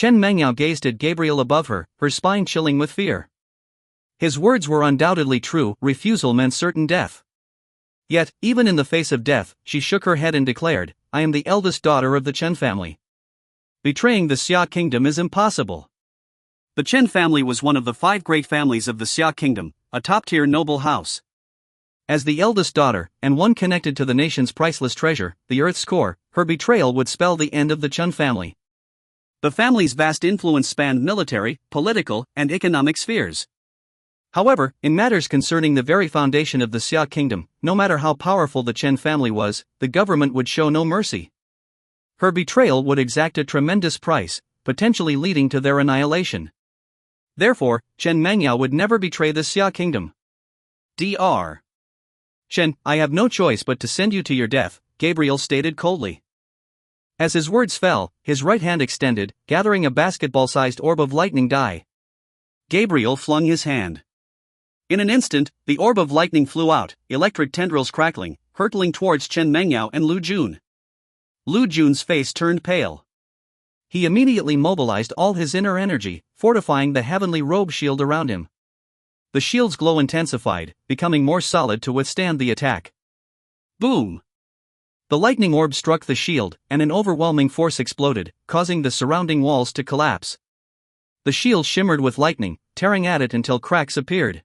Chen Mengyao gazed at Gabriel above her, her spine chilling with fear. His words were undoubtedly true, refusal meant certain death. Yet, even in the face of death, she shook her head and declared, I am the eldest daughter of the Chen family. Betraying the Xia kingdom is impossible. The Chen family was one of the 5 great families of the Xia kingdom, a top-tier noble house. As the eldest daughter, and one connected to the nation's priceless treasure, the Earth's core, her betrayal would spell the end of the Chen family. The family's vast influence spanned military, political, and economic spheres. However, in matters concerning the very foundation of the Xia kingdom, no matter how powerful the Chen family was, the government would show no mercy. Her betrayal would exact a tremendous price, potentially leading to their annihilation. Therefore, Chen Mengyao would never betray the Xia kingdom. Dr. Chen, I have no choice but to send you to your death, Gabriel stated coldly. As his words fell, his right hand extended, gathering a basketball-sized orb of lightning dye. Gabriel flung his hand. In an instant, the orb of lightning flew out, electric tendrils crackling, hurtling towards Chen Mengyao and Lu Jun. Lu Jun's face turned pale. He immediately mobilized all his inner energy, fortifying the heavenly robe shield around him. The shield's glow intensified, becoming more solid to withstand the attack. Boom! The lightning orb struck the shield, and an overwhelming force exploded, causing the surrounding walls to collapse. The shield shimmered with lightning, tearing at it until cracks appeared.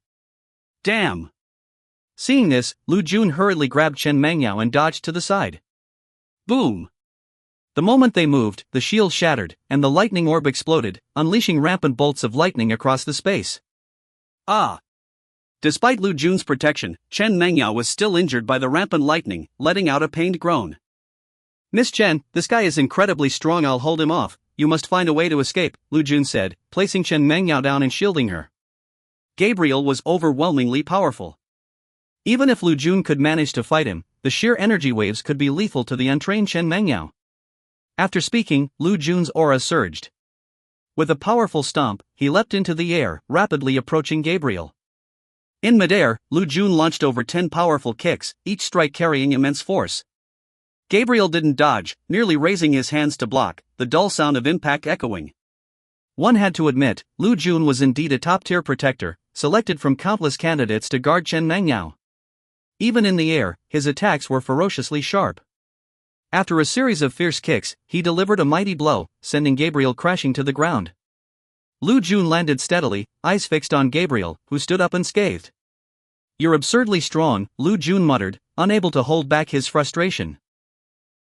Damn! Seeing this, Lu Jun hurriedly grabbed Chen Mengyao and dodged to the side. Boom! The moment they moved, the shield shattered, and the lightning orb exploded, unleashing rampant bolts of lightning across the space. Ah! Despite Lu Jun's protection, Chen Mengyao was still injured by the rampant lightning, letting out a pained groan. Miss Chen, this guy is incredibly strong, I'll hold him off, you must find a way to escape, Lu Jun said, placing Chen Mengyao down and shielding her. Gabriel was overwhelmingly powerful. Even if Lu Jun could manage to fight him, the sheer energy waves could be lethal to the untrained Chen Mengyao. After speaking, Lu Jun's aura surged. With a powerful stomp, he leapt into the air, rapidly approaching Gabriel. In midair, Lu Jun launched over 10 powerful kicks, each strike carrying immense force. Gabriel didn't dodge, merely raising his hands to block, the dull sound of impact echoing. One had to admit, Lu Jun was indeed a top-tier protector, selected from countless candidates to guard Chen Mengyao. Even in the air, his attacks were ferociously sharp. After a series of fierce kicks, he delivered a mighty blow, sending Gabriel crashing to the ground. Lu Jun landed steadily, eyes fixed on Gabriel, who stood up unscathed. You're absurdly strong, Lu Jun muttered, unable to hold back his frustration.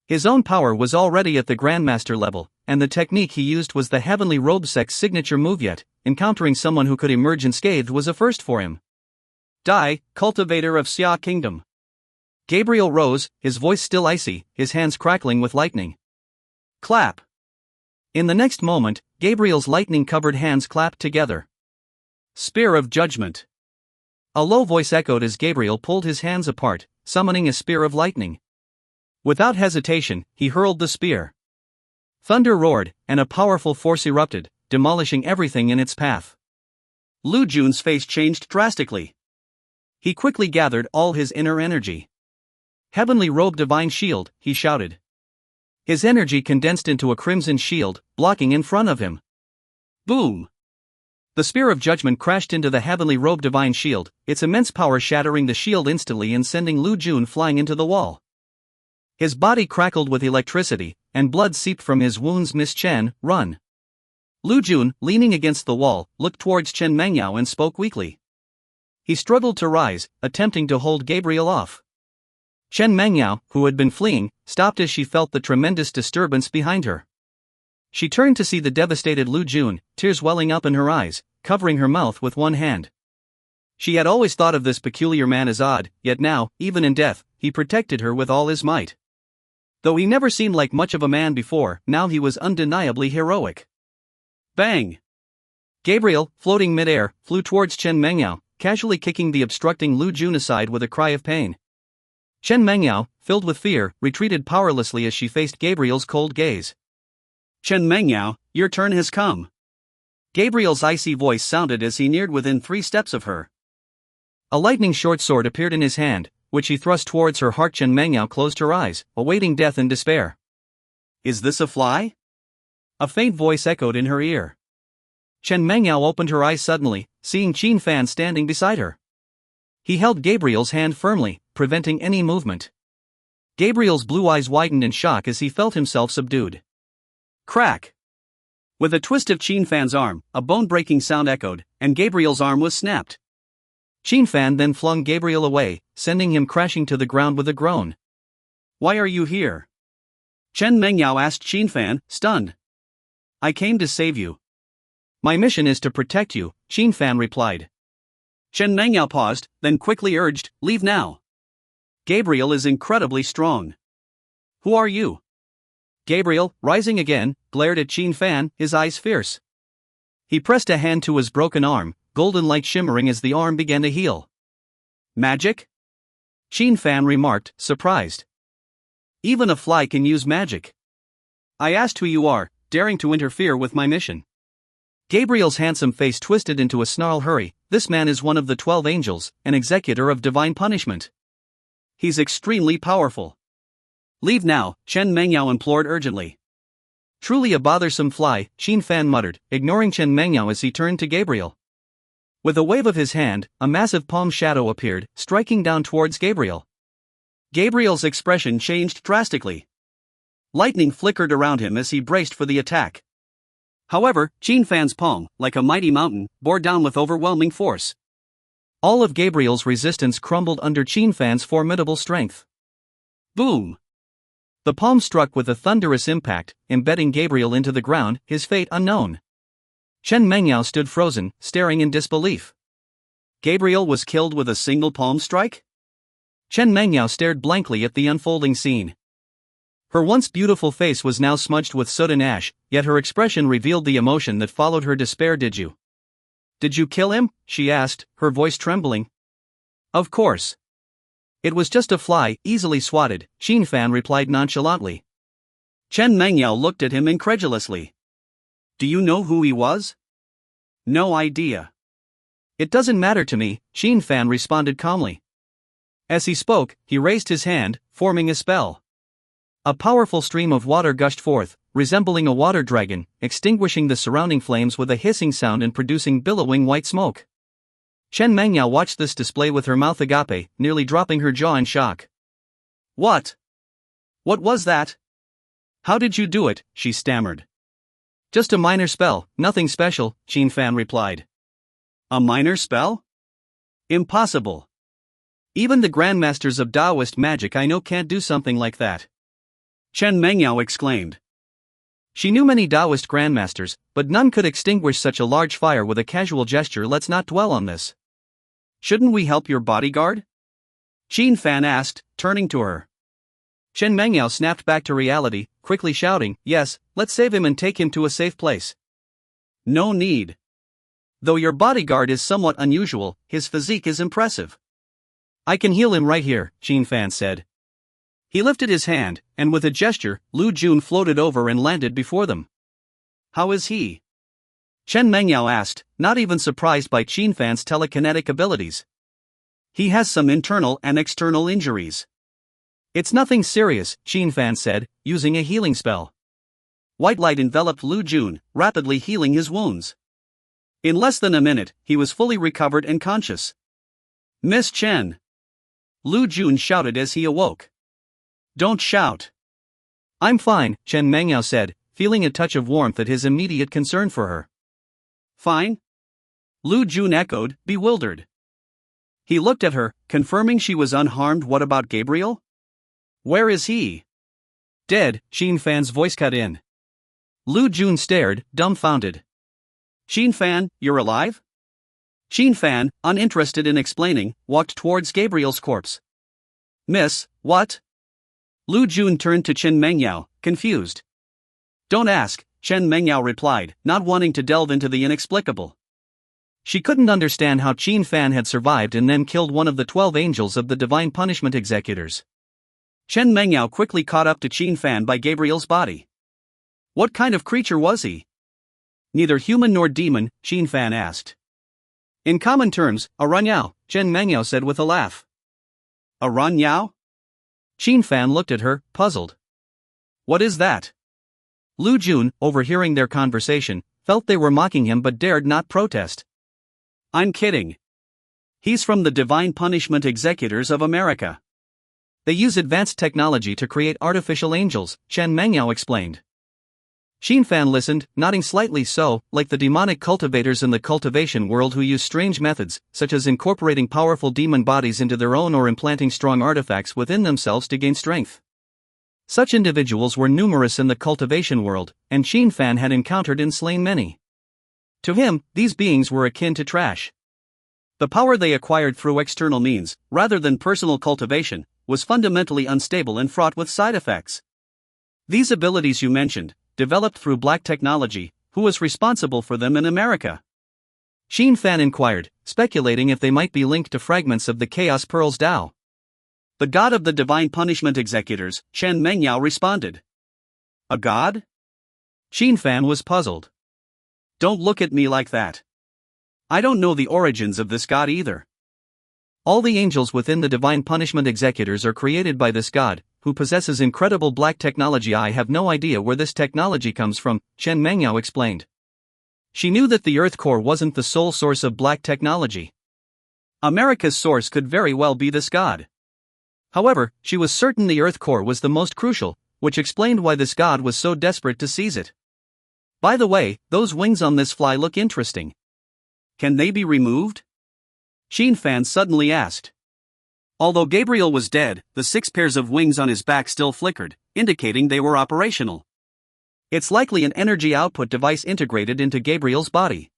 His own power was already at the Grandmaster level, and the technique he used was the Heavenly Robe Sect's signature move, yet encountering someone who could emerge unscathed was a first for him. Dai, cultivator of Xia Kingdom. Gabriel rose, his voice still icy, his hands crackling with lightning. Clap! In the next moment, Gabriel's lightning-covered hands clapped together. Spear of Judgment. A low voice echoed as Gabriel pulled his hands apart, summoning a spear of lightning. Without hesitation, he hurled the spear. Thunder roared, and a powerful force erupted, demolishing everything in its path. Lu Jun's face changed drastically. He quickly gathered all his inner energy. Heavenly Robe Divine Shield, he shouted. His energy condensed into a crimson shield, blocking in front of him. Boom! The Spear of Judgment crashed into the Heavenly Robe Divine Shield, its immense power shattering the shield instantly and sending Lu Jun flying into the wall. His body crackled with electricity, and blood seeped from his wounds. Miss Chen, run! Lu Jun, leaning against the wall, looked towards Chen Mengyao and spoke weakly. He struggled to rise, attempting to hold Gabriel off. Chen Mengyao, who had been fleeing, stopped as she felt the tremendous disturbance behind her. She turned to see the devastated Lu Jun, tears welling up in her eyes, covering her mouth with one hand. She had always thought of this peculiar man as odd, yet now, even in death, he protected her with all his might. Though he never seemed like much of a man before, now he was undeniably heroic. Bang! Gabriel, floating mid-air, flew towards Chen Mengyao, casually kicking the obstructing Lu Jun aside with a cry of pain. Chen Mengyao, filled with fear, retreated powerlessly as she faced Gabriel's cold gaze. Chen Mengyao, your turn has come. Gabriel's icy voice sounded as he neared within 3 steps of her. A lightning short sword appeared in his hand, which he thrust towards her heart. Chen Mengyao closed her eyes, awaiting death in despair. Is this a fly? A faint voice echoed in her ear. Chen Mengyao opened her eyes suddenly, seeing Qin Fan standing beside her. He held Gabriel's hand firmly, preventing any movement. Gabriel's blue eyes widened in shock as he felt himself subdued. Crack! With a twist of Qin Fan's arm, a bone-breaking sound echoed, and Gabriel's arm was snapped. Qin Fan then flung Gabriel away, sending him crashing to the ground with a groan. Why are you here? Chen Mengyao asked Qin Fan, stunned. I came to save you. My mission is to protect you, Qin Fan replied. Chen Mengyao paused, then quickly urged, leave now. Gabriel is incredibly strong. Who are you? Gabriel, rising again, glared at Qin Fan, his eyes fierce. He pressed a hand to his broken arm, golden light shimmering as the arm began to heal. Magic? Qin Fan remarked, surprised. Even a fly can use magic. I asked who you are, daring to interfere with my mission. Gabriel's handsome face twisted into a snarl. Hurry, this man is one of the 12 angels, an executor of divine punishment. He's extremely powerful. Leave now, Chen Mengyao implored urgently. Truly a bothersome fly, Qin Fan muttered, ignoring Chen Mengyao as he turned to Gabriel. With a wave of his hand, a massive palm shadow appeared, striking down towards Gabriel. Gabriel's expression changed drastically. Lightning flickered around him as he braced for the attack. However, Qin Fan's palm, like a mighty mountain, bore down with overwhelming force. All of Gabriel's resistance crumbled under Qin Fan's formidable strength. Boom! The palm struck with a thunderous impact, embedding Gabriel into the ground, his fate unknown. Chen Mengyao stood frozen, staring in disbelief. Gabriel was killed with a single palm strike? Chen Mengyao stared blankly at the unfolding scene. Her once beautiful face was now smudged with soot and ash, yet her expression revealed the emotion that followed her despair. Did you kill him? She asked, her voice trembling. Of course. It was just a fly, easily swatted, Qin Fan replied nonchalantly. Chen Mengyao looked at him incredulously. Do you know who he was? No idea. It doesn't matter to me, Qin Fan responded calmly. As he spoke, he raised his hand, forming a spell. A powerful stream of water gushed forth, resembling a water dragon, extinguishing the surrounding flames with a hissing sound and producing billowing white smoke. Chen Mengyao watched this display with her mouth agape, nearly dropping her jaw in shock. What? What was that? How did you do it? She stammered. Just a minor spell, nothing special, Qin Fan replied. A minor spell? Impossible. Even the grandmasters of Taoist magic I know can't do something like that. Chen Mengyao exclaimed. She knew many Taoist grandmasters, but none could extinguish such a large fire with a casual gesture. Let's not dwell on this. Shouldn't we help your bodyguard? Qin Fan asked, turning to her. Chen Mengyao snapped back to reality, quickly shouting, yes, let's save him and take him to a safe place. No need. Though your bodyguard is somewhat unusual, his physique is impressive. I can heal him right here, Qin Fan said. He lifted his hand, and with a gesture, Lu Jun floated over and landed before them. How is he? Chen Mengyao asked, not even surprised by Qin Fan's telekinetic abilities. He has some internal and external injuries. It's nothing serious, Qin Fan said, using a healing spell. White light enveloped Lu Jun, rapidly healing his wounds. In less than a minute, he was fully recovered and conscious. Miss Chen! Lu Jun shouted as he awoke. Don't shout. I'm fine, Chen Mengyao said, feeling a touch of warmth at his immediate concern for her. Fine? Lu Jun echoed, bewildered. He looked at her, confirming she was unharmed. What about Gabriel? Where is he? Dead, Qin Fan's voice cut in. Lu Jun stared, dumbfounded. Qin Fan, you're alive? Qin Fan, uninterested in explaining, walked towards Gabriel's corpse. Miss, what? Lu Jun turned to Chen Mengyao, confused. Don't ask, Chen Mengyao replied, not wanting to delve into the inexplicable. She couldn't understand how Qin Fan had survived and then killed one of the 12 angels of the divine punishment executors. Chen Mengyao quickly caught up to Qin Fan by Gabriel's body. What kind of creature was he? Neither human nor demon, Qin Fan asked. In common terms, a Ranyao, Chen Mengyao said with a laugh. A Ranyao? Qin Fan looked at her, puzzled. What is that? Lu Jun, overhearing their conversation, felt they were mocking him but dared not protest. I'm kidding. He's from the Divine Punishment Executors of America. They use advanced technology to create artificial angels, Chen Mengyao explained. Xin Fan listened, nodding slightly so, like the demonic cultivators in the cultivation world who use strange methods, such as incorporating powerful demon bodies into their own or implanting strong artifacts within themselves to gain strength. Such individuals were numerous in the cultivation world, and Xin Fan had encountered and slain many. To him, these beings were akin to trash. The power they acquired through external means, rather than personal cultivation, was fundamentally unstable and fraught with side effects. These abilities you mentioned, developed through black technology, who was responsible for them in America? Xin Fan inquired, speculating if they might be linked to fragments of the Chaos Pearl's Tao. The god of the Divine Punishment Executors, Chen Mengyao responded. A god? Xin Fan was puzzled. Don't look at me like that. I don't know the origins of this god either. All the angels within the Divine Punishment Executors are created by this god, who possesses incredible black technology. I have no idea where this technology comes from, Chen Mengyao explained. She knew that the Earth core wasn't the sole source of black technology. America's source could very well be this god. However, she was certain the Earth core was the most crucial, which explained why this god was so desperate to seize it. By the way, those wings on this fly look interesting. Can they be removed? Xin Fan suddenly asked. Although Gabriel was dead, the 6 pairs of wings on his back still flickered, indicating they were operational. It's likely an energy output device integrated into Gabriel's body.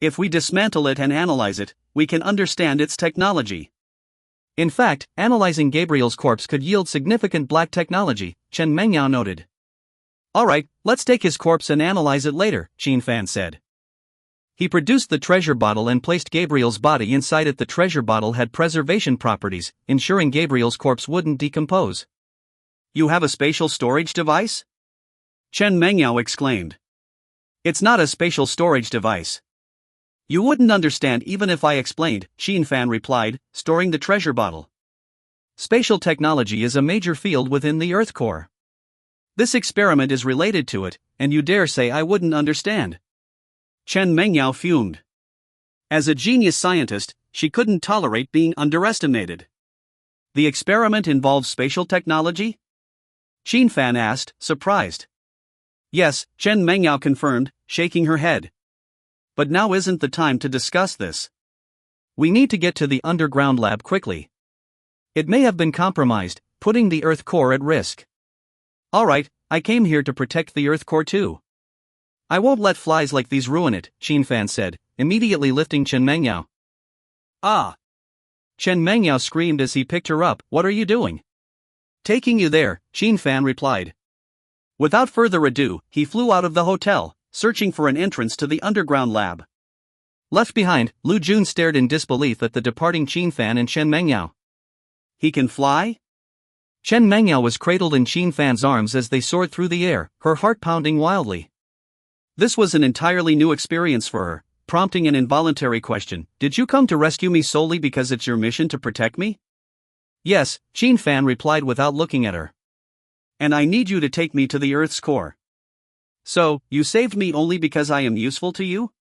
If we dismantle it and analyze it, we can understand its technology. In fact, analyzing Gabriel's corpse could yield significant black technology, Chen Mengyao noted. Alright, let's take his corpse and analyze it later, Xin Fan said. He produced the treasure bottle and placed Gabriel's body inside it. The treasure bottle had preservation properties, ensuring Gabriel's corpse wouldn't decompose. You have a spatial storage device? Chen Mengyao exclaimed. It's not a spatial storage device. You wouldn't understand even if I explained, Xin Fan replied, storing the treasure bottle. Spatial technology is a major field within the Earth core. This experiment is related to it, and you dare say I wouldn't understand? Chen Mengyao fumed. As a genius scientist, she couldn't tolerate being underestimated. The experiment involves spatial technology? Xin Fan asked, surprised. Yes, Chen Mengyao confirmed, shaking her head. But now isn't the time to discuss this. We need to get to the underground lab quickly. It may have been compromised, putting the Earth core at risk. Alright, I came here to protect the Earth core too. I won't let flies like these ruin it, Xin Fan said, immediately lifting Chen Mengyao. Ah! Chen Mengyao screamed as he picked her up. What are you doing? Taking you there, Xin Fan replied. Without further ado, he flew out of the hotel, searching for an entrance to the underground lab. Left behind, Lu Jun stared in disbelief at the departing Xin Fan and Chen Mengyao. He can fly? Chen Mengyao was cradled in Xin Fan's arms as they soared through the air, her heart pounding wildly. This was an entirely new experience for her, prompting an involuntary question. Did you come to rescue me solely because it's your mission to protect me? Yes, Xin Fan replied without looking at her. And I need you to take me to the Earth's core. So, you saved me only because I am useful to you?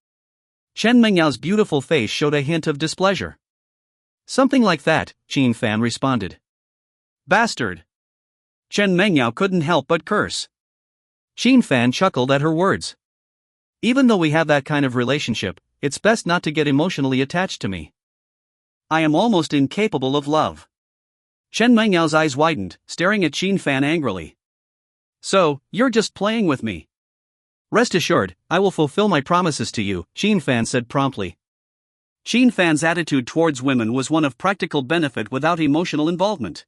Chen Mengyao's beautiful face showed a hint of displeasure. Something like that, Xin Fan responded. Bastard! Chen Mengyao couldn't help but curse. Xin Fan chuckled at her words. Even though we have that kind of relationship, it's best not to get emotionally attached to me. I am almost incapable of love. Chen Mengyao's eyes widened, staring at Xin Fan angrily. So, you're just playing with me? Rest assured, I will fulfill my promises to you, Xin Fan said promptly. Xin Fan's attitude towards women was one of practical benefit without emotional involvement.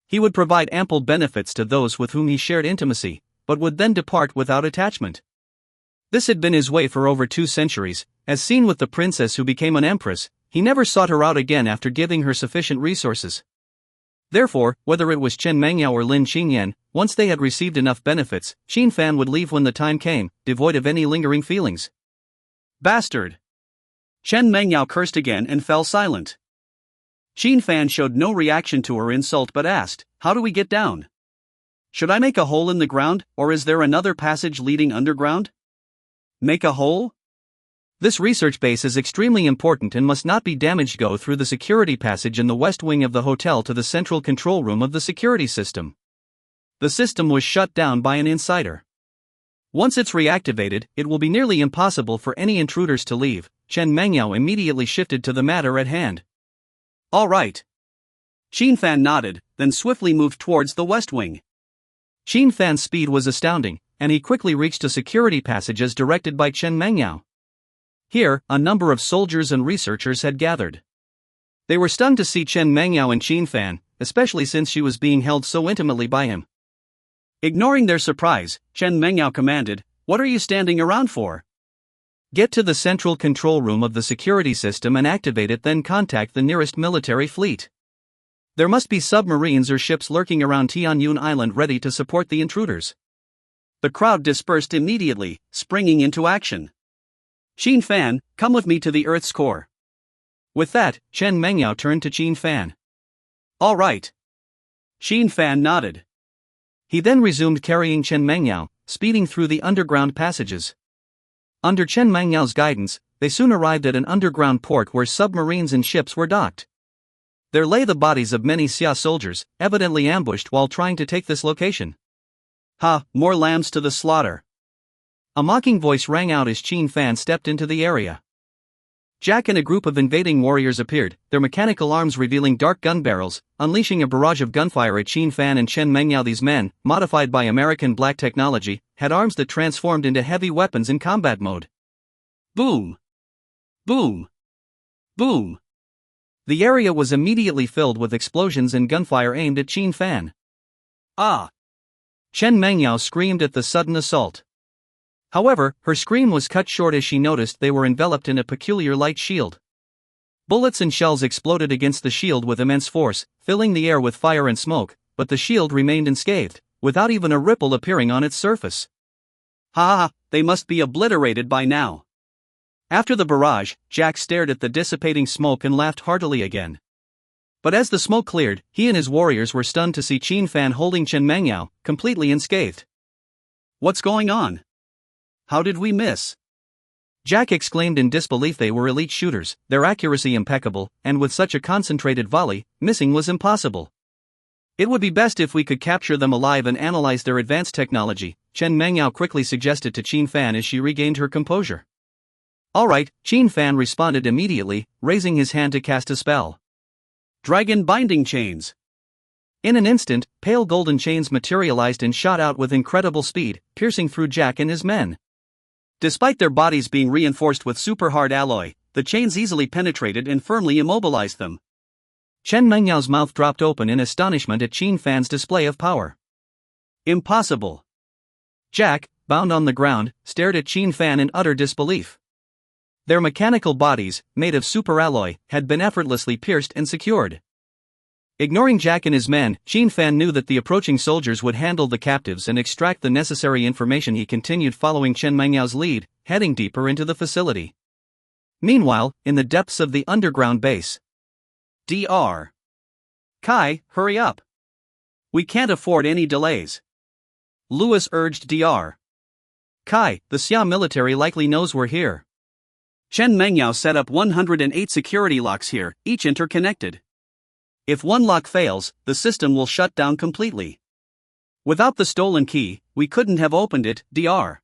He would provide ample benefits to those with whom he shared intimacy, but would then depart without attachment. This had been his way for over 2 centuries, as seen with the princess who became an empress. He never sought her out again after giving her sufficient resources. Therefore, whether it was Chen Mengyao or Lin Ching Yan, once they had received enough benefits, Xin Fan would leave when the time came, devoid of any lingering feelings. Bastard! Chen Mengyao cursed again and fell silent. Xin Fan showed no reaction to her insult but asked, "How do we get down?" Should I make a hole in the ground, or is there another passage leading underground? Make a hole? This research base is extremely important and must not be damaged. Go through the security passage in the west wing of the hotel to the central control room of the security system. The system was shut down by an insider. Once it's reactivated, it will be nearly impossible for any intruders to leave. Chen Mengyao immediately shifted to the matter at hand. All right. Xin Fan nodded, then swiftly moved towards the west wing. Xin Fan's speed was astounding, and he quickly reached a security passage as directed by Chen Mengyao. Here, a number of soldiers and researchers had gathered. They were stunned to see Chen Mengyao and Xin Fan, especially since she was being held so intimately by him. Ignoring their surprise, Chen Mengyao commanded, "What are you standing around for? Get to the central control room of the security system and activate it, then contact the nearest military fleet. There must be submarines or ships lurking around Tianyun Island ready to support the intruders." The crowd dispersed immediately, springing into action. "Xin Fan, come with me to the Earth's core." With that, Chen Mengyao turned to Xin Fan. "All right." Xin Fan nodded. He then resumed carrying Chen Mengyao, speeding through the underground passages. Under Chen Mengyao's guidance, they soon arrived at an underground port where submarines and ships were docked. There lay the bodies of many Xia soldiers, evidently ambushed while trying to take this location. "Ha, more lambs to the slaughter." A mocking voice rang out as Xin Fan stepped into the area. Jack and a group of invading warriors appeared, their mechanical arms revealing dark gun barrels, unleashing a barrage of gunfire at Xin Fan and Chen Mengyao. These men, modified by American black technology, had arms that transformed into heavy weapons in combat mode. Boom! Boom! Boom! The area was immediately filled with explosions and gunfire aimed at Xin Fan. Ah! Chen Mengyao screamed at the sudden assault. However, her scream was cut short as she noticed they were enveloped in a peculiar light shield. Bullets and shells exploded against the shield with immense force, filling the air with fire and smoke, but the shield remained unscathed, without even a ripple appearing on its surface. Ha! They must be obliterated by now. After the barrage, Jack stared at the dissipating smoke and laughed heartily again. But as the smoke cleared, he and his warriors were stunned to see Xin Fan holding Chen Mengyao, completely unscathed. What's going on? How did we miss? Jack exclaimed in disbelief. They were elite shooters, their accuracy impeccable, and with such a concentrated volley, missing was impossible. It would be best if we could capture them alive and analyze their advanced technology, Chen Mengyao quickly suggested to Xin Fan as she regained her composure. All right, Xin Fan responded immediately, raising his hand to cast a spell. Dragon binding chains. In an instant, pale golden chains materialized and shot out with incredible speed, piercing through Jack and his men. Despite their bodies being reinforced with super-hard alloy, the chains easily penetrated and firmly immobilized them. Chen Mengyao's mouth dropped open in astonishment at Xin Fan's display of power. Impossible. Jack, bound on the ground, stared at Xin Fan in utter disbelief. Their mechanical bodies, made of superalloy, had been effortlessly pierced and secured. Ignoring Jack and his men, Xin Fan knew that the approaching soldiers would handle the captives and extract the necessary information. He continued following Chen Mengyao's lead, heading deeper into the facility. Meanwhile, in the depths of the underground base. Dr. Kai, hurry up. We can't afford any delays. Lewis urged Dr. Kai, the Xia military likely knows we're here. Chen Mengyao set up 108 security locks here, each interconnected. If one lock fails, the system will shut down completely. Without the stolen key, we couldn't have opened it, Dr.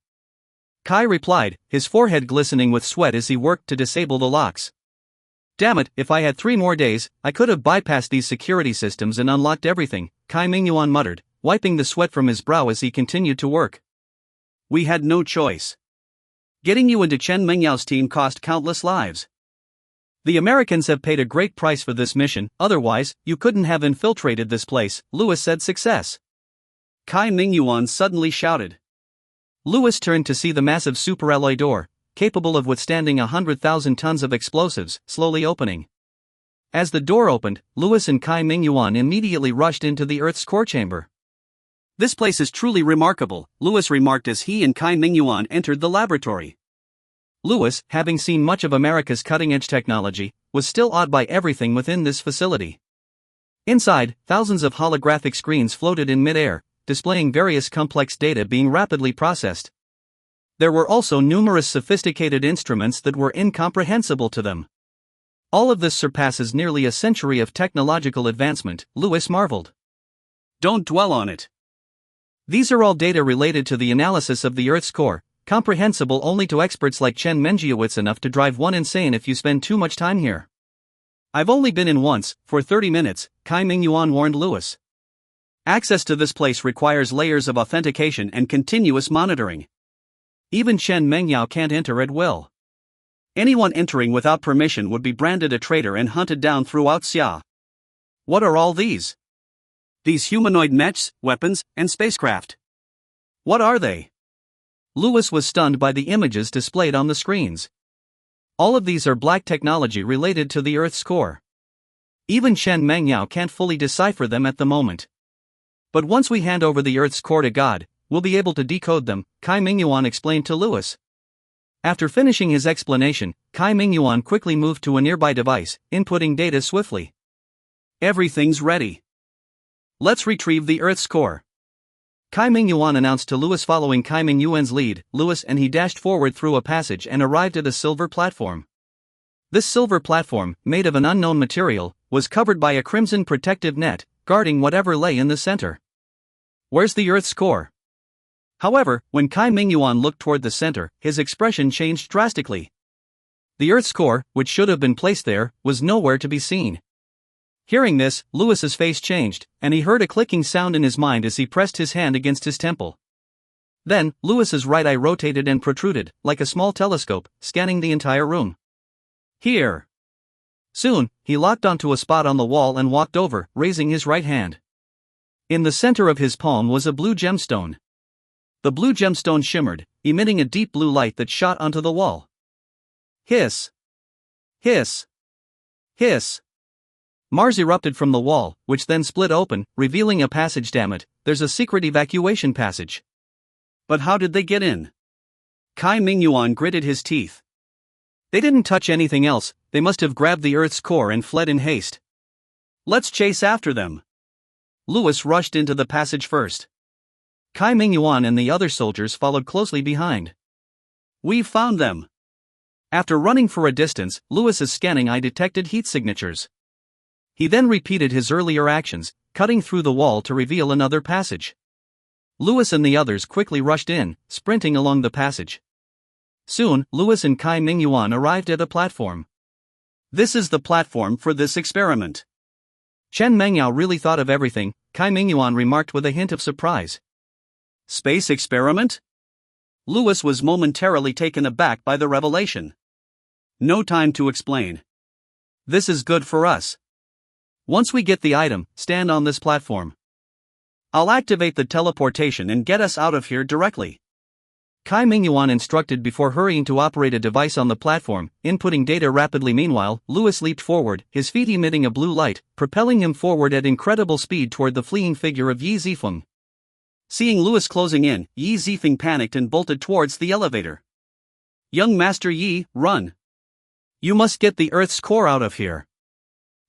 Kai replied, his forehead glistening with sweat as he worked to disable the locks. Damn it, if I had 3 more days, I could have bypassed these security systems and unlocked everything, Kai Mingyuan muttered, wiping the sweat from his brow as he continued to work. We had no choice. Getting you into Chen Mengyao's team cost countless lives. The Americans have paid a great price for this mission, otherwise, you couldn't have infiltrated this place, Lewis said. Success. Kai Mingyuan suddenly shouted. Lewis turned to see the massive superalloy door, capable of withstanding 100,000 tons of explosives, slowly opening. As the door opened, Lewis and Kai Mingyuan immediately rushed into the Earth's core chamber. This place is truly remarkable, Lewis remarked as he and Kai Mingyuan entered the laboratory. Lewis, having seen much of America's cutting-edge technology, was still awed by everything within this facility. Inside, thousands of holographic screens floated in mid-air, displaying various complex data being rapidly processed. There were also numerous sophisticated instruments that were incomprehensible to them. All of this surpasses nearly a century of technological advancement, Lewis marveled. Don't dwell on it. These are all data related to the analysis of the Earth's core, comprehensible only to experts like Chen Menjiawitz, enough to drive one insane if you spend too much time here. I've only been in once, for 30 minutes, Kai Ming Yuan warned Lewis. Access to this place requires layers of authentication and continuous monitoring. Even Chen Mengyao can't enter at will. Anyone entering without permission would be branded a traitor and hunted down throughout Xia. What are all these? These humanoid mechs, weapons, and spacecraft. What are they? Lewis was stunned by the images displayed on the screens. All of these are black technology related to the Earth's core. Even Chen Mengyao can't fully decipher them at the moment. But once we hand over the Earth's core to God, we'll be able to decode them, Kai Mingyuan explained to Lewis. After finishing his explanation, Kai Mingyuan quickly moved to a nearby device, inputting data swiftly. Everything's ready. Let's retrieve the Earth's core. Kai Mingyuan announced to Lewis. Following Kai Mingyuan's lead, Lewis and he dashed forward through a passage and arrived at a silver platform. This silver platform, made of an unknown material, was covered by a crimson protective net, guarding whatever lay in the center. Where's the Earth's core? However, when Kai Mingyuan looked toward the center, his expression changed drastically. The Earth's core, which should have been placed there, was nowhere to be seen. Hearing this, Lewis's face changed, and he heard a clicking sound in his mind as he pressed his hand against his temple. Then, Lewis's right eye rotated and protruded, like a small telescope, scanning the entire room. Here. Soon, he locked onto a spot on the wall and walked over, raising his right hand. In the center of his palm was a blue gemstone. The blue gemstone shimmered, emitting a deep blue light that shot onto the wall. Hiss! Hiss! Hiss! Mars erupted from the wall, which then split open, revealing a passage. Damn it, there's a secret evacuation passage. But how did they get in? Kai Mingyuan gritted his teeth. They didn't touch anything else, they must have grabbed the Earth's core and fled in haste. Let's chase after them. Lewis rushed into the passage first. Kai Mingyuan and the other soldiers followed closely behind. We've found them. After running for a distance, Lewis's scanning eye detected heat signatures. He then repeated his earlier actions, cutting through the wall to reveal another passage. Lewis and the others quickly rushed in, sprinting along the passage. Soon, Lewis and Kai Mingyuan arrived at a platform. This is the platform for this experiment. Chen Mengyao really thought of everything, Kai Mingyuan remarked with a hint of surprise. Space experiment? Lewis was momentarily taken aback by the revelation. No time to explain. This is good for us. Once we get the item, stand on this platform. I'll activate the teleportation and get us out of here directly. Kai Mingyuan instructed before hurrying to operate a device on the platform, inputting data rapidly. Meanwhile, Lewis leaped forward, his feet emitting a blue light, propelling him forward at incredible speed toward the fleeing figure of Yi Zifeng. Seeing Lewis closing in, Yi Zifeng panicked and bolted towards the elevator. Young Master Yi, run! You must get the Earth's core out of here.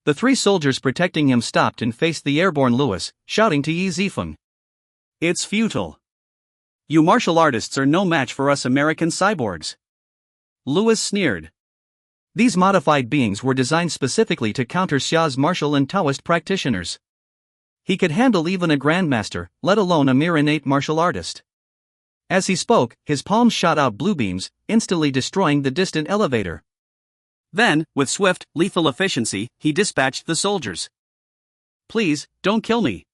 The three soldiers protecting him stopped and faced the airborne Lewis, shouting to Yi Zifeng. It's futile. You martial artists are no match for us American cyborgs. Lewis sneered. These modified beings were designed specifically to counter Xia's martial and Taoist practitioners. He could handle even a grandmaster, let alone a mere innate martial artist. As he spoke, his palms shot out blue beams, instantly destroying the distant elevator. Then, with swift, lethal efficiency, he dispatched the soldiers. Please, don't kill me.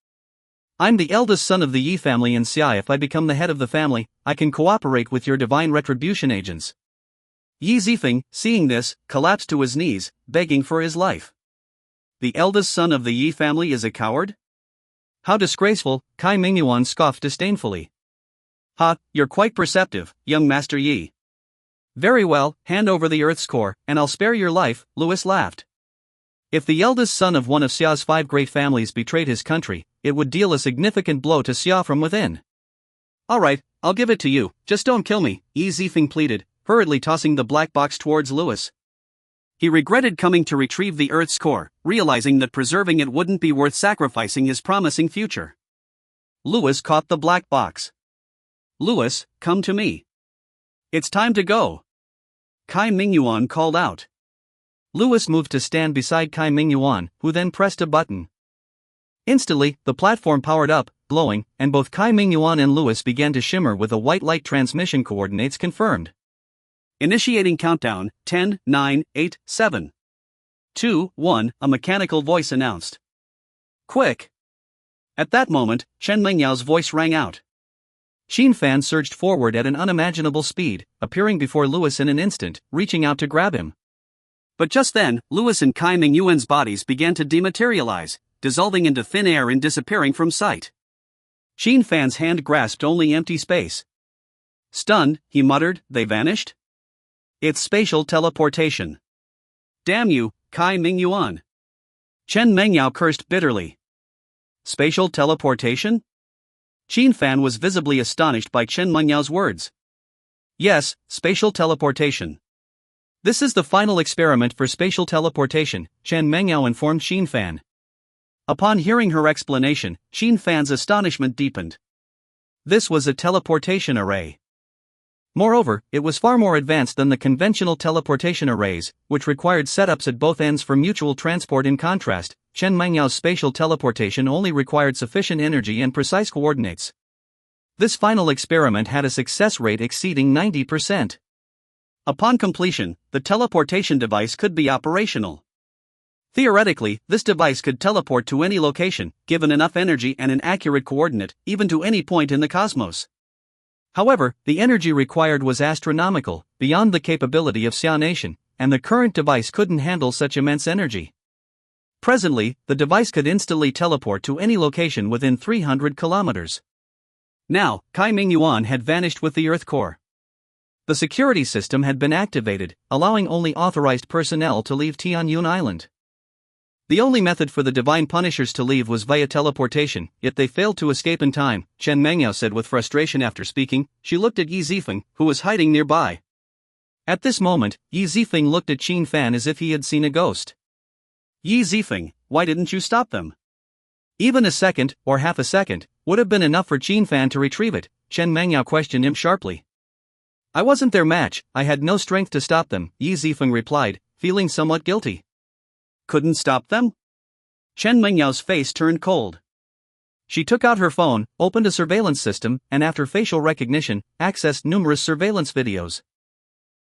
I'm the eldest son of the Yi family in Xia. If I become the head of the family, I can cooperate with your divine retribution agents. Yi Zifeng, seeing this, collapsed to his knees, begging for his life. The eldest son of the Yi family is a coward? How disgraceful, Kai Mingyuan scoffed disdainfully. Ha, you're quite perceptive, young Master Yi. Very well, hand over the Earth's core, and I'll spare your life, Lewis laughed. If the eldest son of one of Xia's 5 great families betrayed his country, it would deal a significant blow to Xia from within. Alright, I'll give it to you, just don't kill me, Yi Zifeng pleaded, hurriedly tossing the black box towards Lewis. He regretted coming to retrieve the Earth's core, realizing that preserving it wouldn't be worth sacrificing his promising future. Lewis caught the black box. Lewis, come to me. It's time to go. Kai Mingyuan called out. Lewis moved to stand beside Kai Mingyuan, who then pressed a button. Instantly, the platform powered up, glowing, and both Kai Mingyuan and Lewis began to shimmer with a white light. Transmission coordinates confirmed. Initiating countdown, 10, 9, 8, 7. 2, 1, a mechanical voice announced. Quick! At that moment, Chen Mengyao's voice rang out. Xin Fan surged forward at an unimaginable speed, appearing before Lewis in an instant, reaching out to grab him. But just then, Lewis and Kai Mingyuan's bodies began to dematerialize, dissolving into thin air and disappearing from sight. Xin Fan's hand grasped only empty space. Stunned, he muttered, "They vanished? It's spatial teleportation. Damn you, Kai Mingyuan." Chen Mengyao cursed bitterly. Spatial teleportation? Xin Fan was visibly astonished by Chen Mengyao's words. Yes, spatial teleportation. This is the final experiment for spatial teleportation, Chen Mengyao informed Xin Fan. Upon hearing her explanation, Xin Fan's astonishment deepened. This was a teleportation array. Moreover, it was far more advanced than the conventional teleportation arrays, which required setups at both ends for mutual transport. In contrast, Chen Mengyao's spatial teleportation only required sufficient energy and precise coordinates. This final experiment had a success rate exceeding 90%. Upon completion, the teleportation device could be operational. Theoretically, this device could teleport to any location, given enough energy and an accurate coordinate, even to any point in the cosmos. However, the energy required was astronomical, beyond the capability of Xia Nation, and the current device couldn't handle such immense energy. Presently, the device could instantly teleport to any location within 300 kilometers. Now, Kai Mingyuan had vanished with the Earth core. The security system had been activated, allowing only authorized personnel to leave Tianyun Island. The only method for the Divine Punishers to leave was via teleportation, yet they failed to escape in time, Chen Mengyao said with frustration after speaking. She looked at Yi Zifeng, who was hiding nearby. At this moment, Yi Zifeng looked at Xin Fan as if he had seen a ghost. Yi Zifeng, why didn't you stop them? Even a second, or half a second, would have been enough for Xin Fan to retrieve it, Chen Mengyao questioned him sharply. I wasn't their match, I had no strength to stop them, Yi Zifeng replied, feeling somewhat guilty. Couldn't stop them? Chen Mengyao's face turned cold. She took out her phone, opened a surveillance system, and after facial recognition, accessed numerous surveillance videos.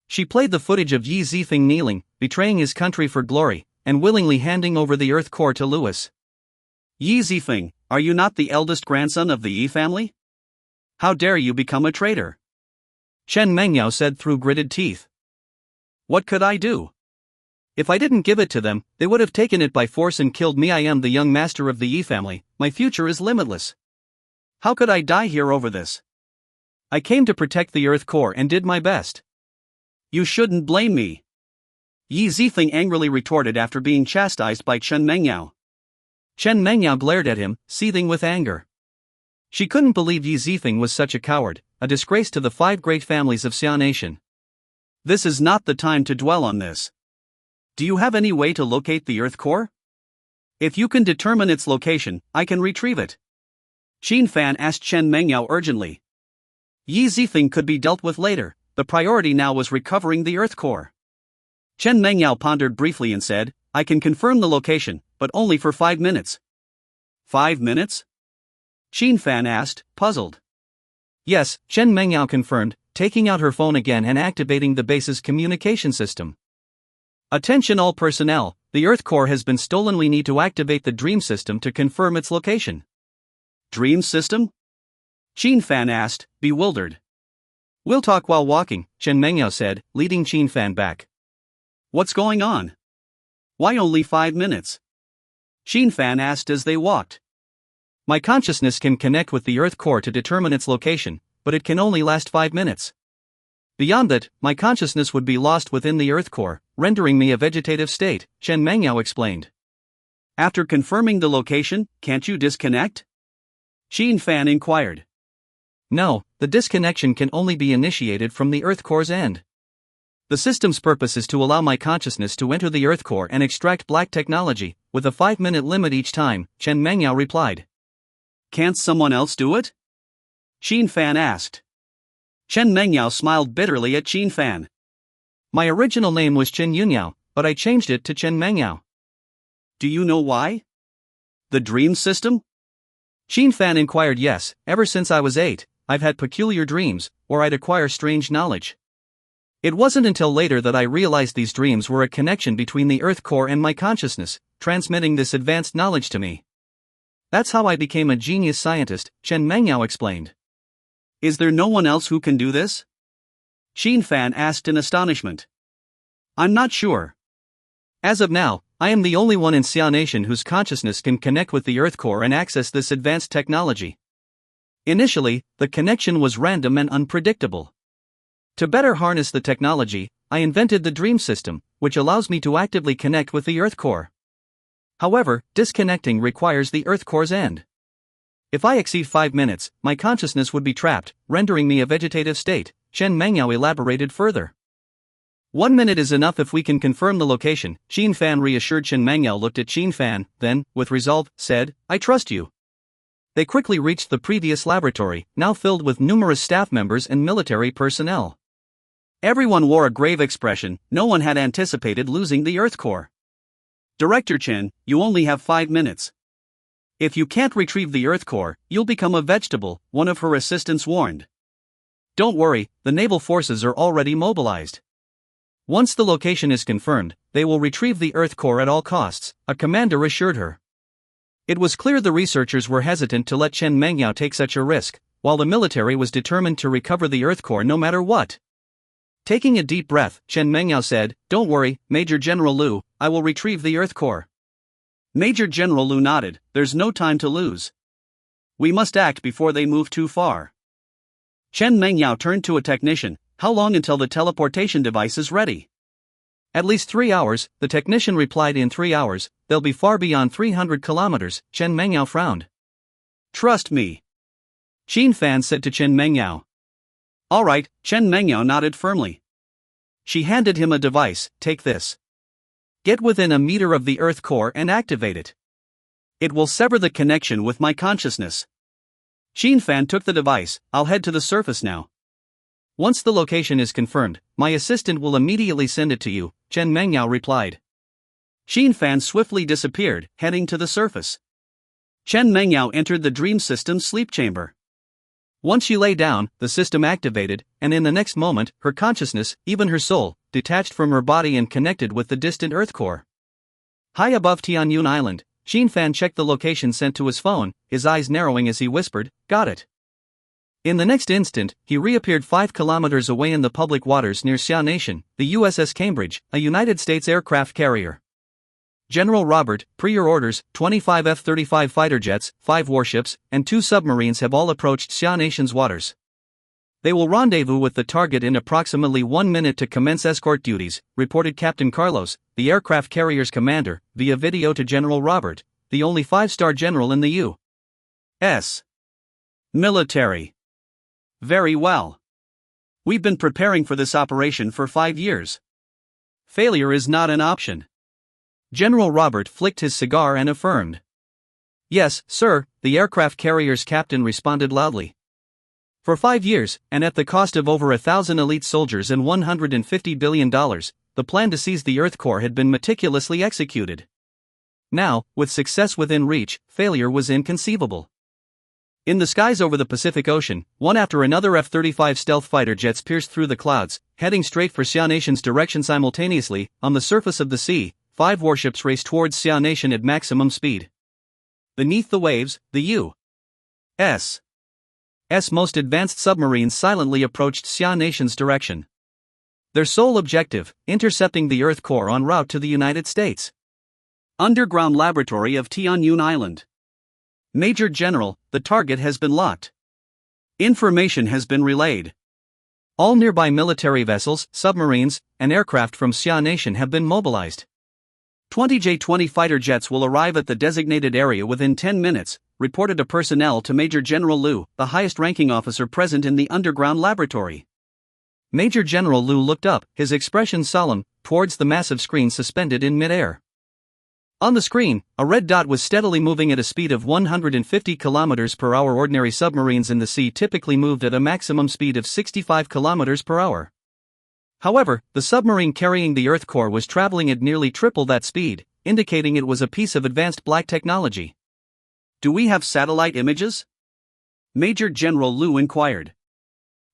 She played the footage of Yi Zifeng kneeling, betraying his country for glory, and willingly handing over the Earth core to Lewis. Yi Zifeng, are you not the eldest grandson of the Yi family? How dare you become a traitor? Chen Mengyao said through gritted teeth. What could I do? If I didn't give it to them, they would have taken it by force and killed me. I am the young master of the Yi family, my future is limitless. How could I die here over this? I came to protect the Earth core and did my best. You shouldn't blame me. Yi Zifeng angrily retorted after being chastised by Chen Mengyao. Chen Mengyao glared at him, seething with anger. She couldn't believe Yi Zifeng was such a coward, a disgrace to the 5 great families of Xia Nation. This is not the time to dwell on this. Do you have any way to locate the Earth core? If you can determine its location, I can retrieve it. Xin Fan asked Chen Mengyao urgently. Yi Zifeng could be dealt with later, the priority now was recovering the Earth core. Chen Mengyao pondered briefly and said, I can confirm the location, but only for 5 minutes. 5 minutes? Xin Fan asked, puzzled. Yes, Chen Mengyao confirmed, taking out her phone again and activating the base's communication system. Attention all personnel, the Earth core has been stolen. We need to activate the Dream System to confirm its location. Dream System? Xin Fan asked, bewildered. We'll talk while walking, Chen Mengyao said, leading Xin Fan back. What's going on? Why only 5 minutes? Xin Fan asked as they walked. My consciousness can connect with the Earth core to determine its location, but it can only last 5 minutes. Beyond that, my consciousness would be lost within the Earth core, rendering me a vegetative state, Chen Mengyao explained. After confirming the location, can't you disconnect? Xin Fan inquired. No, the disconnection can only be initiated from the Earth core's end. The system's purpose is to allow my consciousness to enter the Earth core and extract black technology, with a 5-minute limit each time, Chen Mengyao replied. Can't someone else do it? Qin Fan asked. Chen Mengyao smiled bitterly at Qin Fan. My original name was Chen Yunyao, but I changed it to Chen Mengyao. Do you know why? The dream system? Qin Fan inquired. Yes, ever since I was 8, I've had peculiar dreams, or I'd acquire strange knowledge. It wasn't until later that I realized these dreams were a connection between the Earth core and my consciousness, transmitting this advanced knowledge to me. That's how I became a genius scientist, Chen Mengyao explained. Is there no one else who can do this? Qin Fan asked in astonishment. I'm not sure. As of now, I am the only one in Xia Nation whose consciousness can connect with the Earth core and access this advanced technology. Initially, the connection was random and unpredictable. To better harness the technology, I invented the dream system, which allows me to actively connect with the Earth core. However, disconnecting requires the Earth core's end. If I exceed 5 minutes, my consciousness would be trapped, rendering me a vegetative state, Chen Mengyao elaborated further. 1 minute is enough if we can confirm the location, Qin Fan reassured. Chen Mengyao looked at Qin Fan, then, with resolve, said, I trust you. They quickly reached the previous laboratory, now filled with numerous staff members and military personnel. Everyone wore a grave expression. No one had anticipated losing the Earth core. Director Chen, you only have 5 minutes. If you can't retrieve the Earth core, you'll become a vegetable, one of her assistants warned. Don't worry, the naval forces are already mobilized. Once the location is confirmed, they will retrieve the Earth core at all costs, a commander assured her. It was clear the researchers were hesitant to let Chen Mengyao take such a risk, while the military was determined to recover the Earth core no matter what. Taking a deep breath, Chen Mengyao said, Don't worry, Major General Lu, I will retrieve the Earth core. Major General Lu nodded. There's no time to lose. We must act before they move too far. Chen Mengyao turned to a technician. How long until the teleportation device is ready? At least 3 hours, the technician replied. In 3 hours, they'll be far beyond 300 kilometers, Chen Mengyao frowned. Trust me. Qin Fan said to Chen Mengyao. All right, Chen Mengyao nodded firmly. She handed him a device. Take this. Get within a meter of the Earth core and activate it. It will sever the connection with my consciousness. Qin Fan took the device. I'll head to the surface now. Once the location is confirmed, my assistant will immediately send it to you, Chen Mengyao replied. Qin Fan swiftly disappeared, heading to the surface. Chen Mengyao entered the dream system's sleep chamber. Once she lay down, the system activated, and in the next moment, her consciousness, even her soul, detached from her body and connected with the distant Earth core. High above Tianyun Island, Qin Fan checked the location sent to his phone, his eyes narrowing as he whispered, Got it. In the next instant, he reappeared 5 kilometers away in the public waters near Xia Nation, the USS Cambridge, a United States aircraft carrier. General Robert, per your orders, 25 F-35 fighter jets, 5 warships, and 2 submarines have all approached Xia Nation's waters. They will rendezvous with the target in approximately 1 minute to commence escort duties, reported Captain Carlos, the aircraft carrier's commander, via video to General Robert, the only 5-star general in the U.S. military. Very well. We've been preparing for this operation for 5 years. Failure is not an option. General Robert flicked his cigar and affirmed. Yes, sir, the aircraft carrier's captain responded loudly. For 5 years, and at the cost of over 1,000 elite soldiers and $150 billion, the plan to seize the Earth core had been meticulously executed. Now, with success within reach, failure was inconceivable. In the skies over the Pacific Ocean, one after another F-35 stealth fighter jets pierced through the clouds, heading straight for Xia Nation's direction simultaneously. On the surface of the sea, 5 warships raced towards Xia Nation at maximum speed. Beneath the waves, the U.S. most advanced submarines silently approached Xia Nation's direction. Their sole objective, intercepting the Earth core en route to the United States. Underground laboratory of Tianyun Island. Major General, the target has been locked. Information has been relayed. All nearby military vessels, submarines, and aircraft from Xia Nation have been mobilized. 20 J-20 fighter jets will arrive at the designated area within 10 minutes, reported a personnel to Major General Lu, the highest-ranking officer present in the underground laboratory. Major General Lu looked up, his expression solemn, towards the massive screen suspended in midair. On the screen, a red dot was steadily moving at a speed of 150 km per hour. Ordinary submarines in the sea typically moved at a maximum speed of 65 km per hour. However, the submarine carrying the Earth core was traveling at nearly triple that speed, indicating it was a piece of advanced black technology. Do we have satellite images? Major General Lu inquired.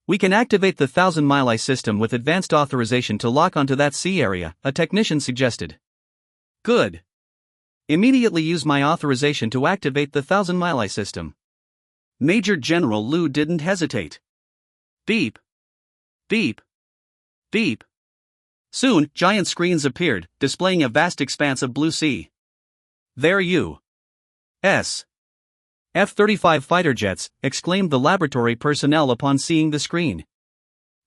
We can activate the 1,000-mile eye system with advanced authorization to lock onto that sea area, a technician suggested. Good. Immediately use my authorization to activate the 1,000-mile eye system. Major General Lu didn't hesitate. Beep. Beep. Beep. Soon, giant screens appeared, displaying a vast expanse of blue sea. There U.S. F-35 fighter jets, exclaimed the laboratory personnel upon seeing the screen.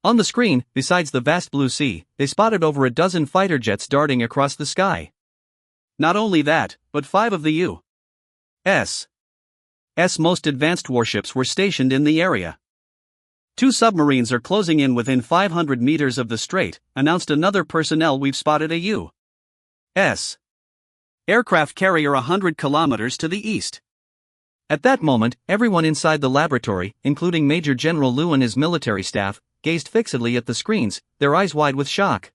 On the screen, besides the vast blue sea, they spotted over a dozen fighter jets darting across the sky. Not only that, but 5 of the U.S. most advanced warships were stationed in the area. 2 submarines are closing in within 500 meters of the strait, announced another personnel. We've spotted a U.S. aircraft carrier 100 kilometers to the east. At that moment, everyone inside the laboratory, including Major General Lu and his military staff, gazed fixedly at the screens, their eyes wide with shock.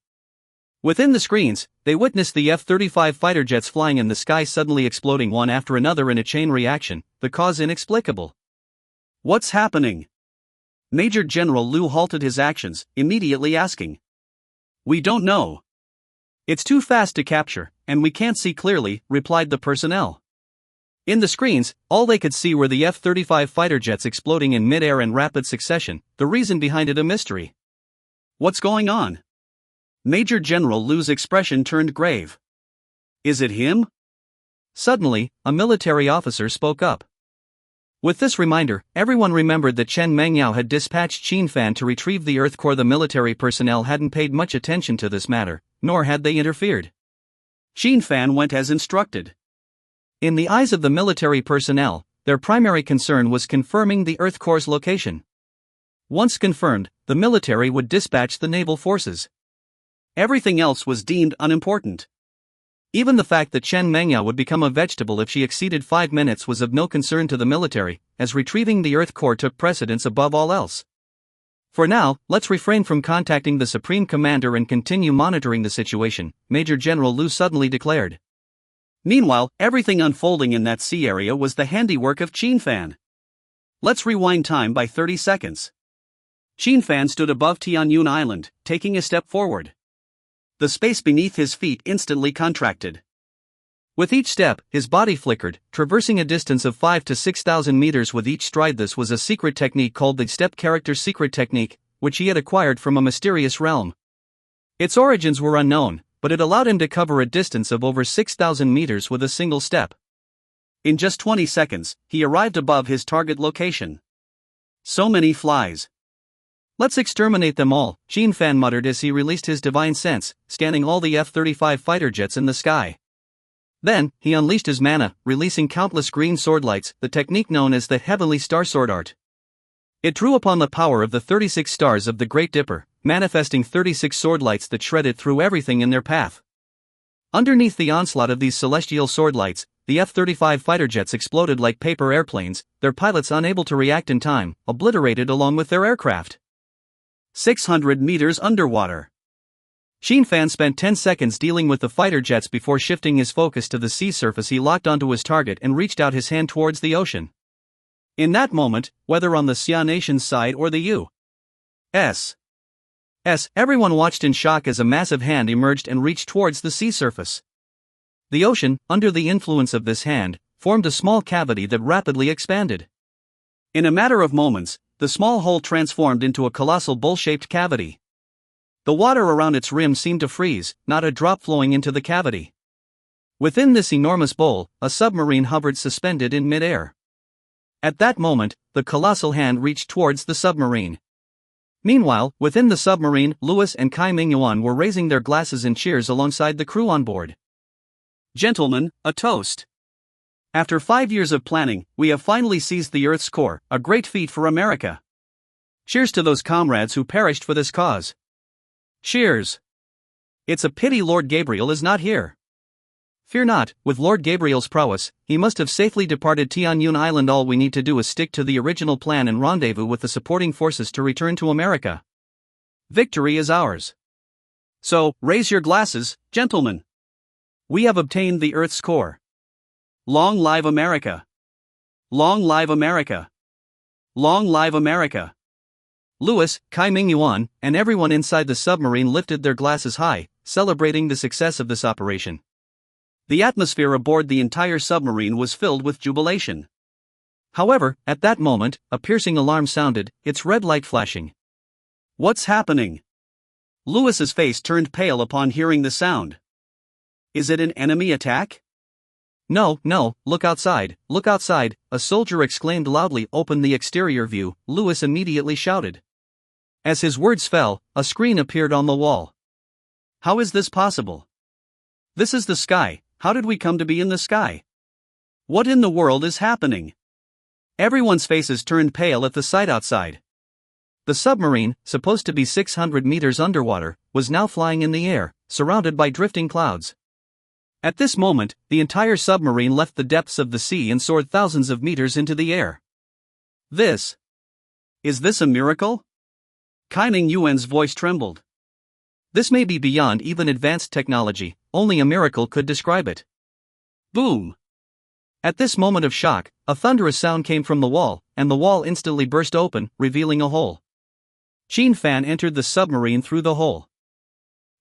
Within the screens, they witnessed the F-35 fighter jets flying in the sky suddenly exploding one after another in a chain reaction, the cause inexplicable. What's happening? Major General Lu halted his actions, immediately asking. We don't know. It's too fast to capture, and we can't see clearly, replied the personnel. In the screens, all they could see were the F-35 fighter jets exploding in mid-air in rapid succession, the reason behind it a mystery. What's going on? Major General Lu's expression turned grave. Is it him? Suddenly, a military officer spoke up. With this reminder, everyone remembered that Chen Mengyao had dispatched Qin Fan to retrieve the Earth core. The military personnel hadn't paid much attention to this matter, nor had they interfered. Qin Fan went as instructed. In the eyes of the military personnel, their primary concern was confirming the Earth core's location. Once confirmed, the military would dispatch the naval forces. Everything else was deemed unimportant. Even the fact that Chen Mengyao would become a vegetable if she exceeded 5 minutes was of no concern to the military, as retrieving the Earth core took precedence above all else. For now, let's refrain from contacting the Supreme Commander and continue monitoring the situation, Major General Lu suddenly declared. Meanwhile, everything unfolding in that sea area was the handiwork of Qin Fan. Let's rewind time by 30 seconds. Qin Fan stood above Tianyun Island, taking a step forward. The space beneath his feet instantly contracted. With each step, his body flickered, traversing a distance of 5,000 to 6,000 meters with each stride. This was a secret technique called the step character secret technique, which he had acquired from a mysterious realm. Its origins were unknown, but it allowed him to cover a distance of over 6,000 meters with a single step. In just 20 seconds, he arrived above his target location. So many flies. Let's exterminate them all, Qin Fan muttered as he released his divine sense, scanning all the F-35 fighter jets in the sky. Then, he unleashed his mana, releasing countless green sword lights, the technique known as the Heavenly Star Sword Art. It drew upon the power of the 36 stars of the Great Dipper, manifesting 36 sword lights that shredded through everything in their path. Underneath the onslaught of these celestial sword lights, the F-35 fighter jets exploded like paper airplanes, their pilots unable to react in time, obliterated along with their aircraft. 600 meters underwater. Qin Fan spent 10 seconds dealing with the fighter jets before shifting his focus to the sea surface. He locked onto his target and reached out his hand towards the ocean. In that moment, whether on the Xia Nation's side or the U.S., everyone watched in shock as a massive hand emerged and reached towards the sea surface. The ocean, under the influence of this hand, formed a small cavity that rapidly expanded. In a matter of moments, the small hole transformed into a colossal bowl-shaped cavity. The water around its rim seemed to freeze, not a drop flowing into the cavity. Within this enormous bowl, a submarine hovered suspended in mid-air. At that moment, the colossal hand reached towards the submarine. Meanwhile, within the submarine, Louis and Kai Ming Yuan were raising their glasses in cheers alongside the crew on board. Gentlemen, a toast. After 5 years of planning, we have finally seized the Earth's core, a great feat for America. Cheers to those comrades who perished for this cause. Cheers. It's a pity Lord Gabriel is not here. Fear not, with Lord Gabriel's prowess, he must have safely departed Tianyun Island. All we need to do is stick to the original plan and rendezvous with the supporting forces to return to America. Victory is ours. So, raise your glasses, gentlemen. We have obtained the Earth's core. Long live America! Long live America! Long live America! Louis, Kai-Ming Yuan, and everyone inside the submarine lifted their glasses high, celebrating the success of this operation. The atmosphere aboard the entire submarine was filled with jubilation. However, at that moment, a piercing alarm sounded, its red light flashing. What's happening? Louis's face turned pale upon hearing the sound. Is it an enemy attack? No, look outside, a soldier exclaimed loudly. Open the exterior view, Louis immediately shouted. As his words fell, a screen appeared on the wall. How is this possible? This is the sky. How did we come to be in the sky? What in the world is happening? Everyone's faces turned pale at the sight outside. The submarine, supposed to be 600 meters underwater, was now flying in the air, surrounded by drifting clouds. At this moment, the entire submarine left the depths of the sea and soared thousands of meters into the air. Is this a miracle? Kai-Ming Yuan's voice trembled. This may be beyond even advanced technology, only a miracle could describe it. Boom! At this moment of shock, a thunderous sound came from the wall, and the wall instantly burst open, revealing a hole. Qin Fan entered the submarine through the hole.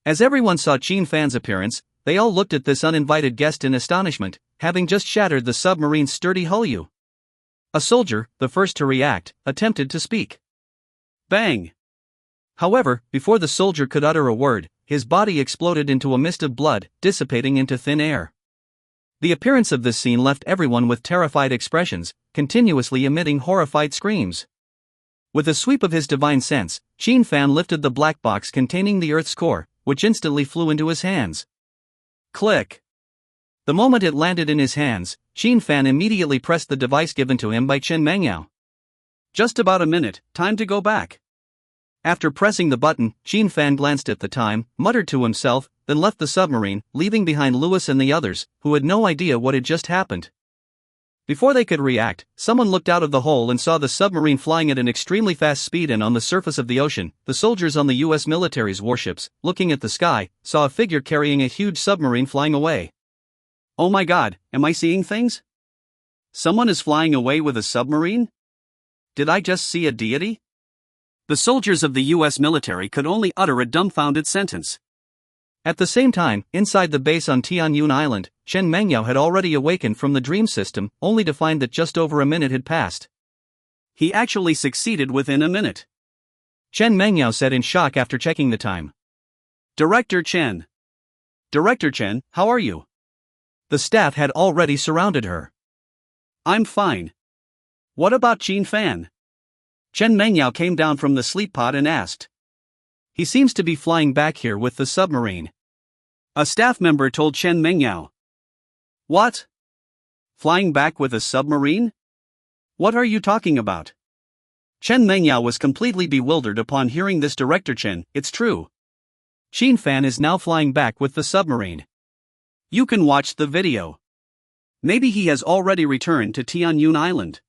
As everyone saw Qin Fan's appearance, they all looked at this uninvited guest in astonishment, having just shattered the submarine's sturdy hull. A soldier, the first to react, attempted to speak. Bang! However, before the soldier could utter a word, his body exploded into a mist of blood, dissipating into thin air. The appearance of this scene left everyone with terrified expressions, continuously emitting horrified screams. With a sweep of his divine sense, Qin Fan lifted the black box containing the Earth's core, which instantly flew into his hands. Click! The moment it landed in his hands, Qin Fan immediately pressed the device given to him by Chen Mengyao. Just about a minute, time to go back. After pressing the button, Qin Fan glanced at the time, muttered to himself, then left the submarine, leaving behind Louis and the others, who had no idea what had just happened. Before they could react, someone looked out of the hole and saw the submarine flying at an extremely fast speed, and on the surface of the ocean, the soldiers on the U.S. military's warships, looking at the sky, saw a figure carrying a huge submarine flying away. Oh my God, am I seeing things? Someone is flying away with a submarine? Did I just see a deity? The soldiers of the U.S. military could only utter a dumbfounded sentence. At the same time, inside the base on Tianyun Island, Chen Mengyao had already awakened from the dream system, only to find that just over a minute had passed. He actually succeeded within a minute. Chen Mengyao said in shock after checking the time. Director Chen, how are you? The staff had already surrounded her. I'm fine. What about Qin Fan? Chen Mengyao came down from the sleep pod and asked. He seems to be flying back here with the submarine. A staff member told Chen Mengyao. What? Flying back with a submarine? What are you talking about? Chen Mengyao was completely bewildered upon hearing this. Director Chen, it's true. Qin Fan is now flying back with the submarine. You can watch the video. Maybe he has already returned to Tianyun Island.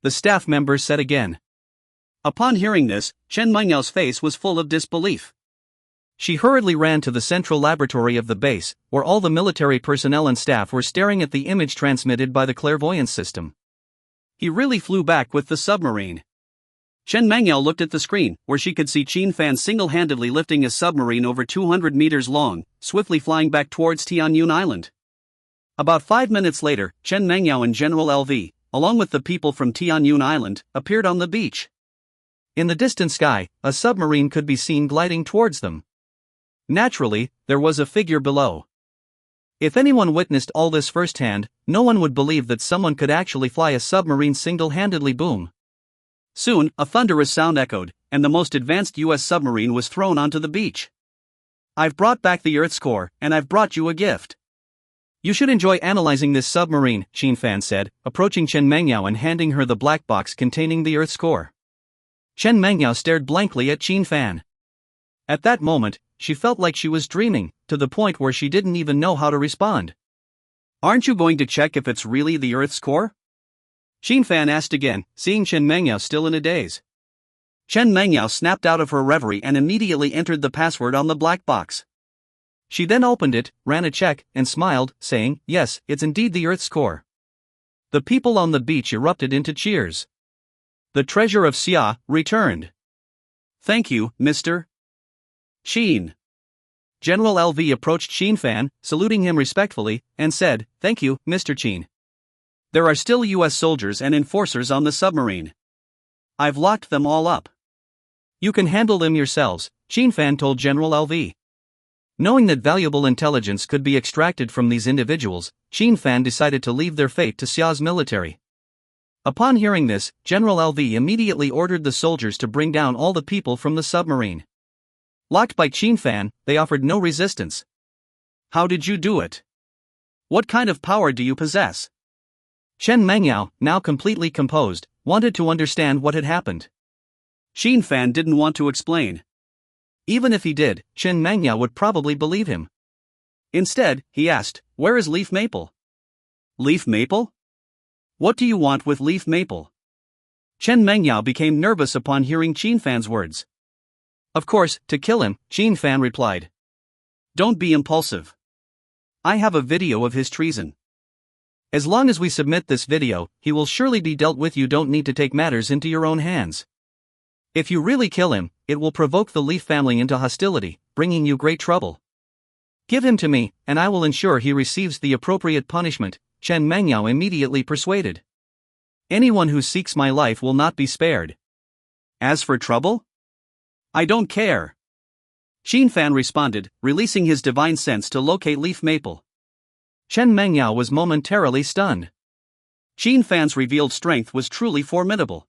The staff member said again. Upon hearing this, Chen Mengyao's face was full of disbelief. She hurriedly ran to the central laboratory of the base, where all the military personnel and staff were staring at the image transmitted by the clairvoyance system. He really flew back with the submarine. Chen Mengyao looked at the screen, where she could see Qin Fan single-handedly lifting a submarine over 200 meters long, swiftly flying back towards Tianyun Island. About 5 minutes later, Chen Mengyao and General LV, along with the people from Tianyun Island, appeared on the beach. In the distant sky, a submarine could be seen gliding towards them. Naturally, there was a figure below. If anyone witnessed all this firsthand, no one would believe that someone could actually fly a submarine single-handedly. Boom. Soon, a thunderous sound echoed, and the most advanced U.S. submarine was thrown onto the beach. I've brought back the Earth's core, and I've brought you a gift. You should enjoy analyzing this submarine, Qin Fan said, approaching Chen Mengyao and handing her the black box containing the Earth's core. Chen Mengyao stared blankly at Qin Fan. At that moment, she felt like she was dreaming, to the point where she didn't even know how to respond. Aren't you going to check if it's really the Earth's core? Xin Fan asked again, seeing Chen Mengyao still in a daze. Chen Mengyao snapped out of her reverie and immediately entered the password on the black box. She then opened it, ran a check, and smiled, saying, "Yes, it's indeed the Earth's core." The people on the beach erupted into cheers. The treasure of Xia returned. "Thank you, Mr. Qin." General LV approached Xin Fan, saluting him respectfully, and said, "Thank you, Mr. Qin. There are still US soldiers and enforcers on the submarine. I've locked them all up. You can handle them yourselves," Xin Fan told General LV. Knowing that valuable intelligence could be extracted from these individuals, Xin Fan decided to leave their fate to Xia's military. Upon hearing this, General LV immediately ordered the soldiers to bring down all the people from the submarine. Locked by Xin Fan, they offered no resistance. "How did you do it? What kind of power do you possess?" Chen Mengyao, now completely composed, wanted to understand what had happened. Xin Fan didn't want to explain. Even if he did, Chen Mengyao would probably believe him. Instead, he asked, "Where is Leaf Maple?" "Leaf Maple? What do you want with Leaf Maple?" Chen Mengyao became nervous upon hearing Xin Fan's words. "Of course, to kill him," Xin Fan replied. "Don't be impulsive. I have a video of his treason. As long as we submit this video, he will surely be dealt with. You don't need to take matters into your own hands. If you really kill him, it will provoke the Leaf family into hostility, bringing you great trouble. Give him to me, and I will ensure he receives the appropriate punishment," Chen Mengyao immediately persuaded. "Anyone who seeks my life will not be spared. As for trouble? I don't care." Xin Fan responded, releasing his divine sense to locate Leaf Maple. Chen Mengyao was momentarily stunned. Xin Fan's revealed strength was truly formidable.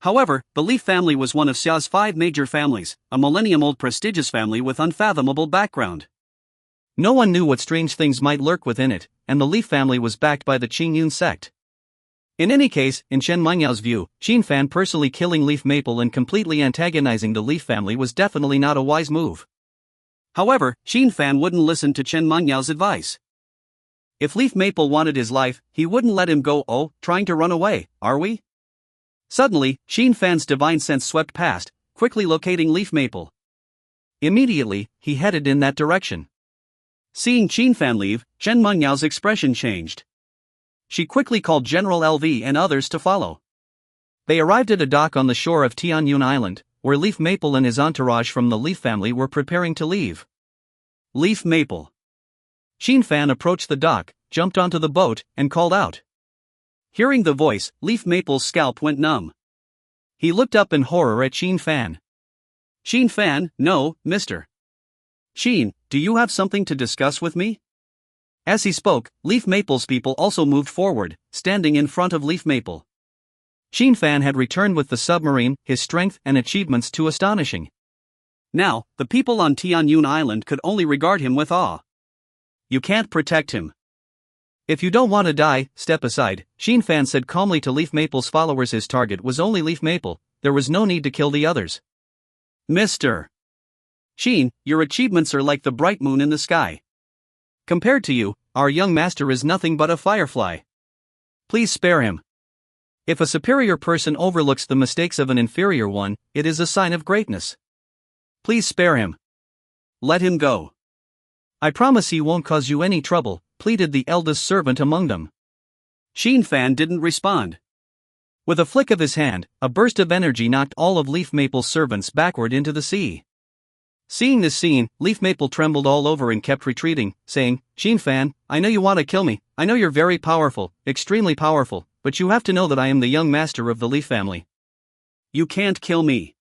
However, the Leaf family was one of Xia's 5 major families, a millennium-old prestigious family with unfathomable background. No one knew what strange things might lurk within it, and the Leaf family was backed by the Qingyun sect. In any case, in Chen Mengyao's view, Xin Fan personally killing Leaf Maple and completely antagonizing the Leaf family was definitely not a wise move. However, Xin Fan wouldn't listen to Chen Mengyao's advice. If Leaf Maple wanted his life, he wouldn't let him go. "Oh, trying to run away, are we?" Suddenly, Xin Fan's divine sense swept past, quickly locating Leaf Maple. Immediately, he headed in that direction. Seeing Xin Fan leave, Chen Mengyao's expression changed. She quickly called General LV and others to follow. They arrived at a dock on the shore of Tianyun Island, where Leaf Maple and his entourage from the Leaf family were preparing to leave. Leaf Maple. Xin Fan approached the dock, jumped onto the boat, and called out. Hearing the voice, Leaf Maple's scalp went numb. He looked up in horror at Xin Fan. "Xin Fan, no, Mr. Xin, do you have something to discuss with me?" As he spoke, Leaf Maple's people also moved forward, standing in front of Leaf Maple. Xin Fan had returned with the submarine, his strength and achievements too astonishing. Now, the people on Tianyun Island could only regard him with awe. "You can't protect him. If you don't want to die, step aside," Xin Fan said calmly to Leaf Maple's followers. His target was only Leaf Maple, there was no need to kill the others. "Mr. Xin, your achievements are like the bright moon in the sky. Compared to you, our young master is nothing but a firefly. Please spare him. If a superior person overlooks the mistakes of an inferior one, it is a sign of greatness. Please spare him. Let him go. I promise he won't cause you any trouble," pleaded the eldest servant among them. Xin Fan didn't respond. With a flick of his hand, a burst of energy knocked all of Leaf Maple's servants backward into the sea. Seeing this scene, Leaf Maple trembled all over and kept retreating, saying, "Xin Fan, I know you want to kill me, I know you're very powerful, extremely powerful, but you have to know that I am the young master of the Leaf family. You can't kill me.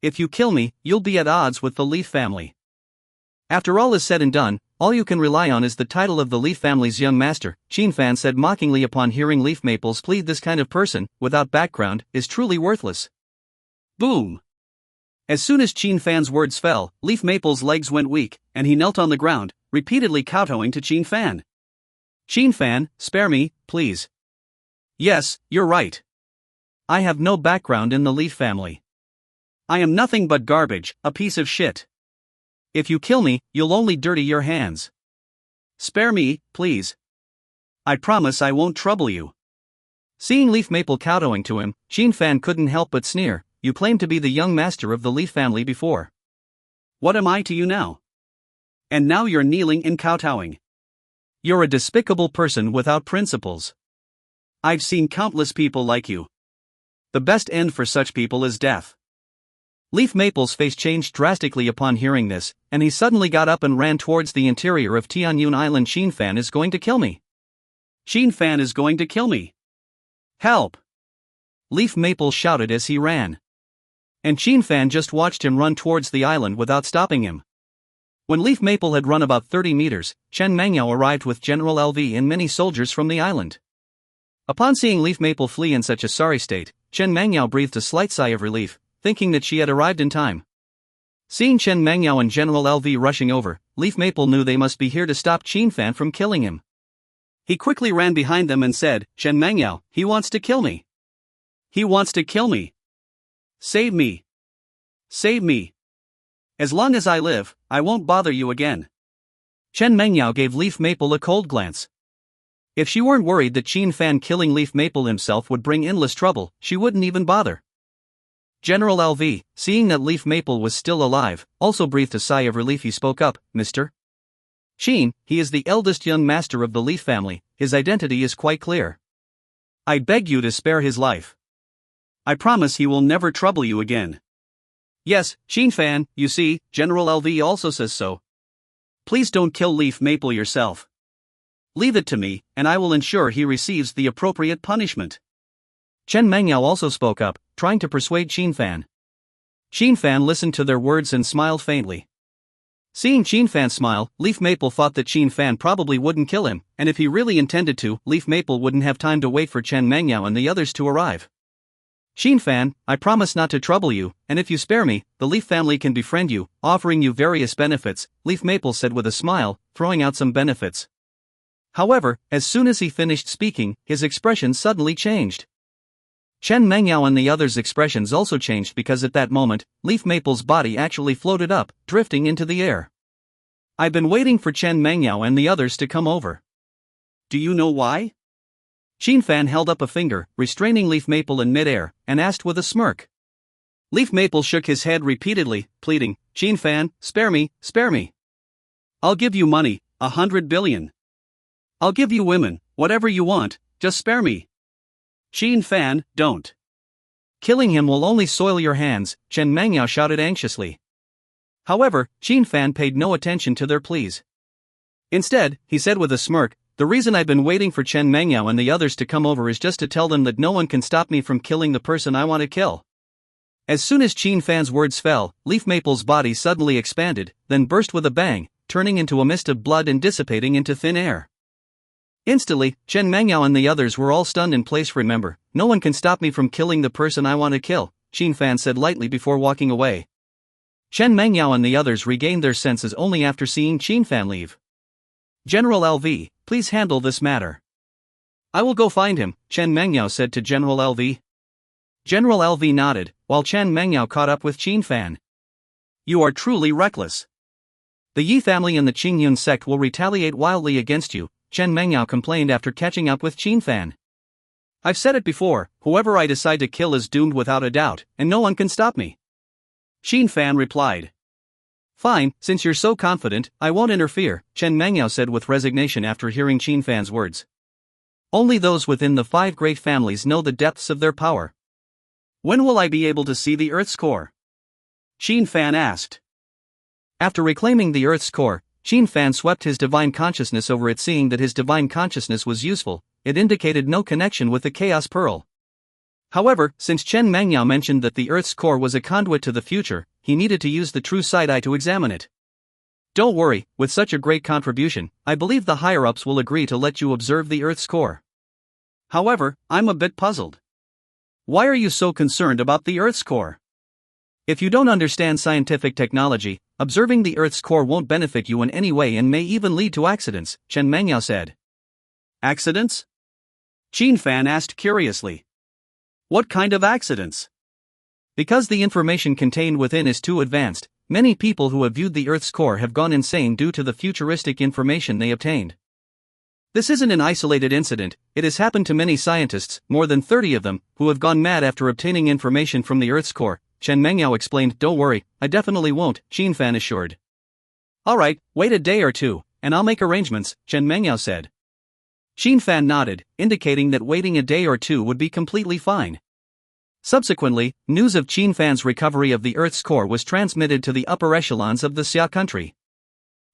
If you kill me, you'll be at odds with the Leaf family. After all is said and done, all you can rely on is the title of the Leaf family's young master," Xin Fan said mockingly upon hearing Leaf Maple's plea. "This kind of person, without background, is truly worthless." Boom! As soon as Xin Fan's words fell, Leaf Maple's legs went weak, and he knelt on the ground, repeatedly kowtowing to Xin Fan. "Xin Fan, spare me, please. Yes, you're right. I have no background in the Leaf family. I am nothing but garbage, a piece of shit. If you kill me, you'll only dirty your hands. Spare me, please." I promise I won't trouble you. Seeing Leaf Maple kowtowing to him, Xin Fan couldn't help but sneer. You claimed to be the young master of the Leaf family before. What am I to you now? And now you're kneeling and kowtowing. You're a despicable person without principles. I've seen countless people like you. The best end for such people is death. Leaf Maple's face changed drastically upon hearing this, and he suddenly got up and ran towards the interior of Tianyun Island. Xin Fan is going to kill me. Xin Fan is going to kill me. Help! Leaf Maple shouted as he ran. And Xin Fan just watched him run towards the island without stopping him. When Leaf Maple had run about 30 meters, Chen Mangyao arrived with General LV and many soldiers from the island. Upon seeing Leaf Maple flee in such a sorry state, Chen Mangyao breathed a slight sigh of relief, thinking that she had arrived in time. Seeing Chen Mangyao and General LV rushing over, Leaf Maple knew they must be here to stop Xin Fan from killing him. He quickly ran behind them and said, Chen Mangyao, he wants to kill me. He wants to kill me. Save me. Save me. As long as I live, I won't bother you again. Chen Mangyao gave Leaf Maple a cold glance. If she weren't worried that Xin Fan killing Leaf Maple himself would bring endless trouble, she wouldn't even bother. General LV, seeing that Leaf Maple was still alive, also breathed a sigh of relief. He spoke up, Mr. Xin, he is the eldest young master of the Leaf family, his identity is quite clear. I beg you to spare his life. I promise he will never trouble you again. Yes, Xin Fan, you see, General LV also says so. Please don't kill Leaf Maple yourself. Leave it to me, and I will ensure he receives the appropriate punishment. Chen Mangyao also spoke up, trying to persuade Xin Fan. Xin Fan listened to their words and smiled faintly. Seeing Xin Fan smile, Leaf Maple thought that Xin Fan probably wouldn't kill him, and if he really intended to, Leaf Maple wouldn't have time to wait for Chen Mangyao and the others to arrive. Xin Fan, I promise not to trouble you, and if you spare me, the Leaf family can befriend you, offering you various benefits, Leaf Maple said with a smile, throwing out some benefits. However, as soon as he finished speaking, his expression suddenly changed. Chen Mangyao and the others' expressions also changed because at that moment, Leaf Maple's body actually floated up, drifting into the air. I've been waiting for Chen Mangyao and the others to come over. Do you know why? Xin Fan held up a finger, restraining Leaf Maple in midair, and asked with a smirk. Leaf Maple shook his head repeatedly, pleading, Xin Fan, spare me, spare me. I'll give you money, 100 billion. I'll give you women, whatever you want, just spare me. Xin Fan, don't. Killing him will only soil your hands, Chen Mangyao shouted anxiously. However, Xin Fan paid no attention to their pleas. Instead, he said with a smirk, the reason I've been waiting for Chen Mangyao and the others to come over is just to tell them that no one can stop me from killing the person I want to kill. As soon as Xin Fan's words fell, Leaf Maple's body suddenly expanded, then burst with a bang, turning into a mist of blood and dissipating into thin air. Instantly, Chen Mangyao and the others were all stunned in place. Remember, no one can stop me from killing the person I want to kill, Xin Fan said lightly before walking away. Chen Mangyao and the others regained their senses only after seeing Xin Fan leave. General LV, please handle this matter. I will go find him, Chen Mangyao said to General LV. General LV nodded, while Chen Mangyao caught up with Xin Fan. You are truly reckless. The Yi family and the Qingyun sect will retaliate wildly against you, Chen Mangyao complained after catching up with Xin Fan. I've said it before, whoever I decide to kill is doomed without a doubt, and no one can stop me. Xin Fan replied. Fine, since you're so confident, I won't interfere, Chen Mangyao said with resignation after hearing Xin Fan's words. Only those within the 5 great families know the depths of their power. When will I be able to see the Earth's core? Xin Fan asked. After reclaiming the Earth's core, Xin Fan swept his divine consciousness over it. Seeing that his divine consciousness was useful, it indicated no connection with the Chaos Pearl. However, since Chen Mangyao mentioned that the Earth's core was a conduit to the future, he needed to use the true sight eye to examine it. Don't worry, with such a great contribution, I believe the higher-ups will agree to let you observe the Earth's core. However, I'm a bit puzzled. Why are you so concerned about the Earth's core? If you don't understand scientific technology, observing the Earth's core won't benefit you in any way and may even lead to accidents, Chen Mangyao said. Accidents? Xin Fan asked curiously. What kind of accidents? Because the information contained within is too advanced, many people who have viewed the Earth's core have gone insane due to the futuristic information they obtained. This isn't an isolated incident, it has happened to many scientists, more than 30 of them, who have gone mad after obtaining information from the Earth's core, Chen Mengyao explained. Don't worry, I definitely won't, Qin Fan assured. Alright, wait a day or two, and I'll make arrangements, Chen Mengyao said. Qin Fan nodded, indicating that waiting a day or two would be completely fine. Subsequently, news of Qin Fan's recovery of the Earth's core was transmitted to the upper echelons of the Xia country.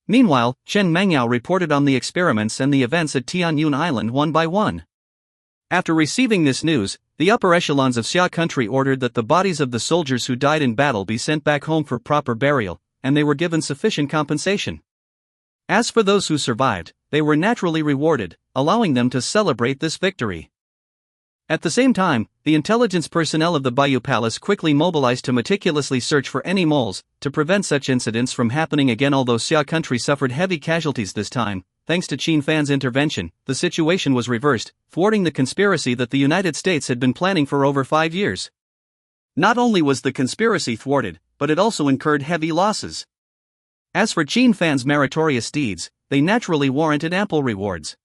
Meanwhile, Chen Mengyao reported on the experiments and the events at Tianyun Island one by one. After receiving this news, the upper echelons of Xia country ordered that the bodies of the soldiers who died in battle be sent back home for proper burial, and they were given sufficient compensation. As for those who survived, they were naturally rewarded, allowing them to celebrate this victory. At the same time, the intelligence personnel of the Bayou Palace quickly mobilized to meticulously search for any moles, to prevent such incidents from happening again. Although Xia country suffered heavy casualties this time, thanks to Qin Fan's intervention, the situation was reversed, thwarting the conspiracy that the United States had been planning for over 5 years. Not only was the conspiracy thwarted, but it also incurred heavy losses. As for Qin Fan's meritorious deeds, they naturally warranted ample rewards.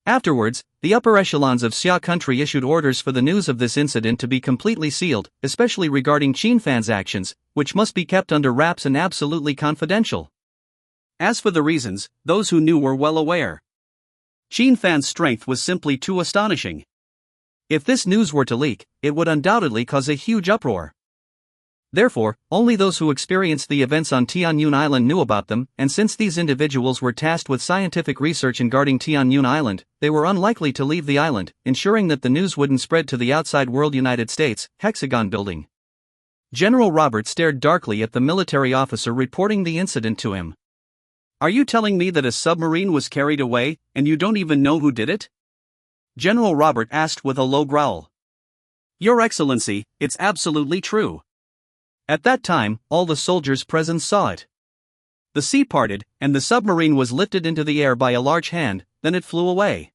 Afterwards, the upper echelons of Xia country issued orders for the news of this incident to be completely sealed, especially regarding Qin Fan's actions, which must be kept under wraps and absolutely confidential. As for the reasons, those who knew were well aware. Qin Fan's strength was simply too astonishing. If this news were to leak, it would undoubtedly cause a huge uproar. Therefore, only those who experienced the events on Tianyun Island knew about them, and since these individuals were tasked with scientific research guarding Tianyun Island, they were unlikely to leave the island, ensuring that the news wouldn't spread to the outside world. United States, Hexagon Building. General Robert stared darkly at the military officer reporting the incident to him. Are you telling me that a submarine was carried away, and you don't even know who did it? General Robert asked with a low growl. Your Excellency, it's absolutely true. At that time, all the soldiers present saw it. The sea parted, and the submarine was lifted into the air by a large hand, then it flew away.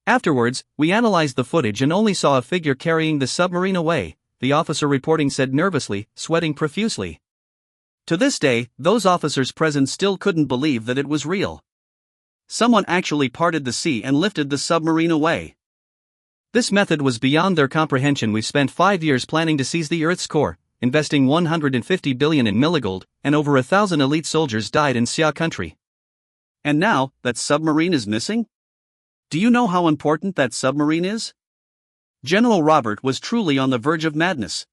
Afterwards, we analyzed the footage and only saw a figure carrying the submarine away, the officer reporting said nervously, sweating profusely. To this day, those officers present still couldn't believe that it was real. Someone actually parted the sea and lifted the submarine away. This method was beyond their comprehension. We spent 5 years planning to seize the Earth's core, investing 150 billion in milligold, and over 1,000 elite soldiers died in Xia country. And now, that submarine is missing? Do you know how important that submarine is? General Robert was truly on the verge of madness.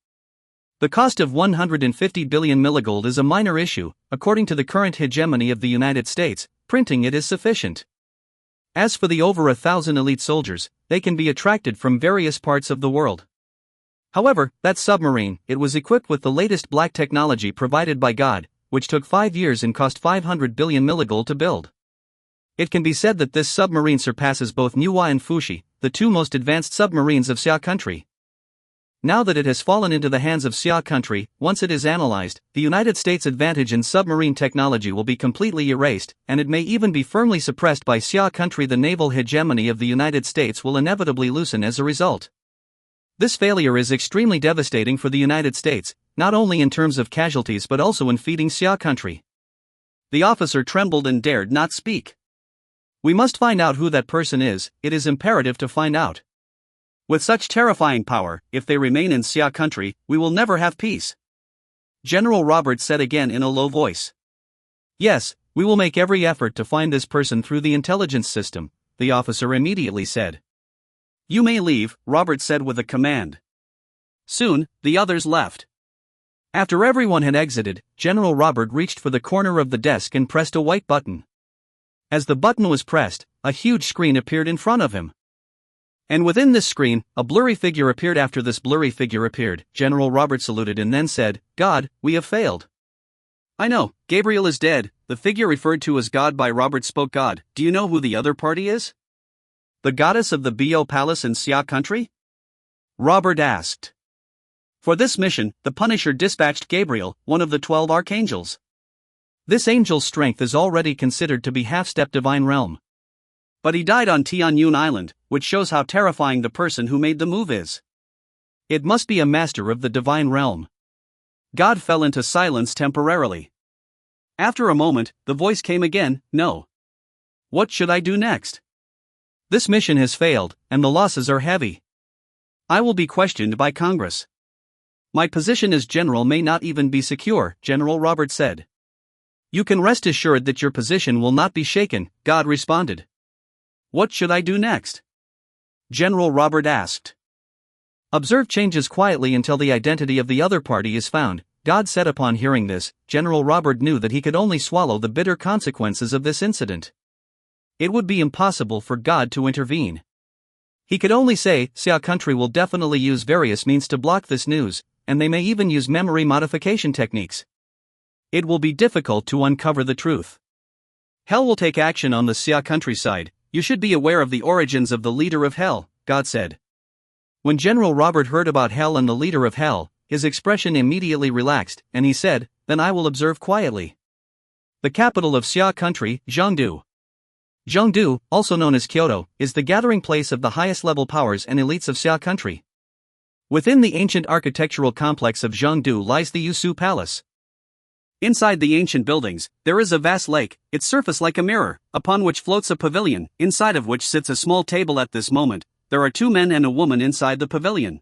The cost of 150 billion milligold is a minor issue, according to the current hegemony of the United States, printing it is sufficient. As for the over 1,000 elite soldiers, they can be attracted from various parts of the world. However, that submarine, it was equipped with the latest black technology provided by God, which took 5 years and cost 500 billion milligold to build. It can be said that this submarine surpasses both Yuan and Fushi, the two most advanced submarines of Xia country. Now that it has fallen into the hands of Xia country, once it is analyzed, the United States' advantage in submarine technology will be completely erased, and it may even be firmly suppressed by Xia country. The naval hegemony of the United States will inevitably loosen as a result. This failure is extremely devastating for the United States, not only in terms of casualties but also in feeding Xia country. The officer trembled and dared not speak. We must find out who that person is, it is imperative to find out. With such terrifying power, if they remain in Xia country, we will never have peace. General Robert said again in a low voice. Yes, we will make every effort to find this person through the intelligence system, the officer immediately said. You may leave, Robert said with a command. Soon, the others left. After everyone had exited, General Robert reached for the corner of the desk and pressed a white button. As the button was pressed, a huge screen appeared in front of him. And within this screen, a blurry figure appeared. After this blurry figure appeared, General Robert saluted and then said, God, we have failed. I know, Gabriel is dead, the figure referred to as God by Robert spoke. God, do you know who the other party is? The goddess of the Bayou Palace in Xia country? Robert asked. For this mission, the Punisher dispatched Gabriel, one of the 12 archangels. This angel's strength is already considered to be half-step divine realm. But he died on Tianyun Island, which shows how terrifying the person who made the move is. It must be a master of the divine realm. God fell into silence temporarily. After a moment, the voice came again, no. What should I do next? This mission has failed, and the losses are heavy. I will be questioned by Congress. My position as general may not even be secure, General Robert said. You can rest assured that your position will not be shaken, God responded. What should I do next? General Robert asked. Observe changes quietly until the identity of the other party is found, God said. Upon hearing this, General Robert knew that he could only swallow the bitter consequences of this incident. It would be impossible for God to intervene. He could only say, Xia country will definitely use various means to block this news, and they may even use memory modification techniques. It will be difficult to uncover the truth. Hell will take action on the Xia countryside. You should be aware of the origins of the leader of Hell, God said. When General Robert heard about Hell and the leader of Hell, his expression immediately relaxed, and he said, Then I will observe quietly. The capital of Xia country, Zhengdu. Zhengdu, also known as Kyoto, is the gathering place of the highest level powers and elites of Xia country. Within the ancient architectural complex of Zhengdu lies the Yusu Palace. Inside the ancient buildings, there is a vast lake, its surface like a mirror, upon which floats a pavilion, inside of which sits a small table. At this moment, there are 2 men and a woman inside the pavilion.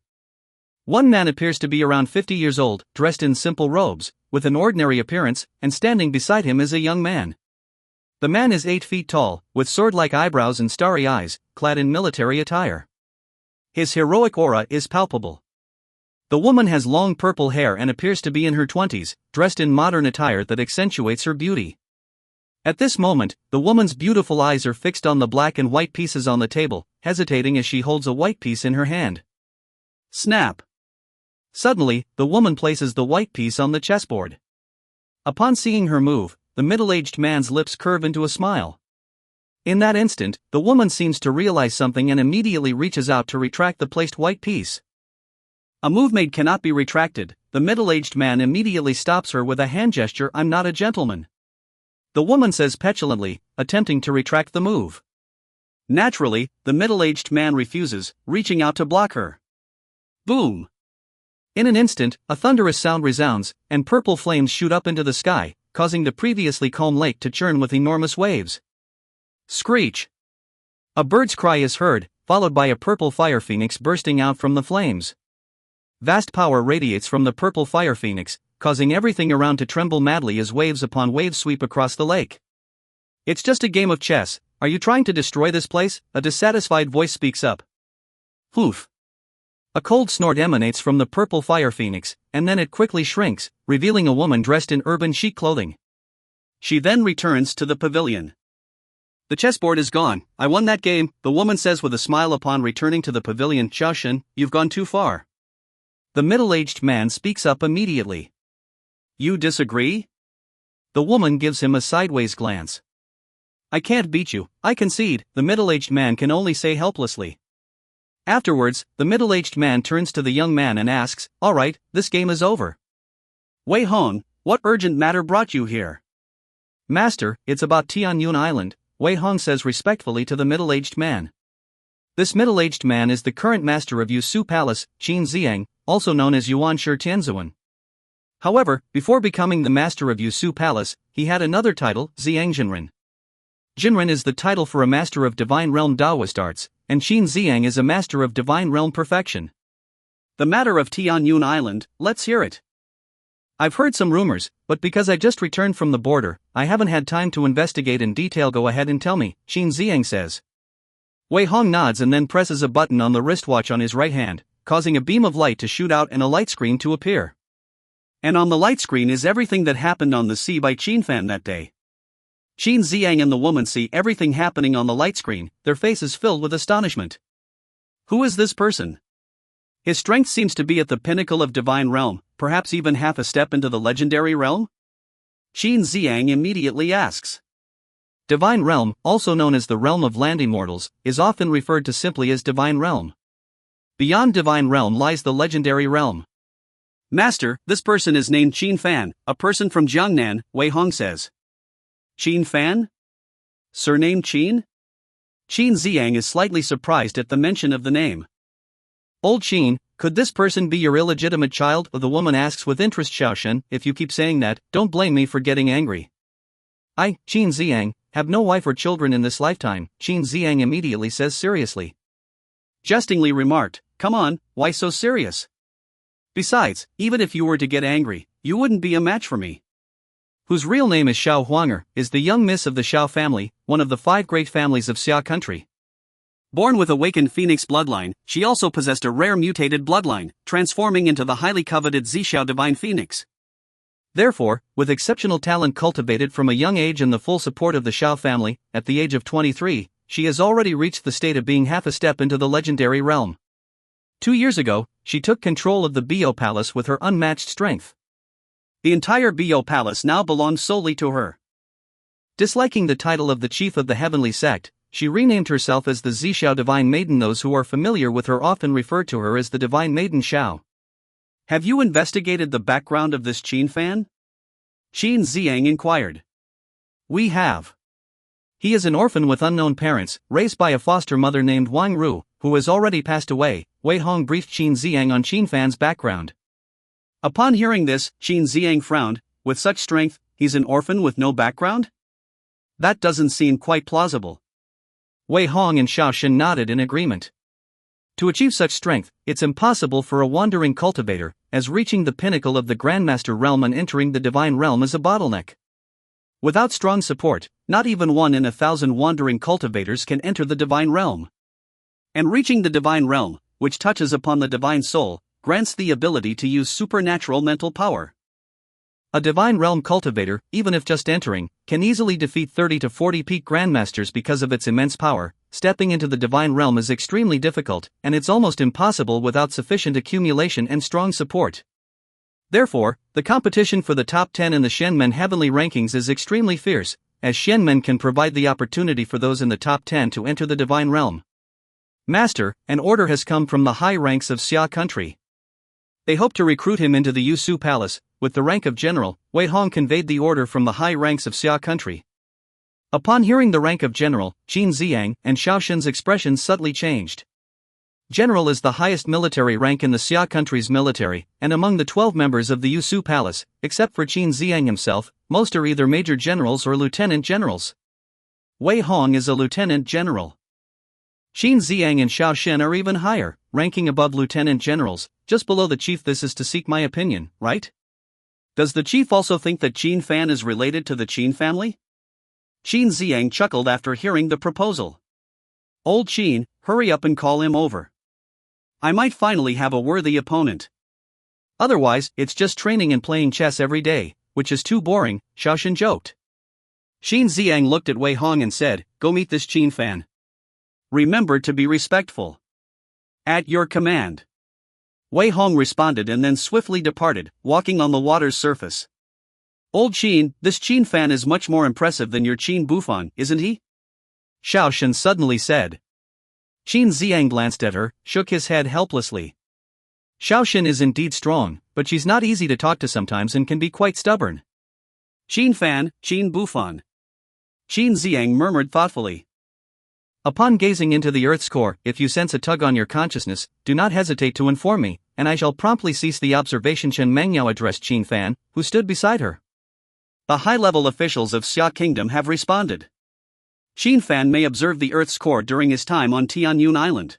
One man appears to be around 50 years old, dressed in simple robes, with an ordinary appearance, and standing beside him is a young man. The man is 8 feet tall, with sword-like eyebrows and starry eyes, clad in military attire. His heroic aura is palpable. The woman has long purple hair and appears to be in her 20s, dressed in modern attire that accentuates her beauty. At this moment, the woman's beautiful eyes are fixed on the black and white pieces on the table, hesitating as she holds a white piece in her hand. Snap! Suddenly, the woman places the white piece on the chessboard. Upon seeing her move, the middle-aged man's lips curve into a smile. In that instant, the woman seems to realize something and immediately reaches out to retract the placed white piece. A move made cannot be retracted. The middle-aged man immediately stops her with a hand gesture. I'm not a gentleman. The woman says petulantly, attempting to retract the move. Naturally, the middle-aged man refuses, reaching out to block her. Boom! In an instant, a thunderous sound resounds, and purple flames shoot up into the sky, causing the previously calm lake to churn with enormous waves. Screech! A bird's cry is heard, followed by a purple fire phoenix bursting out from the flames. Vast power radiates from the purple fire phoenix, causing everything around to tremble madly as waves upon waves sweep across the lake. It's just a game of chess. Are you trying to destroy this place? A dissatisfied voice speaks up. Hoof! A cold snort emanates from the purple fire phoenix, and then it quickly shrinks, revealing a woman dressed in urban chic clothing. She then returns to the pavilion. The chessboard is gone. I won that game, the woman says with a smile upon returning to the pavilion. Xiaoshen, you've gone too far. The middle-aged man speaks up immediately. You disagree? The woman gives him a sideways glance. I can't beat you, I concede, the middle-aged man can only say helplessly. Afterwards, the middle-aged man turns to the young man and asks, All right, this game is over. Wei Hong, what urgent matter brought you here? Master, it's about Tianyun Island, Wei Hong says respectfully to the middle-aged man. This middle-aged man is the current master of Yusu Palace, Qin Ziyang, also known as Yuan Shi Tianzuan. However, before becoming the master of Yusu Palace, he had another title, Ziyang Jinren. Jinren is the title for a master of divine realm Taoist arts, and Qin Ziyang is a master of divine realm perfection. The matter of Tianyun Island, let's hear it. I've heard some rumors, but because I just returned from the border, I haven't had time to investigate in detail. Go ahead and tell me, Qin Ziyang says. Wei Hong nods and then presses a button on the wristwatch on his right hand, causing a beam of light to shoot out and a light screen to appear. And on the light screen is everything that happened on the sea by Qin Fan that day. Qin Ziyang and the woman see everything happening on the light screen, their faces filled with astonishment. Who is this person? His strength seems to be at the pinnacle of divine realm, perhaps even half a step into the legendary realm? Qin Ziyang immediately asks. Divine realm, also known as the realm of land immortals, is often referred to simply as divine realm. Beyond divine realm lies the legendary realm. Master, this person is named Qin Fan, a person from Jiangnan, Wei Hong says. Qin Fan? Surname Qin? Qin Ziyang is slightly surprised at the mention of the name. Old Qin, could this person be your illegitimate child? The woman asks with interest. Xiaoshen, if you keep saying that, don't blame me for getting angry. I, Qin Ziyang, have no wife or children in this lifetime, Qin Ziyang immediately says seriously. Jestingly remarked, "Come on, why so serious? Besides, even if you were to get angry, you wouldn't be a match for me." Whose real name is Xiao Huanger, is the young miss of the Xiao family, one of the 5 great families of Xia country. Born with awakened phoenix bloodline, she also possessed a rare mutated bloodline, transforming into the highly coveted Zhixiao divine phoenix. Therefore, with exceptional talent cultivated from a young age and the full support of the Xiao family, at the age of 23, she has already reached the state of being half a step into the legendary realm. 2 years ago, she took control of the Bio Palace with her unmatched strength. The entire Bio Palace now belonged solely to her. Disliking the title of the chief of the heavenly sect, she renamed herself as the Zhixiao Divine Maiden. Those who are familiar with her often refer to her as the Divine Maiden Xiao. Have you investigated the background of this Qin fan? Qin Ziyang inquired. We have. He is an orphan with unknown parents, raised by a foster mother named Wang Ru, who has already passed away. Wei Hong briefed Qin Ziyang on Qin Fan's background. Upon hearing this, Qin Ziyang frowned. With such strength, he's an orphan with no background? That doesn't seem quite plausible. Wei Hong and Xiao Shen nodded in agreement. To achieve such strength, it's impossible for a wandering cultivator, as reaching the pinnacle of the Grandmaster realm and entering the divine realm is a bottleneck. Without strong support, not even 1 in 1,000 wandering cultivators can enter the divine realm. And reaching the divine realm, which touches upon the divine soul, grants the ability to use supernatural mental power. A divine realm cultivator, even if just entering, can easily defeat 30 to 40 peak grandmasters because of its immense power. Stepping into the divine realm is extremely difficult, and it's almost impossible without sufficient accumulation and strong support. Therefore, the competition for the top 10 in the Shenmen heavenly rankings is extremely fierce, as Shenmen can provide the opportunity for those in the top 10 to enter the divine realm. Master, an order has come from the high ranks of Xia country. They hope to recruit him into the Yusu Palace. With the rank of general, Wei Hong conveyed the order from the high ranks of Xia country. Upon hearing the rank of general, Qin Ziyang and Xiao Shen's expressions subtly changed. General is the highest military rank in the Xia country's military, and among the 12 members of the Yusu Palace, except for Qin Ziyang himself, most are either major generals or lieutenant generals. Wei Hong is a lieutenant general. Qin Ziyang and Xiao Shen are even higher, ranking above lieutenant generals, just below the chief. This is to seek my opinion, right? Does the chief also think that Qin Fan is related to the Qin family? Qin Ziyang chuckled after hearing the proposal. Old Qin, hurry up and call him over. I might finally have a worthy opponent. Otherwise, it's just training and playing chess every day, which is too boring, Xiao Shen joked. Qin Ziyang looked at Wei Hong and said, Go meet this Qin Fan. Remember to be respectful. At your command. Wei Hong responded and then swiftly departed, walking on the water's surface. Old Qin, this Qin Fan is much more impressive than your Qin Bufan, isn't he? Xiao Shen suddenly said. Qin Ziyang glanced at her, shook his head helplessly. Xiao Shen is indeed strong, but she's not easy to talk to sometimes and can be quite stubborn. Qin Fan, Qin Bufan. Qin Ziyang murmured thoughtfully. Upon gazing into the Earth's core, if you sense a tug on your consciousness, do not hesitate to inform me, and I shall promptly cease the observation. Chen Mengyao addressed Qin Fan, who stood beside her. The high-level officials of Xia Kingdom have responded. Qin Fan may observe the Earth's core during his time on Tianyun Island.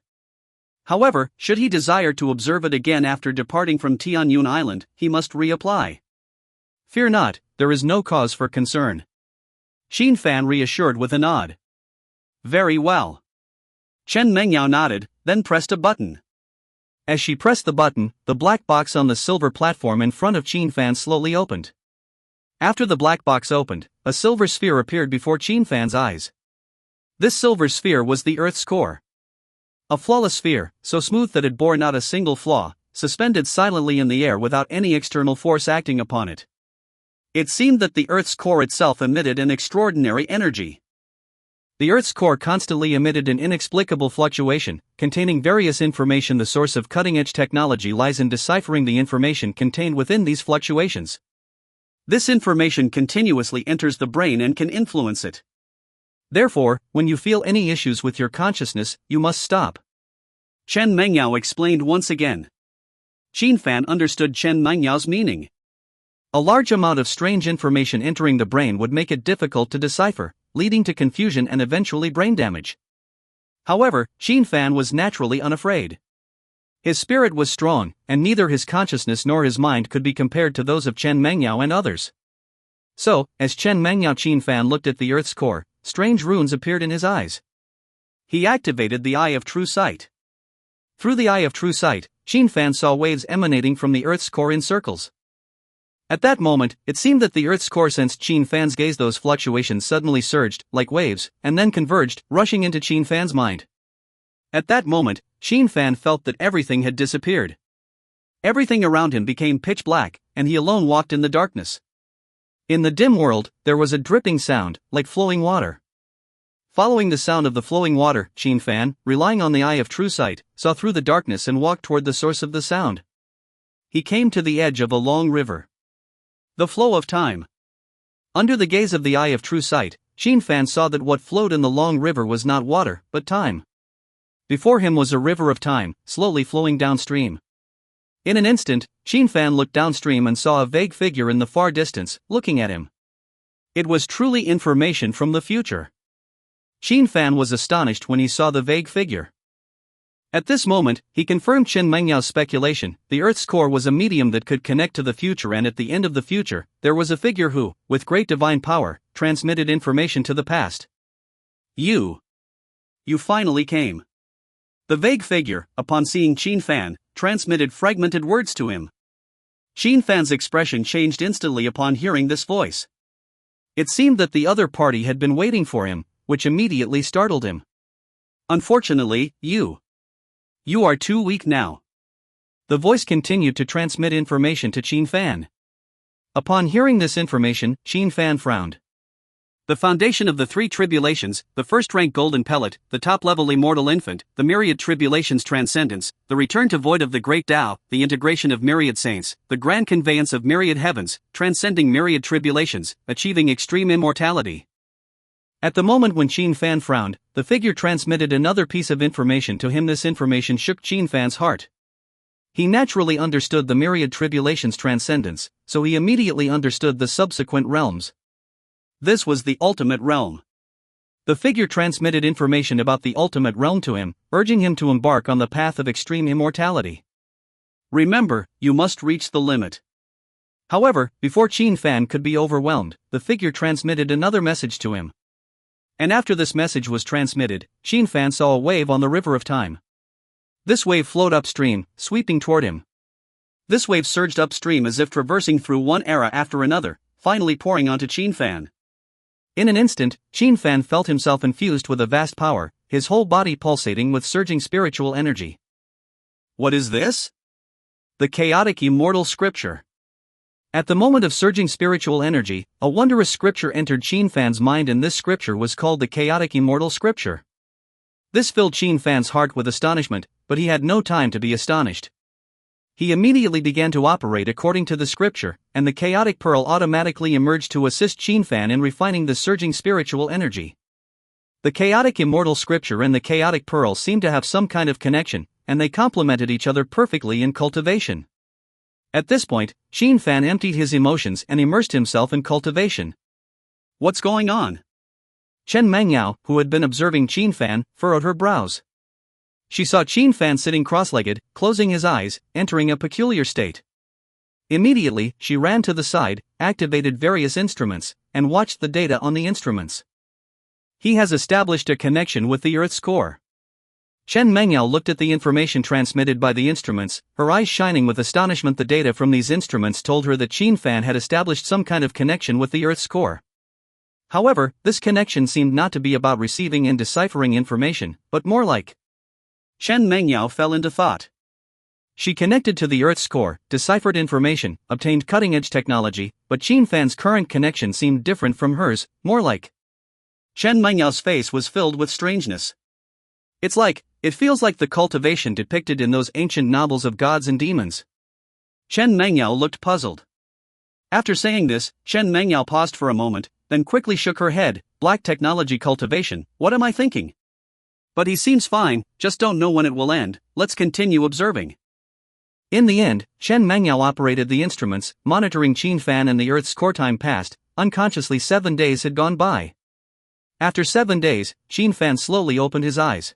However, should he desire to observe it again after departing from Tianyun Island, he must reapply. Fear not, there is no cause for concern. Qin Fan reassured with a nod. Very well. Chen Mengyao nodded, then pressed a button. As she pressed the button, the black box on the silver platform in front of Qin Fan slowly opened. After the black box opened, a silver sphere appeared before Qin Fan's eyes. This silver sphere was the Earth's core. A flawless sphere, so smooth that it bore not a single flaw, suspended silently in the air without any external force acting upon it. It seemed that the Earth's core itself emitted an extraordinary energy. The Earth's core constantly emitted an inexplicable fluctuation, containing various information. The source of cutting-edge technology lies in deciphering the information contained within these fluctuations. This information continuously enters the brain and can influence it. Therefore, when you feel any issues with your consciousness, you must stop. Chen Mengyao explained once again. Qin Fan understood Chen Mengyao's meaning. A large amount of strange information entering the brain would make it difficult to decipher, leading to confusion and eventually brain damage. However, Qin Fan was naturally unafraid. His spirit was strong, and neither his consciousness nor his mind could be compared to those of Chen Mengyao and others. So, as Chen Mengyao Qin Fan looked at the Earth's core, strange runes appeared in his eyes. He activated the Eye of True Sight. Through the Eye of True Sight, Qin Fan saw waves emanating from the Earth's core in circles. At that moment, it seemed that the Earth's core sensed Qin Fan's gaze. Those fluctuations suddenly surged, like waves, and then converged, rushing into Qin Fan's mind. At that moment, Qin Fan felt that everything had disappeared. Everything around him became pitch black, and he alone walked in the darkness. In the dim world, there was a dripping sound, like flowing water. Following the sound of the flowing water, Qin Fan, relying on the Eye of True Sight, saw through the darkness and walked toward the source of the sound. He came to the edge of a long river. The flow of time. Under the gaze of the Eye of True Sight, Qin Fan saw that what flowed in the long river was not water, but time. Before him was a river of time, slowly flowing downstream. In an instant, Qin Fan looked downstream and saw a vague figure in the far distance, looking at him. It was truly information from the future. Qin Fan was astonished when he saw the vague figure. At this moment, he confirmed Chen Mengyao's speculation. The Earth's core was a medium that could connect to the future, and at the end of the future, there was a figure who, with great divine power, transmitted information to the past. You finally came. The vague figure, upon seeing Qin Fan, transmitted fragmented words to him. Qin Fan's expression changed instantly upon hearing this voice. It seemed that the other party had been waiting for him, which immediately startled him. Unfortunately, you are too weak now. The voice continued to transmit information to Qin Fan. Upon hearing this information, Qin Fan frowned. The foundation of the three tribulations, the first-rank golden pellet, the top-level immortal infant, the myriad tribulations transcendence, the return to void of the great Tao, the integration of myriad saints, the grand conveyance of myriad heavens, transcending myriad tribulations, achieving extreme immortality. At the moment when Qin Fan frowned, the figure transmitted another piece of information to him. This information shook Qin Fan's heart. He naturally understood the myriad tribulations transcendence, so he immediately understood the subsequent realms. This was the ultimate realm. The figure transmitted information about the ultimate realm to him, urging him to embark on the path of extreme immortality. Remember, you must reach the limit. However, before Qin Fan could be overwhelmed, the figure transmitted another message to him. And after this message was transmitted, Qin Fan saw a wave on the river of time. This wave flowed upstream, sweeping toward him. This wave surged upstream as if traversing through one era after another, finally pouring onto Qin Fan. In an instant, Qin Fan felt himself infused with a vast power, his whole body pulsating with surging spiritual energy. What is this? The chaotic immortal scripture. At the moment of surging spiritual energy, a wondrous scripture entered Qin Fan's mind, and this scripture was called the chaotic immortal scripture. This filled Qin Fan's heart with astonishment, but he had no time to be astonished. He immediately began to operate according to the scripture, and the chaotic pearl automatically emerged to assist Qin Fan in refining the surging spiritual energy. The chaotic immortal scripture and the chaotic pearl seemed to have some kind of connection, and they complemented each other perfectly in cultivation. At this point, Qin Fan emptied his emotions and immersed himself in cultivation. What's going on? Chen Mengyao, who had been observing Qin Fan, furrowed her brows. She saw Qin Fan sitting cross-legged, closing his eyes, entering a peculiar state. Immediately, she ran to the side, activated various instruments, and watched the data on the instruments. He has established a connection with the Earth's core. Chen Mengyao looked at the information transmitted by the instruments, her eyes shining with astonishment. The data from these instruments told her that Qin Fan had established some kind of connection with the Earth's core. However, this connection seemed not to be about receiving and deciphering information, but more like. Chen Mengyao fell into thought. She connected to the Earth's core, deciphered information, obtained cutting-edge technology, but Qin Fan's current connection seemed different from hers, more like. Chen Mengyao's face was filled with strangeness. It feels like the cultivation depicted in those ancient novels of gods and demons. Chen Mengyao looked puzzled. After saying this, Chen Mengyao paused for a moment, then quickly shook her head. Black technology cultivation, what am I thinking? But he seems fine, just don't know when it will end, let's continue observing. In the end, Chen Mengyao operated the instruments, monitoring Qin Fan and the Earth's core. Time passed, unconsciously 7 days had gone by. After 7 days, Qin Fan slowly opened his eyes.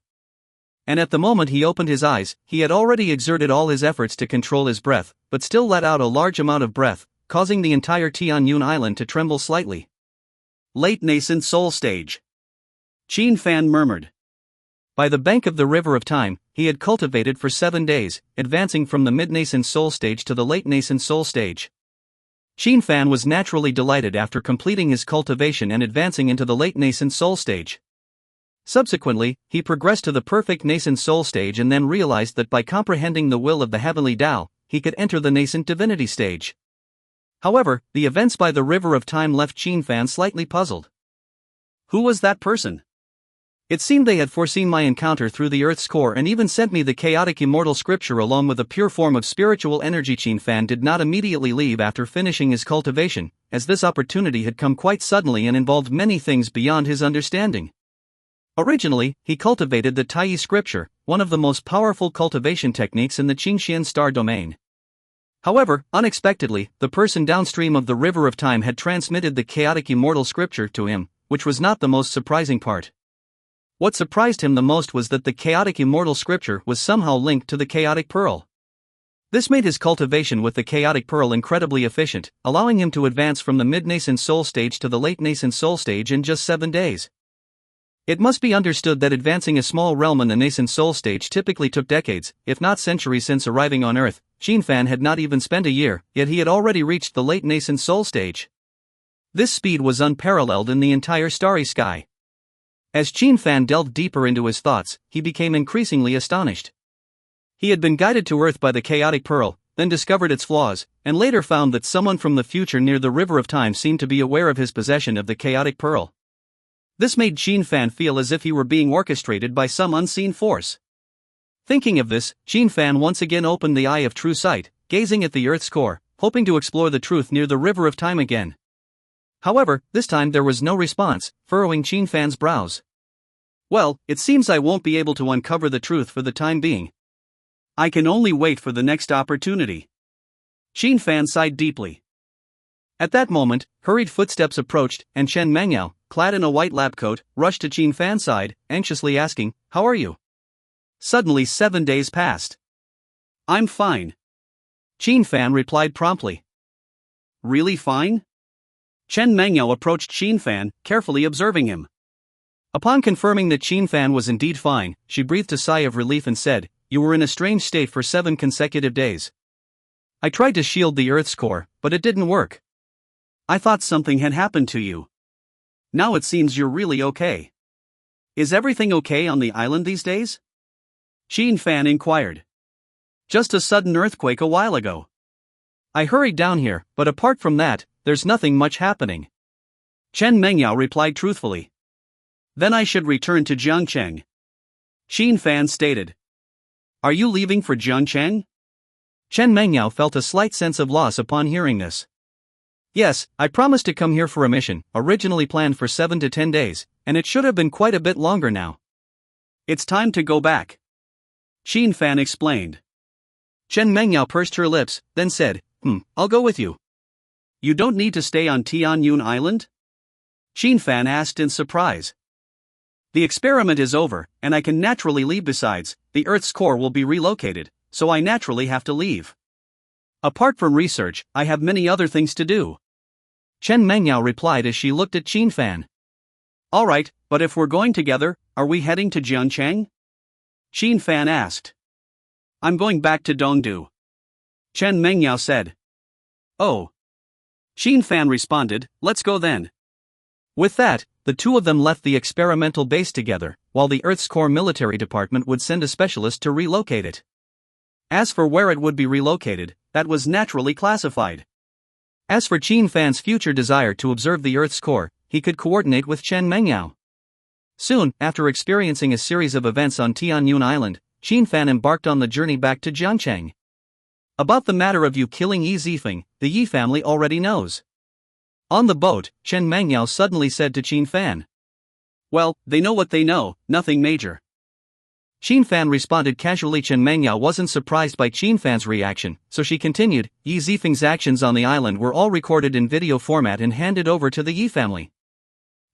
And at the moment he opened his eyes, he had already exerted all his efforts to control his breath, but still let out a large amount of breath, causing the entire Tianyun Island to tremble slightly. Late nascent soul stage. Qin Fan murmured. By the bank of the river of time, he had cultivated for 7 days, advancing from the mid-nascent soul stage to the late nascent soul stage. Qin Fan was naturally delighted after completing his cultivation and advancing into the late nascent soul stage. Subsequently, he progressed to the perfect nascent soul stage and then realized that by comprehending the will of the heavenly Tao, he could enter the nascent divinity stage. However, the events by the river of time left Qin Fan slightly puzzled. Who was that person? It seemed they had foreseen my encounter through the Earth's core and even sent me the chaotic immortal scripture along with a pure form of spiritual energy. Qin Fan did not immediately leave after finishing his cultivation, as this opportunity had come quite suddenly and involved many things beyond his understanding. Originally, he cultivated the Taiyi scripture, one of the most powerful cultivation techniques in the Qingxian star domain. However, unexpectedly, the person downstream of the river of time had transmitted the chaotic immortal scripture to him, which was not the most surprising part. What surprised him the most was that the chaotic immortal scripture was somehow linked to the chaotic pearl. This made his cultivation with the chaotic pearl incredibly efficient, allowing him to advance from the mid-nascent soul stage to the late nascent soul stage in just 7 days. It must be understood that advancing a small realm in the nascent soul stage typically took decades, if not centuries since arriving on Earth. Qin Fan had not even spent a year, yet he had already reached the late nascent soul stage. This speed was unparalleled in the entire starry sky. As Qin Fan delved deeper into his thoughts, he became increasingly astonished. He had been guided to Earth by the chaotic pearl, then discovered its flaws, and later found that someone from the future near the river of time seemed to be aware of his possession of the chaotic pearl. This made Qin Fan feel as if he were being orchestrated by some unseen force. Thinking of this, Qin Fan once again opened the eye of true sight, gazing at the Earth's core, hoping to explore the truth near the river of time again. However, this time there was no response, furrowing Qin Fan's brows. Well, it seems I won't be able to uncover the truth for the time being. I can only wait for the next opportunity. Qin Fan sighed deeply. At that moment, hurried footsteps approached, and Chen Mengyao, clad in a white lab coat, rushed to Qin Fan's side, anxiously asking, "How are you?" Suddenly 7 days passed. "I'm fine," Qin Fan replied promptly. "Really fine?" Chen Mengyao approached Qin Fan, carefully observing him. Upon confirming that Qin Fan was indeed fine, she breathed a sigh of relief and said, "You were in a strange state for 7 consecutive days. I tried to shield the Earth's core, but it didn't work. I thought something had happened to you. Now it seems you're really okay. Is everything okay on the island these days?" Qin Fan inquired. "Just a sudden earthquake a while ago. I hurried down here, but apart from that, there's nothing much happening," Chen Mengyao replied truthfully. "Then I should return to Jiangcheng," Qin Fan stated. "Are you leaving for Jiangcheng?" Chen Mengyao felt a slight sense of loss upon hearing this. "Yes, I promised to come here for a mission, originally planned for 7 to 10 days, and it should have been quite a bit longer now. It's time to go back," Qin Fan explained. Chen Mengyao pursed her lips, then said, "I'll go with you." "You don't need to stay on Tianyun Island?" Qin Fan asked in surprise. "The experiment is over, and I can naturally leave. Besides, the Earth's core will be relocated, so I naturally have to leave. Apart from research, I have many other things to do," Chen Mengyao replied as she looked at Qin Fan. "All right, but if we're going together, are we heading to Jiangcheng?" Qin Fan asked. "I'm going back to Dongdu," Chen Mengyao said. "Oh." Qin Fan responded, "Let's go then." With that, the two of them left the experimental base together, while the Earth's core military department would send a specialist to relocate it. As for where it would be relocated, that was naturally classified. As for Qin Fan's future desire to observe the Earth's core, he could coordinate with Chen Mengyao. Soon, after experiencing a series of events on Tianyun Island, Qin Fan embarked on the journey back to Jiangcheng. About the matter of you killing Yi Zifeng, the Yi family already knows. On the boat, Chen Mengyao suddenly said to Qin Fan. "Well, they know what they know, nothing major." Qin Fan responded casually. Chen Mengyao wasn't surprised by Qin Fan's reaction, so she continued, "Yi Zifeng's actions on the island were all recorded in video format and handed over to the Yi family.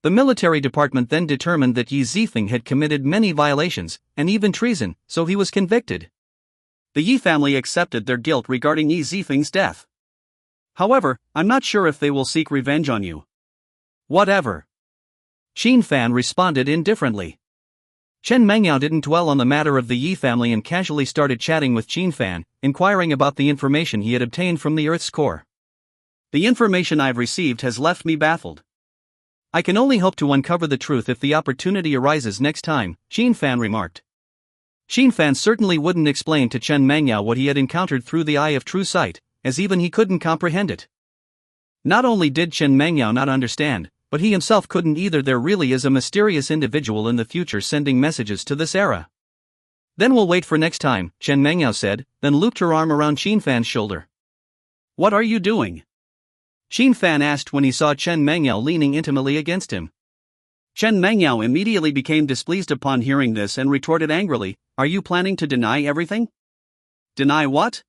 The military department then determined that Yi Zifeng had committed many violations, and even treason, so he was convicted. The Yi family accepted their guilt regarding Yi Zifeng's death. However, I'm not sure if they will seek revenge on you. Whatever. Xin Fan responded indifferently. Chen Mengyao didn't dwell on the matter of the Yi family and casually started chatting with Xin Fan, inquiring about the information he had obtained from the Earth's core. The information I've received has left me baffled. I can only hope to uncover the truth if the opportunity arises next time, Xin Fan remarked. Xin Fan certainly wouldn't explain to Chen Mengyao what he had encountered through the eye of true sight, as even he couldn't comprehend it. Not only did Chen Mengyao not understand, but he himself couldn't either. There really is a mysterious individual in the future sending messages to this era. Then we'll wait for next time, Chen Mengyao said, then looped her arm around Xin Fan's shoulder. What are you doing? Xin Fan asked when he saw Chen Mengyao leaning intimately against him. Chen Mengyao immediately became displeased upon hearing this and retorted angrily, "Are you planning to deny everything?" "Deny what?"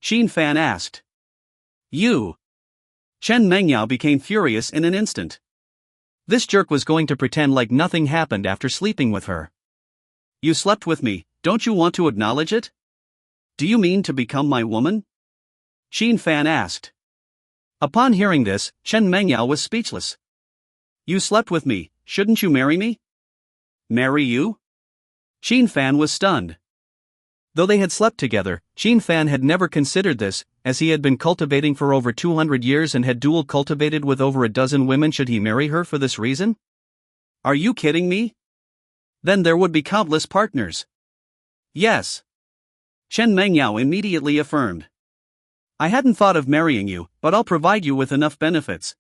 Xin Fan asked. "You." Chen Mengyao became furious in an instant. This jerk was going to pretend like nothing happened after sleeping with her. "You slept with me, don't you want to acknowledge it? Do you mean to become my woman?" Xin Fan asked. Upon hearing this, Chen Mengyao was speechless. "You slept with me, shouldn't you marry me?" "Marry you?" Xin Fan was stunned. Though they had slept together, Xin Fan had never considered this, as he had been cultivating for over 200 years and had dual cultivated with over a dozen women. Should he marry her for this reason? "Are you kidding me? Then there would be countless partners." "Yes." Chen Mengyao immediately affirmed. "I hadn't thought of marrying you, but I'll provide you with enough benefits."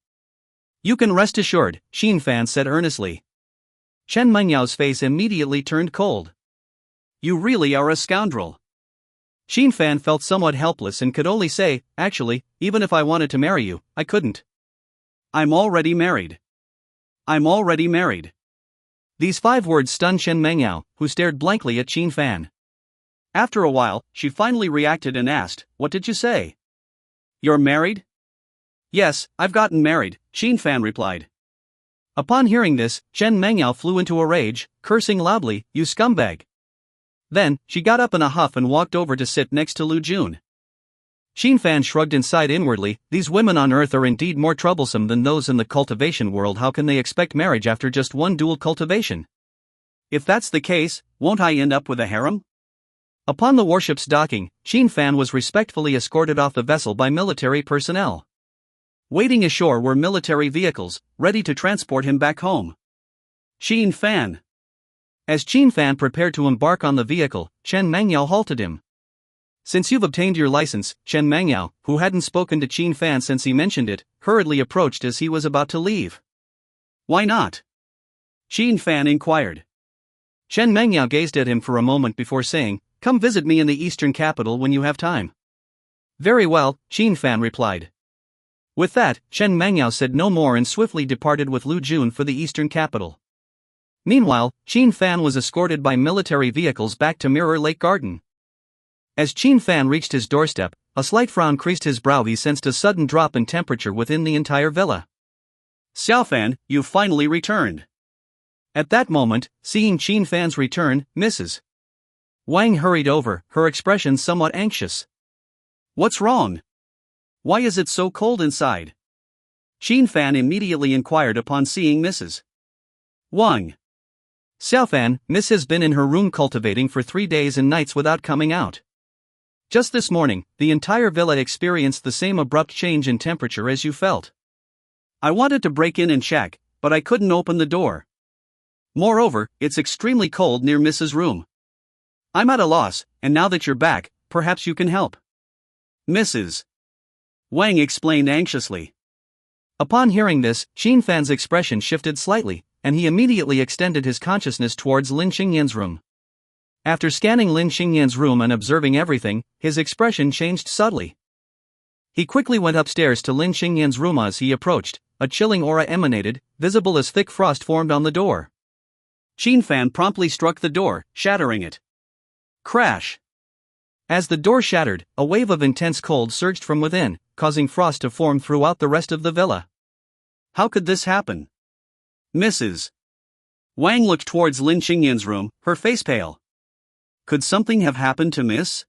"You can rest assured," Xin Fan said earnestly. Chen Mengyao face immediately turned cold. "You really are a scoundrel." Xin Fan felt somewhat helpless and could only say, "Actually, even if I wanted to marry you, I couldn't. I'm already married. I'm already married." These 5 words stunned Chen Mengyao, who stared blankly at Xin Fan. After a while, she finally reacted and asked, "What did you say? You're married?" "Yes, I've gotten married," Xin Fan replied. Upon hearing this, Chen Mengyao flew into a rage, cursing loudly, "You scumbag." Then, she got up in a huff and walked over to sit next to Lu Jun. Xin Fan shrugged and sighed inwardly. These women on Earth are indeed more troublesome than those in the cultivation world. How can they expect marriage after just one dual cultivation? If that's the case, won't I end up with a harem? Upon the warship's docking, Xin Fan was respectfully escorted off the vessel by military personnel. Waiting ashore were military vehicles, ready to transport him back home. Xin Fan. As Xin Fan prepared to embark on the vehicle, Chen Mengyao halted him. "Since you've obtained your license," Chen Mengyao, who hadn't spoken to Xin Fan since he mentioned it, hurriedly approached as he was about to leave. "Why not?" Xin Fan inquired. Chen Mengyao gazed at him for a moment before saying, "Come visit me in the eastern capital when you have time." "Very well," Xin Fan replied. With that, Chen Mengyao said no more and swiftly departed with Lu Jun for the eastern capital. Meanwhile, Xin Fan was escorted by military vehicles back to Mirror Lake Garden. As Xin Fan reached his doorstep, a slight frown creased his brow. He sensed a sudden drop in temperature within the entire villa. "Xiao Fan, you've finally returned." At that moment, seeing Xin Fan's return, Mrs. Wang hurried over, her expression somewhat anxious. "What's wrong? Why is it so cold inside?" Xin Fan immediately inquired upon seeing Mrs. Wang. "Xiao Fan, Miss has been in her room cultivating for 3 days and nights without coming out. Just this morning, the entire villa experienced the same abrupt change in temperature as you felt. I wanted to break in and check, but I couldn't open the door. Moreover, it's extremely cold near Mrs. room. I'm at a loss, and now that you're back, perhaps you can help." Mrs. Wang explained anxiously. Upon hearing this, Xin Fan's expression shifted slightly, and he immediately extended his consciousness towards Lin Ching Yan's room. After scanning Lin Ching Yan's room and observing everything, his expression changed subtly. He quickly went upstairs to Lin Ching Yan's room. As he approached, a chilling aura emanated, visible as thick frost formed on the door. Xin Fan promptly struck the door, shattering it. Crash! As the door shattered, a wave of intense cold surged from within, causing frost to form throughout the rest of the villa. How could this happen? Mrs. Wang looked towards Lin Ching Yan's room, her face pale. Could something have happened to Miss?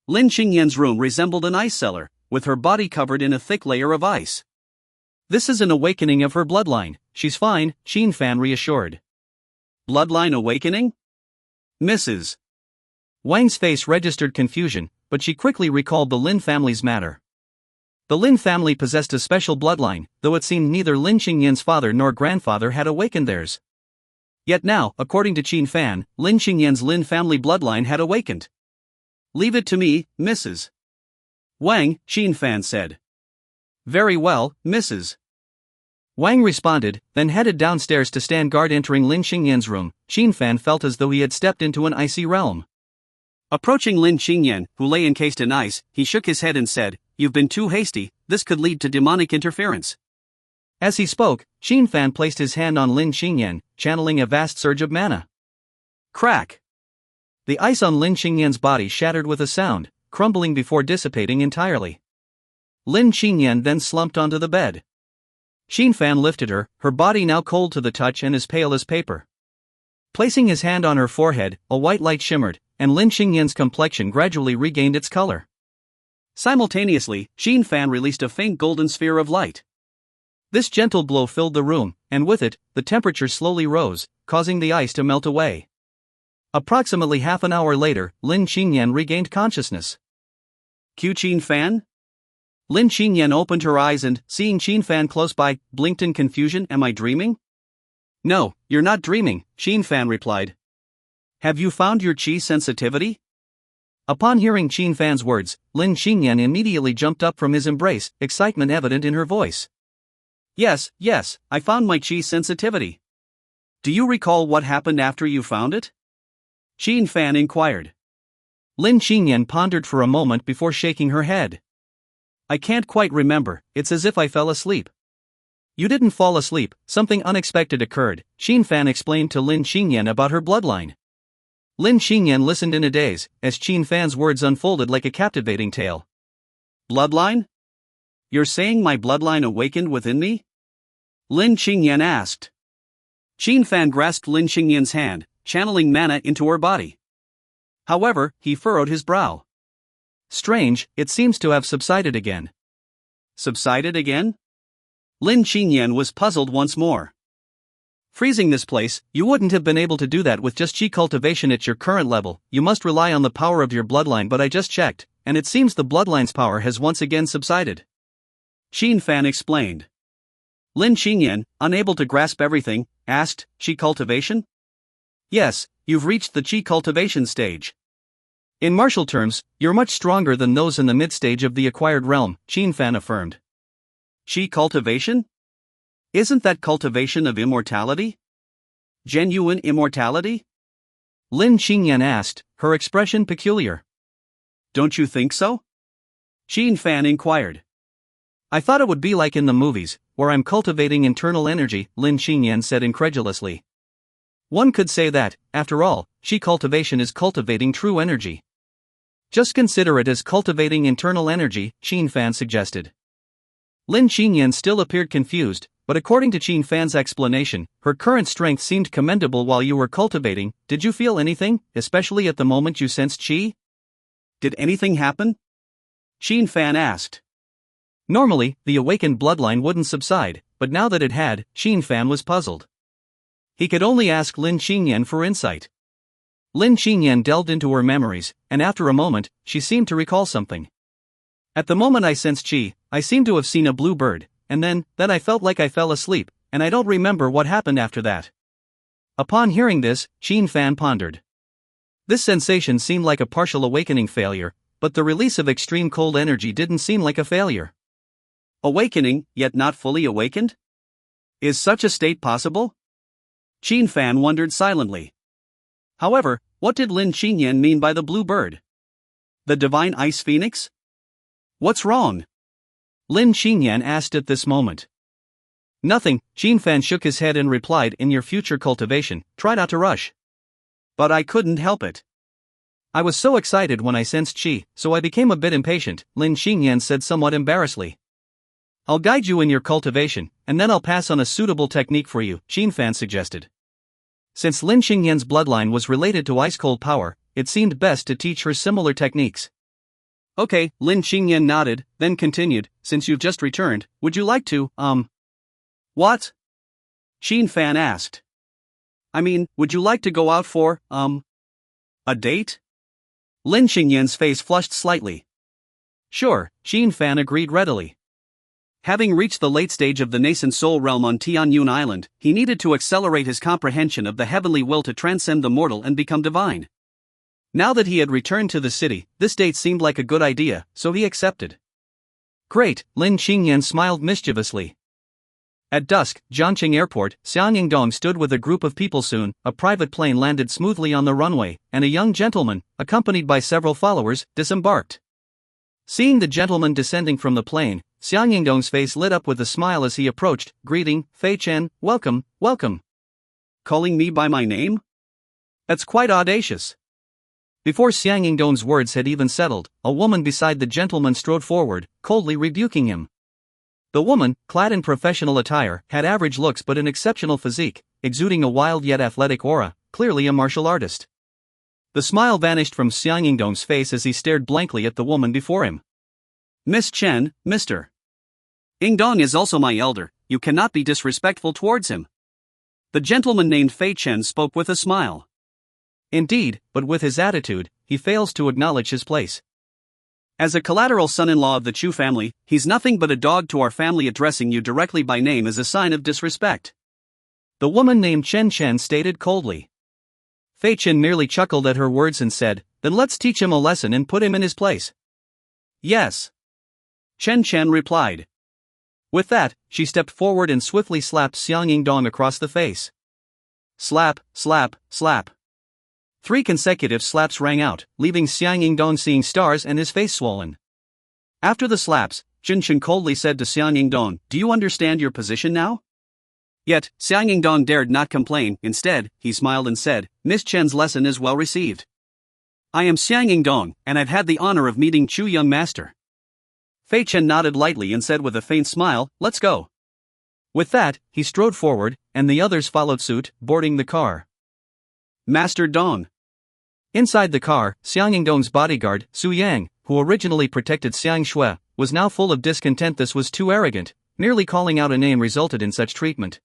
Lin Ching Yan's room resembled an ice cellar, with her body covered in a thick layer of ice. This is an awakening of her bloodline. She's fine, Qin Fan reassured. Bloodline awakening? Mrs. Wang's face registered confusion, but she quickly recalled the Lin family's matter. The Lin family possessed a special bloodline, though it seemed neither Lin Ching Yan's father nor grandfather had awakened theirs. Yet now, according to Qin Fan, Lin Ching Yan's Lin family bloodline had awakened. Leave it to me, Mrs. Wang, Qin Fan said. Very well, Mrs. Wang responded, then headed downstairs to stand guard. Entering Lin Ching Yan's room, Qin Fan felt as though he had stepped into an icy realm. Approaching Lin Ching Yan, who lay encased in ice, he shook his head and said, "You've been too hasty, this could lead to demonic interference." As he spoke, Qin Fan placed his hand on Lin Ching Yan, channeling a vast surge of mana. Crack! The ice on Lin Ching Yan's body shattered with a sound, crumbling before dissipating entirely. Lin Ching Yan then slumped onto the bed. Qin Fan lifted her, her body now cold to the touch and as pale as paper. Placing his hand on her forehead, a white light shimmered, and Lin Ching Yan's complexion gradually regained its color. Simultaneously, Qin Fan released a faint golden sphere of light. This gentle glow filled the room, and with it, the temperature slowly rose, causing the ice to melt away. Approximately half an hour later, Lin Ching Yan regained consciousness. Qin Fan? Lin Ching Yan opened her eyes and, seeing Qin Fan close by, blinked in confusion. Am I dreaming? No, you're not dreaming, Qin Fan replied. Have you found your qi sensitivity? Upon hearing Qin Fan's words, Lin Ching Yan immediately jumped up from his embrace, excitement evident in her voice. Yes, I found my qi sensitivity. Do you recall what happened after you found it? Qin Fan inquired. Lin Ching Yan pondered for a moment before shaking her head. I can't quite remember, it's as if I fell asleep. You didn't fall asleep, something unexpected occurred, Qin Fan explained to Lin Ching Yan about her bloodline. Lin Ching Yan listened in a daze, as Qin Fan's words unfolded like a captivating tale. Bloodline? You're saying my bloodline awakened within me? Lin Ching Yan asked. Qin Fan grasped Lin Ching Yan's hand, channeling mana into her body. However, he furrowed his brow. Strange, it seems to have subsided again. Subsided again? Lin Ching Yan was puzzled once more. Freezing this place, you wouldn't have been able to do that with just qi cultivation at your current level, you must rely on the power of your bloodline, but I just checked, and it seems the bloodline's power has once again subsided. Qin Fan explained. Lin Ching Yan, unable to grasp everything, asked, qi cultivation? Yes, you've reached the qi cultivation stage. In martial terms, you're much stronger than those in the mid-stage of the acquired realm, Qin Fan affirmed. Qi cultivation? Isn't that cultivation of immortality? Genuine immortality? Lin Ching Yan asked, her expression peculiar. Don't you think so? Qin Fan inquired. I thought it would be like in the movies, where I'm cultivating internal energy, Lin Ching Yan said incredulously. One could say that, after all, qi cultivation is cultivating true energy. Just consider it as cultivating internal energy, Qin Fan suggested. Lin Ching Yan still appeared confused, but according to Qin Fan's explanation, her current strength seemed commendable while you were cultivating. Did you feel anything, especially at the moment you sensed qi? Did anything happen? Qin Fan asked. Normally, the awakened bloodline wouldn't subside, but now that it had, Qin Fan was puzzled. He could only ask Lin Ching Yan for insight. Lin Ching Yan delved into her memories, and after a moment, she seemed to recall something. At the moment I sensed qi, I seemed to have seen a blue bird, and then I felt like I fell asleep, and I don't remember what happened after that. Upon hearing this, Qin Fan pondered. This sensation seemed like a partial awakening failure, but the release of extreme cold energy didn't seem like a failure. Awakening, yet not fully awakened? Is such a state possible? Qin Fan wondered silently. However, what did Lin Ching Yan mean by the blue bird? The divine ice phoenix? What's wrong? Lin Ching Yan asked at this moment. Nothing, Qin Fan shook his head and replied, in your future cultivation, try not to rush. But I couldn't help it. I was so excited when I sensed qi, so I became a bit impatient, Lin Ching Yan said somewhat embarrassedly. I'll guide you in your cultivation, and then I'll pass on a suitable technique for you, Xin Fan suggested. Since Lin Ching Yan's bloodline was related to ice-cold power, it seemed best to teach her similar techniques. Okay, Lin Ching Yan nodded, then continued, since you've just returned, would you like to, What? Xin Fan asked. I mean, would you like to go out for, a date? Lin Ching Yan's face flushed slightly. Sure, Xin Fan agreed readily. Having reached the late stage of the nascent soul realm on Tianyun Island, he needed to accelerate his comprehension of the heavenly will to transcend the mortal and become divine. Now that he had returned to the city, this date seemed like a good idea, so he accepted. Great, Lin Ching Yan smiled mischievously. At dusk, Jiangqing Airport, Xiang Yingdong stood with a group of people. Soon, a private plane landed smoothly on the runway, and a young gentleman, accompanied by several followers, disembarked. Seeing the gentleman descending from the plane, Xiang Yingdong's face lit up with a smile as he approached, greeting, Fei Chen, welcome, welcome. Calling me by my name? That's quite audacious. Before Xiang Yingdong's words had even settled, a woman beside the gentleman strode forward, coldly rebuking him. The woman, clad in professional attire, had average looks but an exceptional physique, exuding a wild yet athletic aura, clearly a martial artist. The smile vanished from Xiang Yingdong's face as he stared blankly at the woman before him. Miss Chen, Mr. Yingdong is also my elder, you cannot be disrespectful towards him. The gentleman named Fei Chen spoke with a smile. Indeed, but with his attitude, he fails to acknowledge his place. As a collateral son-in-law of the Chu family, he's nothing but a dog to our family. Addressing you directly by name is a sign of disrespect. The woman named Chen Chen stated coldly. Fei Chen merely chuckled at her words and said, then let's teach him a lesson and put him in his place. Yes. Chen Chen replied. With that, she stepped forward and swiftly slapped Xiang Yingdong across the face. Slap, slap, slap. 3 consecutive slaps rang out, leaving Xiang Yingdong seeing stars and his face swollen. After the slaps, Chen Chen coldly said to Xiang Yingdong, do you understand your position now? Yet, Xiang Yingdong dared not complain. Instead, he smiled and said, Miss Chen's lesson is well received. I am Xiang Yingdong, and I've had the honor of meeting Chu young master. Fei Chen nodded lightly and said with a faint smile, let's go. With that, he strode forward, and the others followed suit, boarding the car. Master Dong. Inside the car, Xiang Yingdong's bodyguard, Su Yang, who originally protected Xiang Shui, was now full of discontent. This was too arrogant, merely calling out a name resulted in such treatment.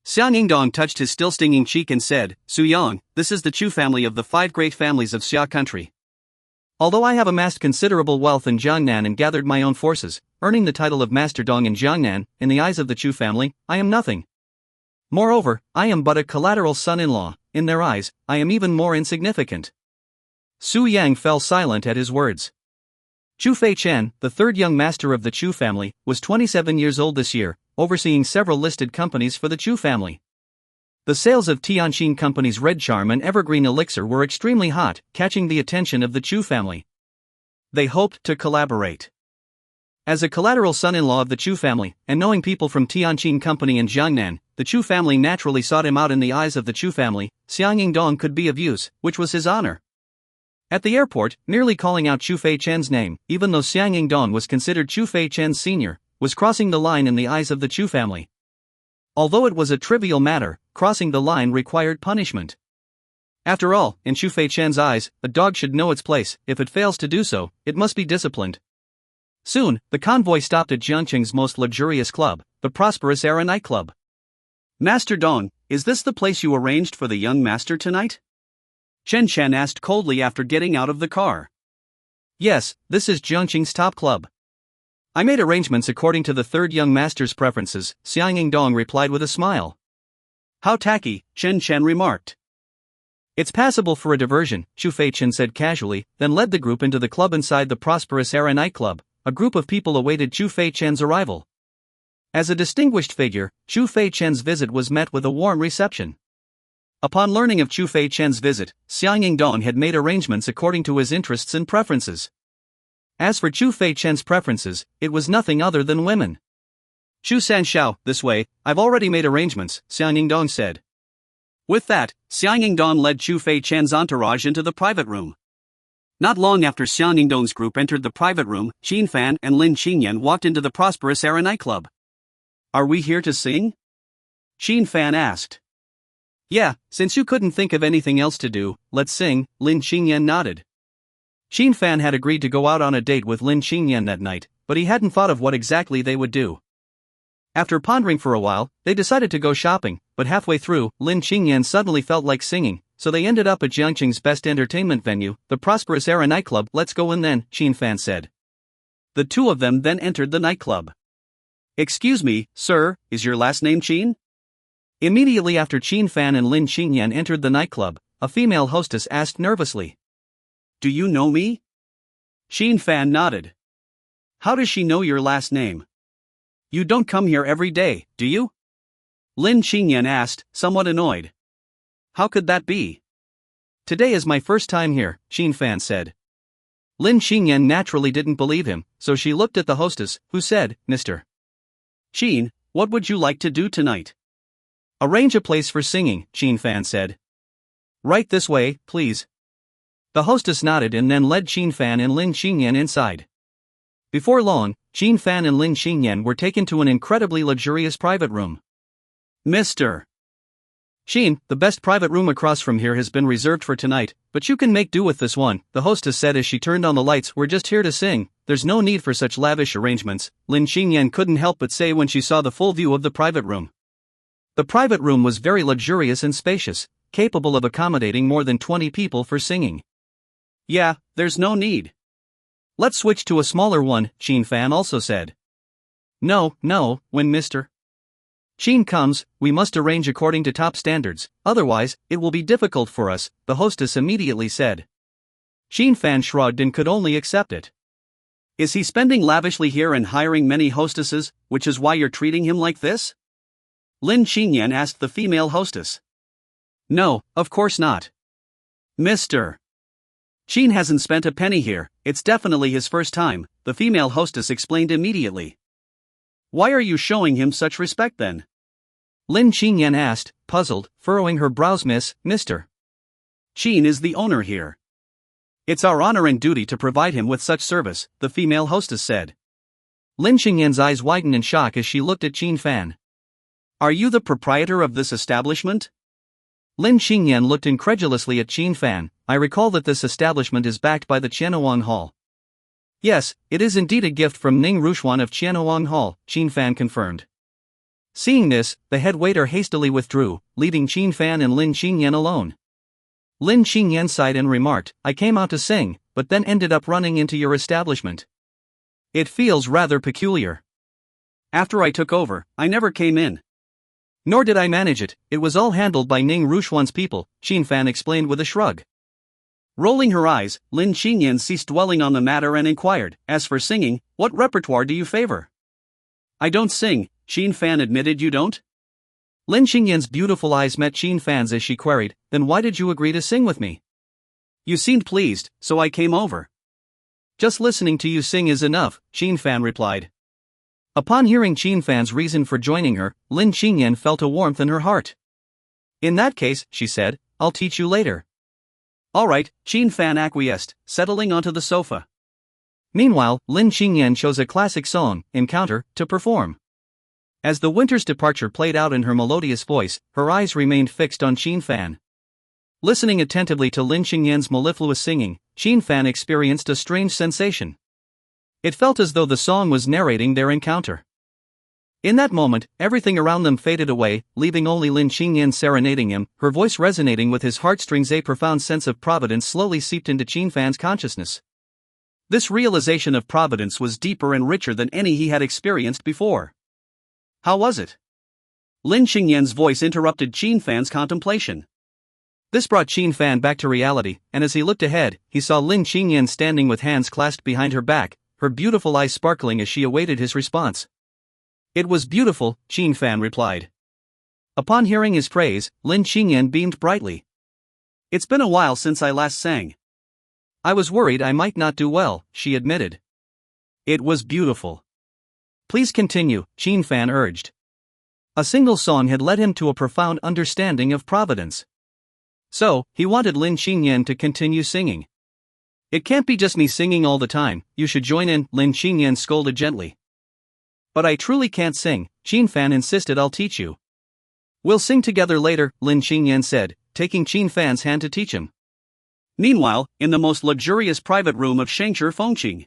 Xiang Yingdong touched his still stinging cheek and said, Su Yang, this is the Chu family of the 5 great families of Xia country. Although I have amassed considerable wealth in Jiangnan and gathered my own forces, earning the title of Master Dong in Jiangnan, in the eyes of the Chu family, I am nothing. Moreover, I am but a collateral son-in-law. In their eyes, I am even more insignificant. Su Yang fell silent at his words. Chu Fei Chen, the 3rd young master of the Chu family, was 27 years old this year, overseeing several listed companies for the Chu family. The sales of Tianjin Company's Red Charm and Evergreen Elixir were extremely hot, catching the attention of the Chu family. They hoped to collaborate. As a collateral son-in-law of the Chu family, and knowing people from Tianjin Company and Jiangnan, the Chu family naturally sought him out. In the eyes of the Chu family, Xiang Yingdong could be of use, which was his honor. At the airport, merely calling out Chu Fei Chen's name, even though Xiang Yingdong was considered Chu Fei Chen's senior, was crossing the line in the eyes of the Chu family. Although it was a trivial matter, crossing the line required punishment. After all, in Chu Fei Chen's eyes, a dog should know its place. If it fails to do so, it must be disciplined. Soon, the convoy stopped at Jiangqing's most luxurious club, the Prosperous Era nightclub. Master Dong, is this the place you arranged for the young master tonight? Chen Chen asked coldly after getting out of the car. Yes, this is Jiangqing's top club. I made arrangements according to the 3rd young master's preferences, Xiang Yingdong replied with a smile. How tacky, Chen Chen remarked. It's passable for a diversion, Chu Fei Chen said casually, then led the group into the club. Inside the Prosperous Era nightclub, a group of people awaited Chu Fei Chen's arrival. As a distinguished figure, Chu Fei Chen's visit was met with a warm reception. Upon learning of Chu Fei Chen's visit, Xiang Yingdong had made arrangements according to his interests and preferences. As for Chu Fei Chen's preferences, it was nothing other than women. Chu Sanxiao, this way, I've already made arrangements, Xiang Yingdong said. With that, Xiang Yingdong led Chu Fei Chen's entourage into the private room. Not long after Xiang Ningdong's group entered the private room, Qin Fan and Lin Ching Yan walked into the prosperous era nightclub. "Are we here to sing?" Qin Fan asked. "Yeah, since you couldn't think of anything else to do, let's sing," Lin Ching Yan nodded. Qin Fan had agreed to go out on a date with Lin Ching Yan that night, but he hadn't thought of what exactly they would do. After pondering for a while, they decided to go shopping, but halfway through, Lin Ching Yan suddenly felt like singing, so they ended up at Jiangqing's best entertainment venue, the prosperous era nightclub. "Let's go in then," Qin Fan said. The two of them then entered the nightclub. "Excuse me, sir, is your last name Qin?" Immediately after Qin Fan and Lin Ching Yan entered the nightclub, a female hostess asked nervously. "Do you know me?" Qin Fan nodded. "How does she know your last name? You don't come here every day, do you?" Lin Ching Yan asked, somewhat annoyed. "How could that be?" "Today is my first time here," Qin Fan said. Lin Ching Yan naturally didn't believe him, so she looked at the hostess, who said, "Mr. Qin, what would you like to do tonight?" "Arrange a place for singing," Qin Fan said. "Right this way, please." The hostess nodded and then led Qin Fan and Lin Ching Yan inside. Before long, Qin Fan and Lin Ching Yan were taken to an incredibly luxurious private room. "Mr. Qin, the best private room across from here has been reserved for tonight, but you can make do with this one," the hostess said as she turned on the lights. "We're just here to sing, there's no need for such lavish arrangements," Lin Ching Yan couldn't help but say when she saw the full view of the private room. The private room was very luxurious and spacious, capable of accommodating more than 20 people for singing. "Yeah, there's no need. Let's switch to a smaller one," Qin Fan also said. No, when Mr. Qin comes, we must arrange according to top standards, otherwise, it will be difficult for us," the hostess immediately said. Qin Fan shrugged and could only accept it. "Is he spending lavishly here and hiring many hostesses, which is why you're treating him like this?" Lin Ching Yan asked the female hostess. "No, of course not. Mr. Qin hasn't spent a penny here, it's definitely his first time," the female hostess explained immediately. "Why are you showing him such respect then?" Lin Ching Yan asked, puzzled, furrowing her brows. Mr. Qin is the owner here. It's our honor and duty to provide him with such service," the female hostess said. Lin Ching Yan's eyes widened in shock as she looked at Qin Fan. "Are you the proprietor of this establishment?" Lin Ching Yan looked incredulously at Qin Fan. "I recall that this establishment is backed by the Qianhuang Hall." "Yes, it is indeed a gift from Ning Rushuan of Qianhuang Hall," Qin Fan confirmed. Seeing this, the head waiter hastily withdrew, leaving Qin Fan and Lin Ching Yan alone. Lin Ching Yan sighed and remarked, "I came out to sing, but then ended up running into your establishment. It feels rather peculiar. After I took over, I never came in. Nor did I manage it, it was all handled by Ning Rushuan's people," Qin Fan explained with a shrug. Rolling her eyes, Lin Ching Yan ceased dwelling on the matter and inquired, "As for singing, what repertoire do you favor?" "I don't sing," Qin Fan admitted. "You don't?" Lin Ching Yan's beautiful eyes met Qin Fan's as she queried, "Then why did you agree to sing with me?" "You seemed pleased, so I came over." "Just listening to you sing is enough," Qin Fan replied. Upon hearing Qin Fan's reason for joining her, Lin Ching Yan felt a warmth in her heart. "In that case," she said, "I'll teach you later." "All right," Qin Fan acquiesced, settling onto the sofa. Meanwhile, Lin Ching Yan chose a classic song, Encounter, to perform. As the winter's departure played out in her melodious voice, her eyes remained fixed on Qin Fan. Listening attentively to Lin Ching Yan's mellifluous singing, Qin Fan experienced a strange sensation. It felt as though the song was narrating their encounter. In that moment, everything around them faded away, leaving only Lin Ching Yan serenading him, her voice resonating with his heartstrings. A profound sense of providence slowly seeped into Qin Fan's consciousness. This realization of providence was deeper and richer than any he had experienced before. "How was it?" Lin Ching Yan's voice interrupted Qin Fan's contemplation. This brought Qin Fan back to reality, and as he looked ahead, he saw Lin Ching Yan standing with hands clasped behind her back, her beautiful eyes sparkling as she awaited his response. "It was beautiful," Qin Fan replied. Upon hearing his praise, Lin Ching Yan beamed brightly. "It's been a while since I last sang. I was worried I might not do well," she admitted. "It was beautiful. Please continue," Qin Fan urged. A single song had led him to a profound understanding of providence. So, he wanted Lin Ching Yan to continue singing. It can't be just me singing all the time, you should join in, Lin Ching Yan scolded gently. But I truly can't sing, Qin Fan insisted. I'll teach you. We'll sing together later, Lin Ching Yan said, taking Qin Fan's hand to teach him. Meanwhile, in the most luxurious private room of Shengshi Fengqing,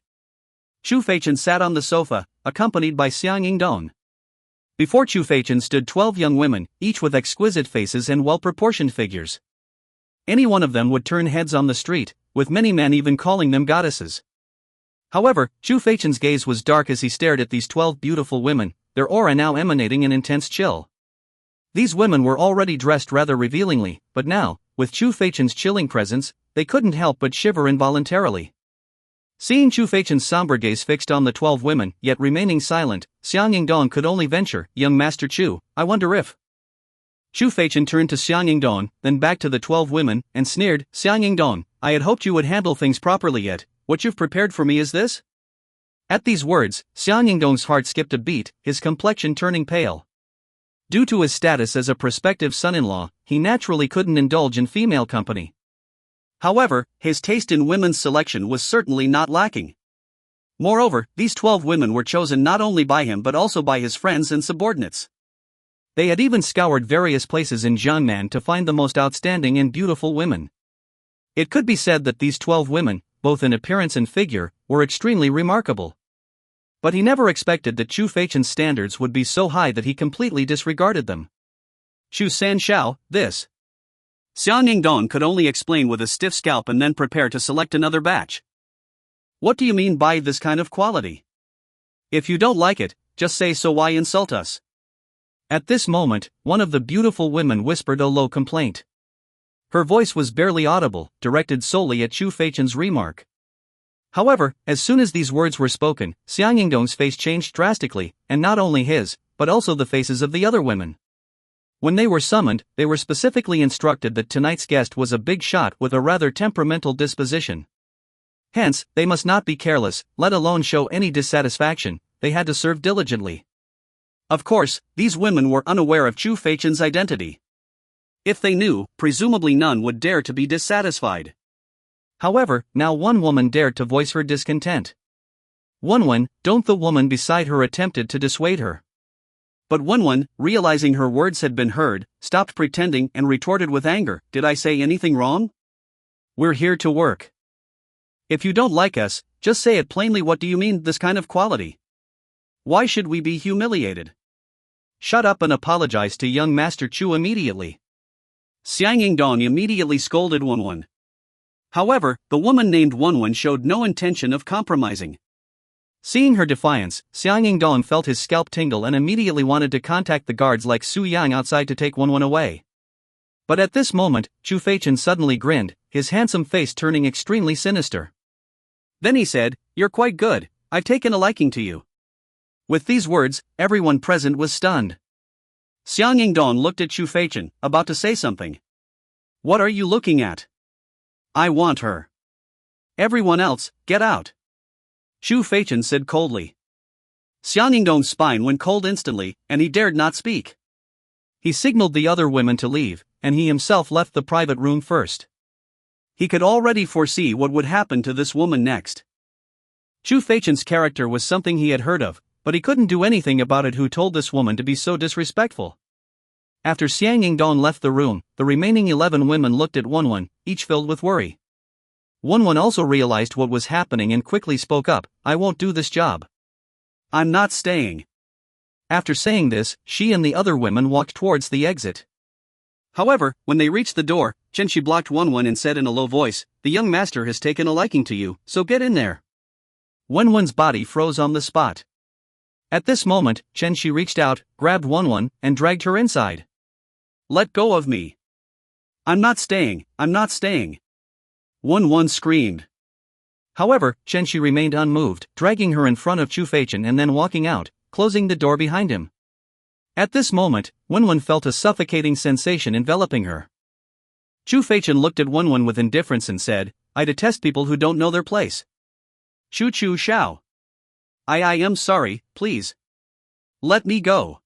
Chu Feichen sat on the sofa, accompanied by Xiang Yingdong. Before Chu Feichen stood 12 young women, each with exquisite faces and well-proportioned figures. Any one of them would turn heads on the street, with many men even calling them goddesses. However, Chu Feichen's gaze was dark as he stared at these 12 beautiful women, their aura now emanating an intense chill. These women were already dressed rather revealingly, but now, with Chu Feichen's chilling presence, they couldn't help but shiver involuntarily. Seeing Chu Feichen's somber gaze fixed on the 12 women, yet remaining silent, Xiang Yingdong could only venture, "Young Master Chu, I wonder if..." Chu Feichen turned to Xiang Yingdong, then back to the 12 women, and sneered, "Xiang Yingdong, I had hoped you would handle things properly yet, what you've prepared for me is this?" At these words, Xiang Yingdong's heart skipped a beat, his complexion turning pale. Due to his status as a prospective son-in-law, he naturally couldn't indulge in female company. However, his taste in women's selection was certainly not lacking. Moreover, these 12 women were chosen not only by him but also by his friends and subordinates. They had even scoured various places in Jiangnan to find the most outstanding and beautiful women. It could be said that these 12 women, both in appearance and figure, were extremely remarkable. But he never expected that Chu Feichen's standards would be so high that he completely disregarded them. "Chu San Xiao, this..." Xiang Yingdong could only explain with a stiff scalp and then prepare to select another batch. "What do you mean by this kind of quality? If you don't like it, just say so. Why insult us?" At this moment, one of the beautiful women whispered a low complaint. Her voice was barely audible, directed solely at Chu Feichen's remark. However, as soon as these words were spoken, Xiang Yingdong's face changed drastically, and not only his, but also the faces of the other women. When they were summoned, they were specifically instructed that tonight's guest was a big shot with a rather temperamental disposition. Hence, they must not be careless, let alone show any dissatisfaction. They had to serve diligently. Of course, these women were unaware of Chu Feichen's identity. If they knew, presumably none would dare to be dissatisfied. However, now one woman dared to voice her discontent. "Wenwen, don't!" the woman beside her attempted to dissuade her. But Wenwen, realizing her words had been heard, stopped pretending and retorted with anger, "Did I say anything wrong? We're here to work. If you don't like us, just say it plainly. What do you mean, this kind of quality? Why should we be humiliated? Shut up and apologize to young Master Chu immediately." Xiang Yingdong immediately scolded Wenwen. However, the woman named Wenwen showed no intention of compromising. Seeing her defiance, Xiang Yingdong felt his scalp tingle and immediately wanted to contact the guards like Su Yang outside to take Wenwen away. But at this moment, Chu Feichen suddenly grinned, his handsome face turning extremely sinister. Then he said, "You're quite good, I've taken a liking to you." With these words, everyone present was stunned. Xiang Yingdong looked at Chu Feichen, about to say something. "What are you looking at? I want her. Everyone else, get out," Chu Feichen said coldly. Xiang Yingdong's spine went cold instantly, and he dared not speak. He signaled the other women to leave, and he himself left the private room first. He could already foresee what would happen to this woman next. Chu Feichen's character was something he had heard of, but he couldn't do anything about it. Who told this woman to be so disrespectful? After Xiang Yingdong left the room, the remaining 11 women looked at Wenwen, each filled with worry. Wenwen also realized what was happening and quickly spoke up, "I won't do this job. I'm not staying." After saying this, she and the other women walked towards the exit. However, when they reached the door, Chen blocked Wenwen and said in a low voice, "The young master has taken a liking to you, so get in there." Wenwen's body froze on the spot. At this moment, Chen reached out, grabbed Wenwen, and dragged her inside. "Let go of me. I'm not staying, I'm not staying," Wenwen screamed. However, Chen remained unmoved, dragging her in front of Chu Feichen and then walking out, closing the door behind him. At this moment, Wenwen felt a suffocating sensation enveloping her. Chu Feichen looked at Wenwen with indifference and said, "I detest people who don't know their place. Chu Xiao. I am sorry, please. Let me go."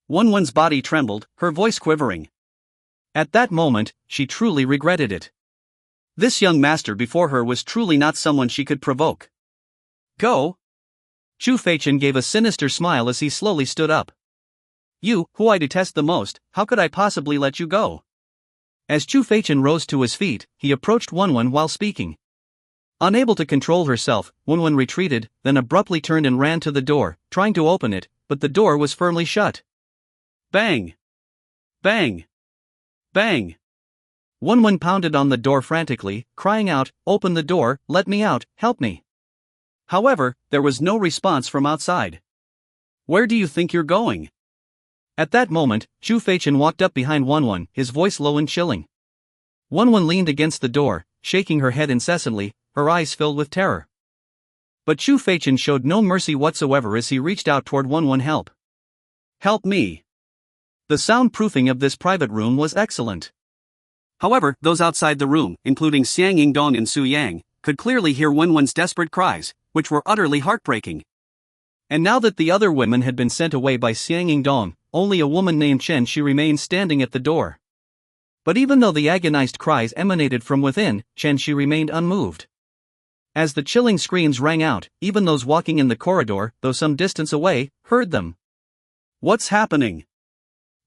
Wenwen's body trembled, her voice quivering. At that moment, she truly regretted it. This young master before her was truly not someone she could provoke. Go! Chu Feichen gave a sinister smile as he slowly stood up. You, who I detest the most, how could I possibly let you go? As Chu Feichen rose to his feet, he approached Wenwen while speaking. Unable to control herself, Wenwen retreated, then abruptly turned and ran to the door, trying to open it, but the door was firmly shut. Bang! Bang! Bang! Wenwen pounded on the door frantically, crying out, "Open the door, let me out, help me." However, there was no response from outside. Where do you think you're going? At that moment, Chu Feichen walked up behind Wenwen, his voice low and chilling. Wenwen leaned against the door, shaking her head incessantly, her eyes filled with terror. But Chu Feichen showed no mercy whatsoever as he reached out toward Wenwen. Help! Help me! The soundproofing of this private room was excellent. However, those outside the room, including Xiang Yingdong and Su Yang, could clearly hear Wenwen's desperate cries, which were utterly heartbreaking. And now that the other women had been sent away by Xiang Yingdong, only a woman named Chen Shi remained standing at the door. But even though the agonized cries emanated from within, Chen Shi remained unmoved. As the chilling screams rang out, even those walking in the corridor, though some distance away, heard them. What's happening?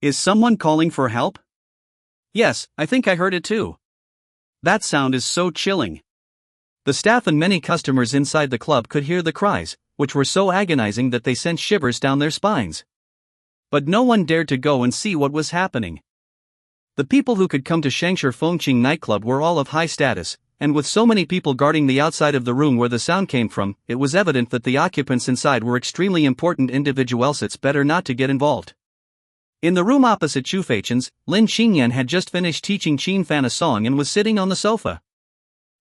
Is someone calling for help? Yes, I think I heard it too. That sound is so chilling. The staff and many customers inside the club could hear the cries, which were so agonizing that they sent shivers down their spines. But no one dared to go and see what was happening. The people who could come to Shangshi Fengqing nightclub were all of high status, and with so many people guarding the outside of the room where the sound came from, it was evident that the occupants inside were extremely important individuals. It's better not to get involved. In the room opposite Chu Feichen's, Lin Ching Yan had just finished teaching Qin Fan a song and was sitting on the sofa.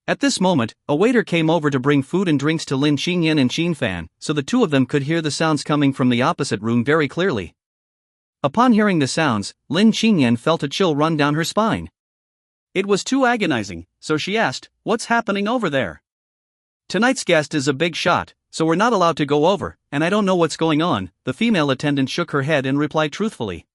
At this moment, a waiter came over to bring food and drinks to Lin Ching Yan and Qin Fan, so the two of them could hear the sounds coming from the opposite room very clearly. Upon hearing the sounds, Lin Ching Yan felt a chill run down her spine. It was too agonizing, so she asked, "What's happening over there?" "Tonight's guest is a big shot, so we're not allowed to go over, and I don't know what's going on," the female attendant shook her head and replied truthfully.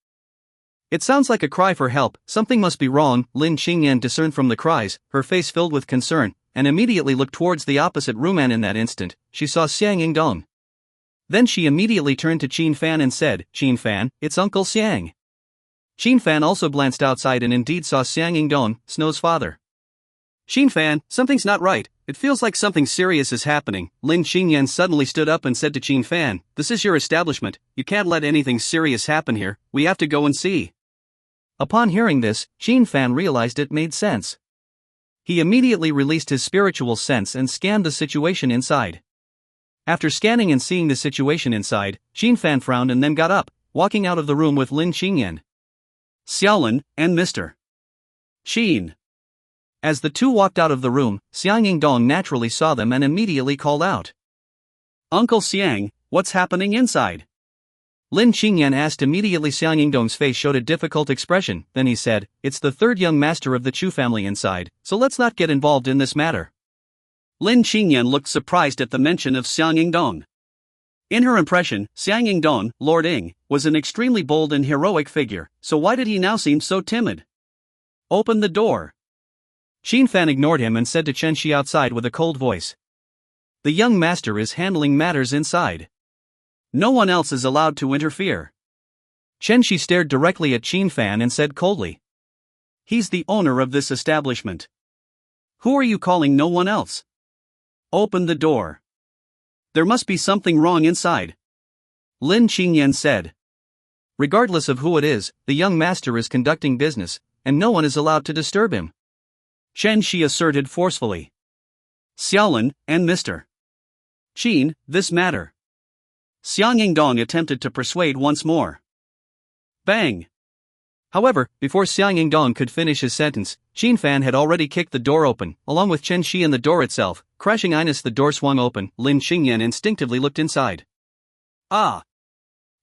"It sounds like a cry for help, something must be wrong," Lin Ching Yan discerned from the cries, her face filled with concern, and immediately looked towards the opposite room, and in that instant, she saw Xiang Yingdong. Then she immediately turned to Qin Fan and said, "Qin Fan, it's Uncle Xiang." Qin Fan also glanced outside and indeed saw Xiang Yingdong, Snow's father. "Qin Fan, something's not right, it feels like something serious is happening." Lin Ching Yan suddenly stood up and said to Qin Fan, "This is your establishment, you can't let anything serious happen here, we have to go and see." Upon hearing this, Qin Fan realized it made sense. He immediately released his spiritual sense and scanned the situation inside. After scanning and seeing the situation inside, Qin Fan frowned and then got up, walking out of the room with Lin Ching Yan. Xiaolin, and Mr. Qin. As the two walked out of the room, Xiang Yingdong naturally saw them and immediately called out, "Uncle Xiang, what's happening inside?" Lin Ching Yan asked immediately. Xiang Yingdong's face showed a difficult expression, then he said, "It's the third young master of the Chu family inside, so let's not get involved in this matter." Lin Ching Yan looked surprised at the mention of Xiang Yingdong. In her impression, Xiang Yingdong, Lord Ing, was an extremely bold and heroic figure, so why did he now seem so timid? "Open the door." Qin Fan ignored him and said to Chen Shi outside with a cold voice, "The young master is handling matters inside. No one else is allowed to interfere." Chen Shi stared directly at Qin Fan and said coldly, "He's the owner of this establishment. Who are you calling no one else? Open the door. There must be something wrong inside." Lin Ching Yan said. "Regardless of who it is, the young master is conducting business, and no one is allowed to disturb him," Chen Shi asserted forcefully. "Xiaolin, and Mr. Qin, this matter." Xiang Yingdong attempted to persuade once more. Bang! However, before Xiang Yingdong could finish his sentence, Qin Fan had already kicked the door open, along with Chen Shi and the door itself, crashing. As the door swung open, Lin Ching Yan instinctively looked inside. Ah!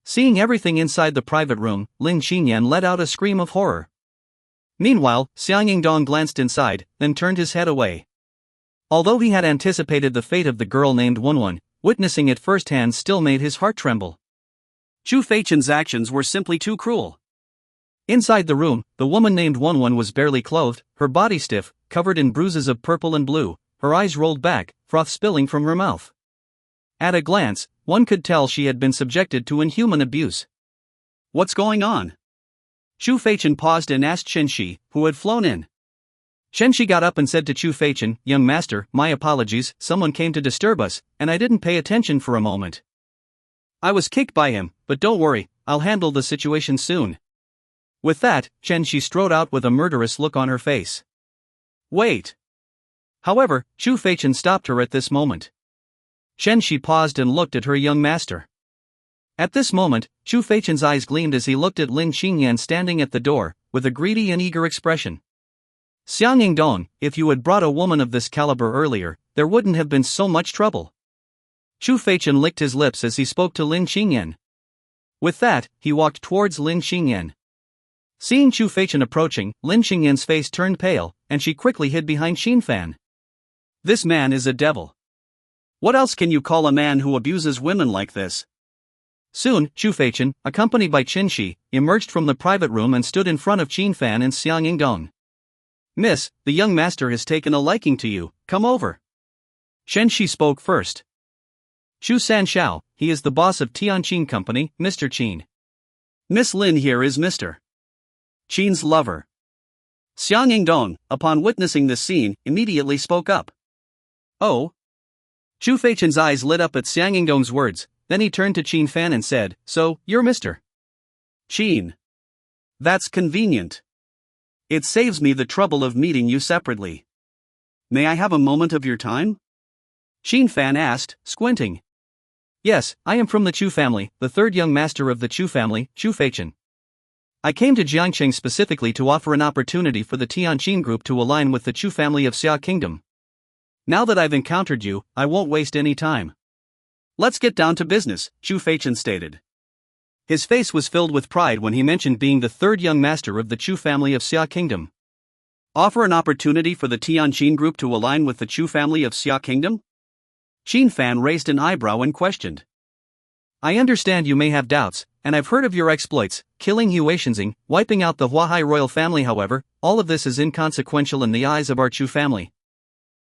Seeing everything inside the private room, Lin Ching Yan let out a scream of horror. Meanwhile, Xiang Yingdong glanced inside, then turned his head away. Although he had anticipated the fate of the girl named Wenwen, witnessing it firsthand still made his heart tremble. Chu Feichen's actions were simply too cruel. Inside the room, the woman named Wenwen was barely clothed, her body stiff, covered in bruises of purple and blue, her eyes rolled back, froth spilling from her mouth. At a glance, one could tell she had been subjected to inhuman abuse. What's going on? Chu Feichen paused and asked Chen Shi, who had flown in. Chen Shi got up and said to Chu Feichen, "Young master, my apologies, someone came to disturb us, and I didn't pay attention for a moment. I was kicked by him, but don't worry, I'll handle the situation soon." With that, Chen Shi strode out with a murderous look on her face. Wait. However, Chu Feichen stopped her at this moment. Chen Shi paused and looked at her young master. At this moment, Chu Feichen's eyes gleamed as he looked at Lin Ching Yan standing at the door, with a greedy and eager expression. "Xiang Dong, if you had brought a woman of this caliber earlier, there wouldn't have been so much trouble." Chu Feichen licked his lips as he spoke to Lin Ching Yan. With that, he walked towards Lin Ching Yan. Seeing Chu Feichen approaching, Lin Ching Yan's face turned pale, and she quickly hid behind Xin Fan. This man is a devil. What else can you call a man who abuses women like this? Soon, Chu Feichen, accompanied by Chen Shi, emerged from the private room and stood in front of Xin Fan and Xiang Dong. "Miss, the young master has taken a liking to you, come over." Chen Shi spoke first. "Chu San Xiao, he is the boss of Tianqin Company, Mr. Qin. Miss Lin here is Mr. Qin's lover." Xiang Dong, upon witnessing this scene, immediately spoke up. "Oh?" Chu Feichen's eyes lit up at Xiang Dong's words, then he turned to Qin Fan and said, "So, you're Mr. Qin. That's convenient. It saves me the trouble of meeting you separately. May I have a moment of your time?" Qin Fan asked, squinting. "Yes, I am from the Chu family, the third young master of the Chu family, Chu Feichen. I came to Jiangcheng specifically to offer an opportunity for the Tianqin group to align with the Chu family of Xia Kingdom. Now that I've encountered you, I won't waste any time." "Let's get down to business," Chu Feichen stated. His face was filled with pride when he mentioned being the third young master of the Chu family of Xia Kingdom. Offer an opportunity for the Tianqin group to align with the Chu family of Xia Kingdom? Qin Fan raised an eyebrow and questioned. "I understand you may have doubts, and I've heard of your exploits, killing Hu Weixinxing, wiping out the Huahai royal family. However, all of this is inconsequential in the eyes of our Chu family.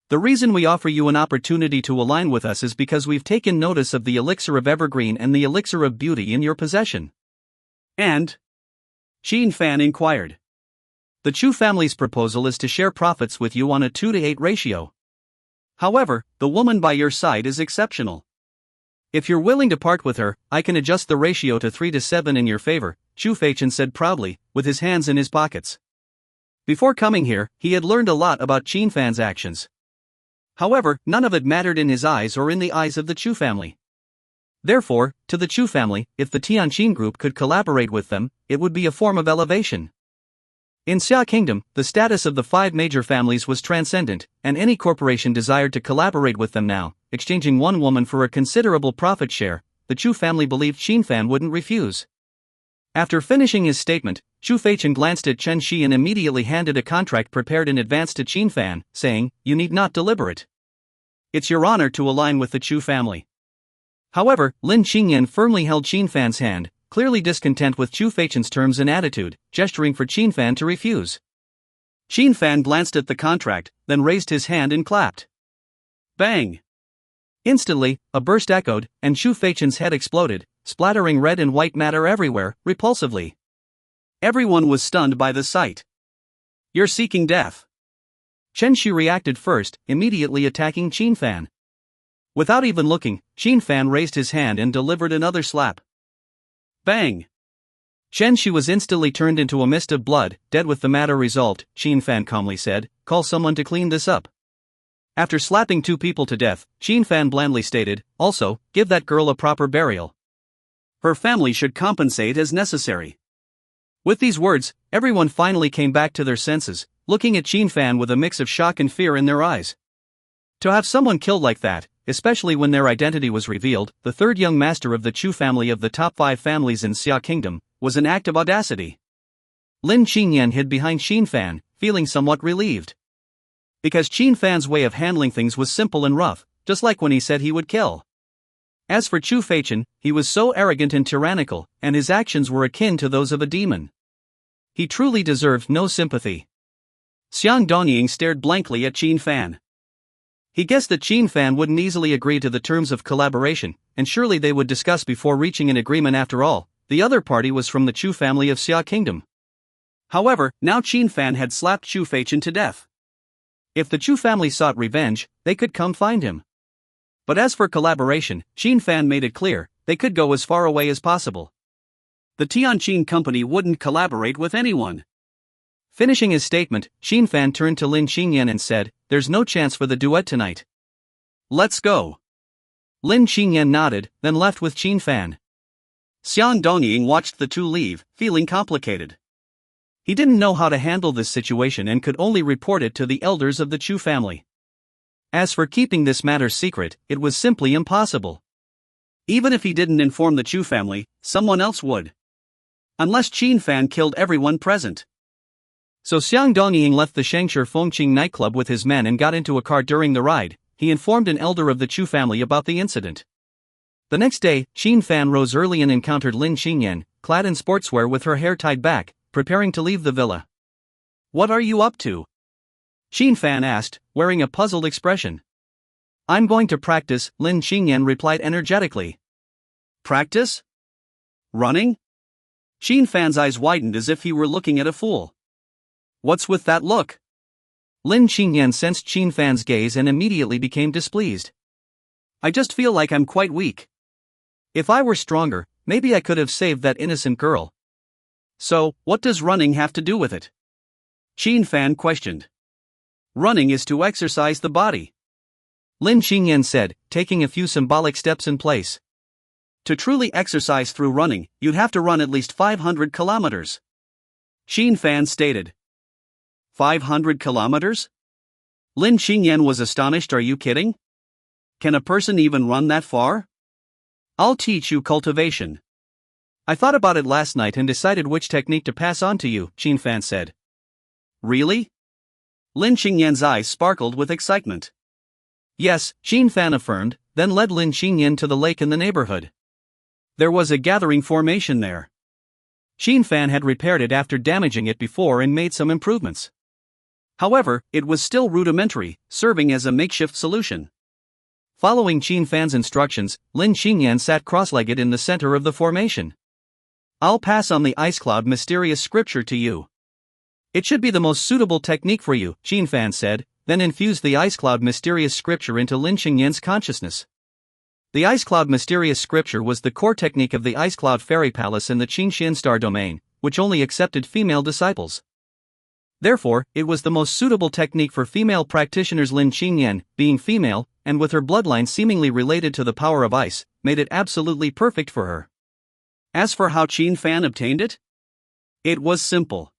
The reason we offer you an opportunity to align with us is because we've taken notice of the elixir of evergreen and the elixir of beauty in your possession." "And?" Qin Fan inquired. "The Chu family's proposal is to share profits with you on a 2-to-8 ratio. However, the woman by your side is exceptional. If you're willing to part with her, I can adjust the ratio to 3-to-7 in your favor," Chu Feichen said proudly, with his hands in his pockets. Before coming here, he had learned a lot about Qin Fan's actions. However, none of it mattered in his eyes or in the eyes of the Chu family. Therefore, to the Chu family, if the Tianqin group could collaborate with them, it would be a form of elevation. In Xia Kingdom, the status of the 5 major families was transcendent, and any corporation desired to collaborate with them now, exchanging one woman for a considerable profit share. The Chu family believed Qin Fan wouldn't refuse. After finishing his statement, Chu Feichen glanced at Chen Shi and immediately handed a contract prepared in advance to Qin Fan, saying, "You need not deliberate. It's your honor to align with the Chu family." However, Lin Ching Yan firmly held Qin Fan's hand, clearly discontent with Chu Feichen's terms and attitude, gesturing for Qin Fan to refuse. Qin Fan glanced at the contract, then raised his hand and clapped. Bang! Instantly, a burst echoed, and Chu Feichen's head exploded, splattering red and white matter everywhere, repulsively. Everyone was stunned by the sight. "You're seeking death." Chen Shi reacted first, immediately attacking Qin Fan. Without even looking, Qin Fan raised his hand and delivered another slap. Bang! Chen Shi was instantly turned into a mist of blood, dead. With the matter resolved, Qin Fan calmly said, "Call someone to clean this up." After slapping 2 people to death, Qin Fan blandly stated, "Also, give that girl a proper burial. Her family should compensate as necessary." With these words, everyone finally came back to their senses, looking at Qin Fan with a mix of shock and fear in their eyes. To have someone killed like that, especially when their identity was revealed, the third young master of the Chu family of the top 5 families in Xia Kingdom, was an act of audacity. Lin Ching Yan hid behind Qin Fan, feeling somewhat relieved. Because Qin Fan's way of handling things was simple and rough, just like when he said he would kill. As for Chu Feichen, he was so arrogant and tyrannical, and his actions were akin to those of a demon. He truly deserved no sympathy. Xiang Dongying stared blankly at Qin Fan. He guessed that Qin Fan wouldn't easily agree to the terms of collaboration, and surely they would discuss before reaching an agreement. After all, the other party was from the Chu family of Xia Kingdom. However, now Qin Fan had slapped Chu Feichin to death. If the Chu family sought revenge, they could come find him. But as for collaboration, Qin Fan made it clear, they could go as far away as possible. The Tianqin company wouldn't collaborate with anyone. Finishing his statement, Qin Fan turned to Lin Ching Yan and said, "There's no chance for the duet tonight." "Let's go." Lin Ching Yan nodded, then left with Qin Fan. Xiang Dongying watched the two leave, feeling complicated. He didn't know how to handle this situation and could only report it to the elders of the Chu family. As for keeping this matter secret, it was simply impossible. Even if he didn't inform the Chu family, someone else would. Unless Qin Fan killed everyone present. So Xiang Dongying left the Shangshi Fengqing nightclub with his men and got into a car. During the ride, he informed an elder of the Chu family about the incident. The next day, Qin Fan rose early and encountered Lin Ching Yan, clad in sportswear with her hair tied back, preparing to leave the villa. "What are you up to?" Qin Fan asked, wearing a puzzled expression. "I'm going to practice," Lin Ching Yan replied energetically. "Practice? Running?" Qin Fan's eyes widened as if he were looking at a fool. "What's with that look?" Lin Ching Yan sensed Qin Fan's gaze and immediately became displeased. "I just feel like I'm quite weak. If I were stronger, maybe I could have saved that innocent girl." "So, what does running have to do with it?" Qin Fan questioned. "Running is to exercise the body," Lin Ching Yan said, taking a few symbolic steps in place. "To truly exercise through running, you'd have to run at least 500 kilometers. Qin Fan stated. 500 kilometers? Lin Ching Yan was astonished. "Are you kidding? Can a person even run that far?" "I'll teach you cultivation. I thought about it last night and decided which technique to pass on to you," Qin Fan said. "Really?" Lin Ching Yan's eyes sparkled with excitement. "Yes," Qin Fan affirmed, then led Lin Ching Yan to the lake in the neighborhood. There was a gathering formation there. Qin Fan had repaired it after damaging it before and made some improvements. However, it was still rudimentary, serving as a makeshift solution. Following Qin Fan's instructions, Lin Ching Yan sat cross-legged in the center of the formation. "I'll pass on the Ice Cloud mysterious scripture to you. It should be the most suitable technique for you," Qin Fan said, then infused the Ice Cloud mysterious scripture into Lin Ching Yan's consciousness. The Ice Cloud mysterious scripture was the core technique of the Ice Cloud Fairy Palace in the Qingxian Star Domain, which only accepted female disciples. Therefore, it was the most suitable technique for female practitioners. Lin Ching Yan, being female, and with her bloodline seemingly related to the power of ice, made it absolutely perfect for her. As for how Qin Fan obtained it? It was simple.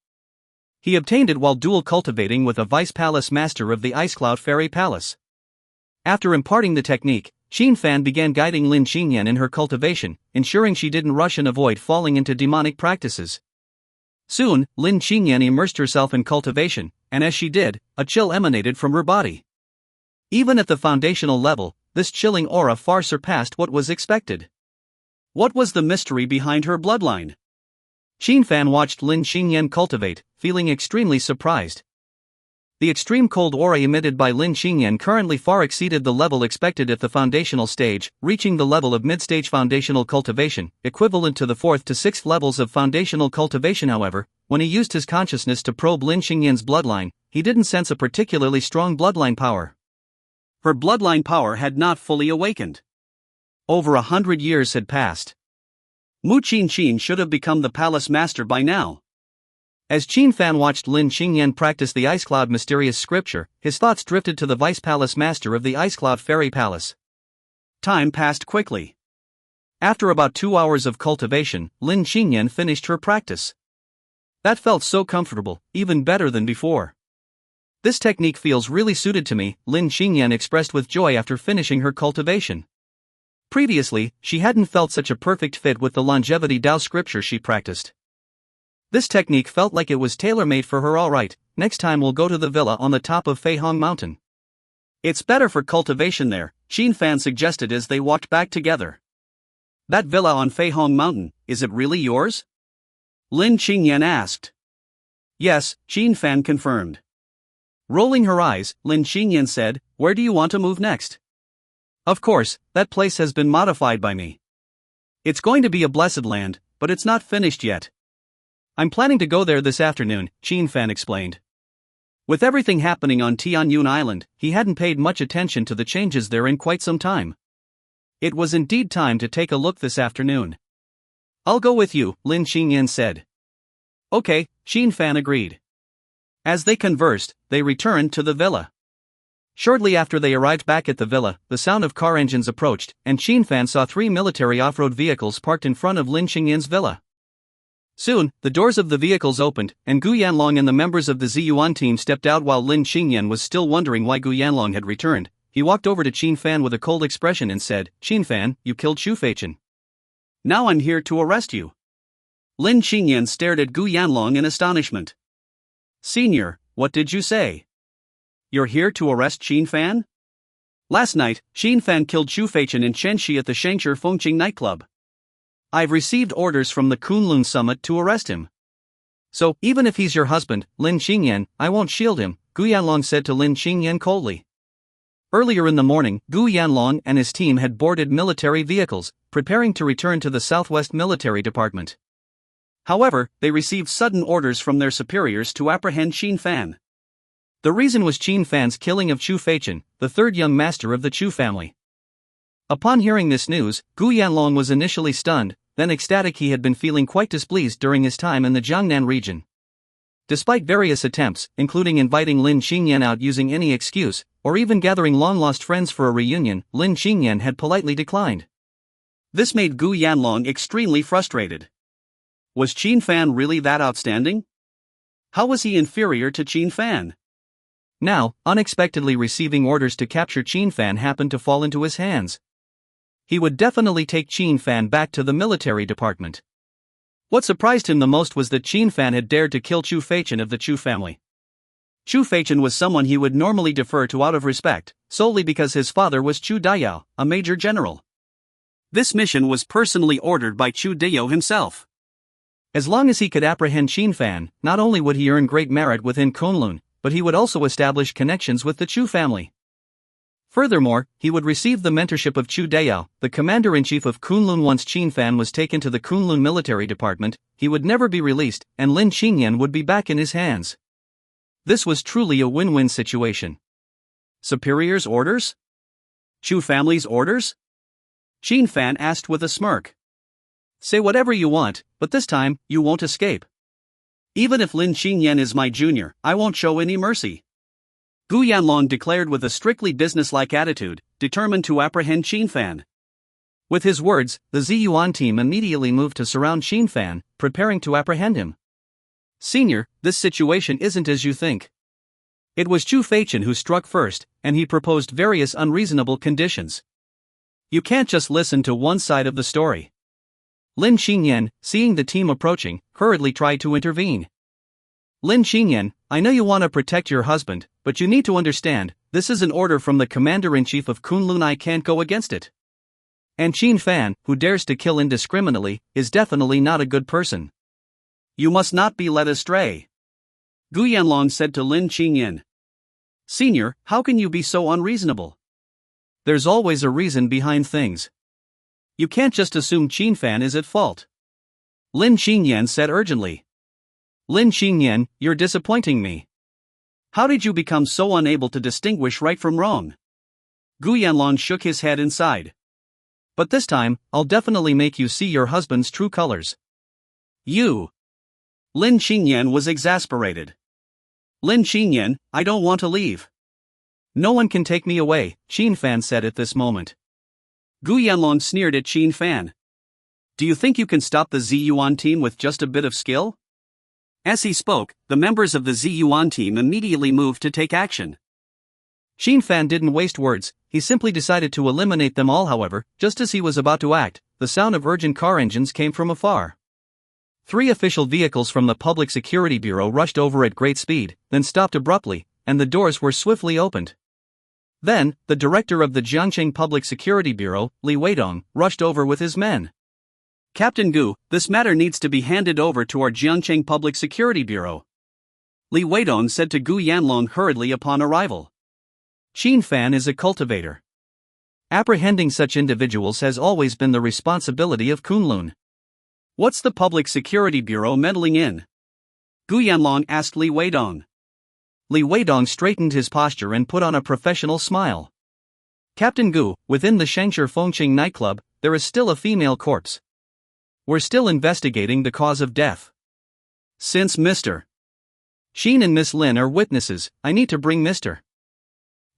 He obtained it while dual cultivating with a vice palace master of the Ice Cloud Fairy Palace. After imparting the technique, Qin Fan began guiding Lin Ching Yan in her cultivation, ensuring she didn't rush and avoid falling into demonic practices. Soon, Lin Ching Yan immersed herself in cultivation, and as she did, a chill emanated from her body. Even at the foundational level, this chilling aura far surpassed what was expected. What was the mystery behind her bloodline? Qin Fan watched Lin Ching Yan cultivate, feeling extremely surprised. The extreme cold aura emitted by Lin Ching Yan currently far exceeded the level expected at the foundational stage, reaching the level of mid-stage foundational cultivation, equivalent to the 4th to 6th levels of foundational cultivation. However, when he used his consciousness to probe Lin Ching Yan's bloodline, he didn't sense a particularly strong bloodline power. Her bloodline power had not fully awakened. Over 100 years had passed. Mu Qin should have become the palace master by now. As Qin Fan watched Lin Ching Yan practice the Ice Cloud mysterious scripture, his thoughts drifted to the vice palace master of the Ice Cloud Fairy Palace. Time passed quickly. After about 2 hours of cultivation, Lin Ching Yan finished her practice. That felt so comfortable, even better than before. "This technique feels really suited to me," Lin Ching Yan expressed with joy after finishing her cultivation. Previously, she hadn't felt such a perfect fit with the longevity Dao scripture she practiced. This technique felt like it was tailor-made for her. "All right, next time we'll go to the villa on the top of Feihong Mountain. It's better for cultivation there," Qin Fan suggested as they walked back together. "That villa on Feihong Mountain, is it really yours?" Lin Ching Yan asked. "Yes," Qin Fan confirmed. Rolling her eyes, Lin Ching Yan said, "Where do you want to move next?" "Of course, that place has been modified by me. It's going to be a blessed land, but it's not finished yet. I'm planning to go there this afternoon," Qin Fan explained. With everything happening on Tianyun Island, he hadn't paid much attention to the changes there in quite some time. It was indeed time to take a look this afternoon. "I'll go with you," Lin Ching Yan said. "Okay," Qin Fan agreed. As they conversed, they returned to the villa. Shortly after they arrived back at the villa, the sound of car engines approached, and Qin Fan saw 3 military off-road vehicles parked in front of Lin Ching Yan's villa. Soon, the doors of the vehicles opened, and Gu Yanlong and the members of the Yuan team stepped out. While Lin Ching Yan was still wondering why Gu Yanlong had returned, he walked over to Qin Fan with a cold expression and said, "Qin Fan, you killed Shufeichen. Now I'm here to arrest you." Lin Ching Yan stared at Gu Yanlong in astonishment. "Senior, what did you say? You're here to arrest Qin Fan?" "Last night, Qin Fan killed Shufeichen in Chenxi at the Shengshi Fengqing nightclub. I've received orders from the Kunlun summit to arrest him. So, even if he's your husband, Lin Ching Yan, I won't shield him," Gu Yanlong said to Lin Ching Yan coldly. Earlier in the morning, Gu Yanlong and his team had boarded military vehicles, preparing to return to the Southwest Military Department. However, they received sudden orders from their superiors to apprehend Qin Fan. The reason was Qin Fan's killing of Chu Feichen, the third young master of the Chu family. Upon hearing this news, Gu Yanlong was initially stunned, then ecstatic. He had been feeling quite displeased during his time in the Jiangnan region. Despite various attempts, including inviting Lin Ching Yan out using any excuse, or even gathering long-lost friends for a reunion, Lin Ching Yan had politely declined. This made Gu Yanlong extremely frustrated. Was Qin Fan really that outstanding? How was he inferior to Qin Fan? Now, unexpectedly receiving orders to capture Qin Fan happened to fall into his hands. He would definitely take Qin Fan back to the military department. What surprised him the most was that Qin Fan had dared to kill Chu Feichen of the Chu family. Chu Feichen was someone he would normally defer to out of respect, solely because his father was Chu Daiyao, a major general. This mission was personally ordered by Chu Daiyao himself. As long as he could apprehend Qin Fan, not only would he earn great merit within Kunlun, but he would also establish connections with the Chu family. Furthermore, he would receive the mentorship of Chu Daiyao, the commander-in-chief of Kunlun. Once Qin Fan was taken to the Kunlun military department, he would never be released, and Lin Ching Yan would be back in his hands. This was truly a win-win situation. Superior's orders? Chu family's orders? Qin Fan asked with a smirk. "Say whatever you want, but this time, you won't escape. Even if Lin Ching Yan is my junior, I won't show any mercy," Gu Yanlong declared with a strictly businesslike attitude, determined to apprehend Qin Fan. With his words, the Yuan team immediately moved to surround Qin Fan, preparing to apprehend him. "Senior, this situation isn't as you think. It was Chu Feichen who struck first, and he proposed various unreasonable conditions. You can't just listen to one side of the story." Lin Ching Yan, seeing the team approaching, hurriedly tried to intervene. "Lin Ching Yan, I know you want to protect your husband, but you need to understand, this is an order from the commander-in-chief of Kunlun. I can't go against it. And Qin Fan, who dares to kill indiscriminately, is definitely not a good person. You must not be led astray," Gu Yanlong said to Lin Ching Yan. "Senior, how can you be so unreasonable? There's always a reason behind things. You can't just assume Qin Fan is at fault," Lin Ching Yan said urgently. "Lin Ching Yan, you're disappointing me. How did you become so unable to distinguish right from wrong?" Gu Yanlong shook his head inside. "But this time, I'll definitely make you see your husband's true colors." "You!" Lin Ching Yan was exasperated. "Lin Ching Yan, I don't want to leave." "No one can take me away," Qin Fan said at this moment. Gu Yanlong sneered at Qin Fan. "Do you think you can stop the Yuan team with just a bit of skill?" As he spoke, the members of the Yuan team immediately moved to take action. Qin Fan didn't waste words, he simply decided to eliminate them all. However, just as he was about to act, the sound of urgent car engines came from afar. 3 official vehicles from the Public Security Bureau rushed over at great speed, then stopped abruptly, and the doors were swiftly opened. Then, the director of the Jiangcheng Public Security Bureau, Li Weidong, rushed over with his men. "Captain Gu, this matter needs to be handed over to our Jiangcheng Public Security Bureau." Li Weidong said to Gu Yanlong hurriedly upon arrival. Qin Fan is a cultivator. Apprehending such individuals has always been the responsibility of Kunlun. What's the Public Security Bureau meddling in? Gu Yanlong asked Li Weidong. Li Weidong straightened his posture and put on a professional smile. Captain Gu, within the Shangshi Fengqing nightclub, there is still a female corpse. We're still investigating the cause of death. Since Mr. Xin and Miss Lin are witnesses, I need to bring Mr.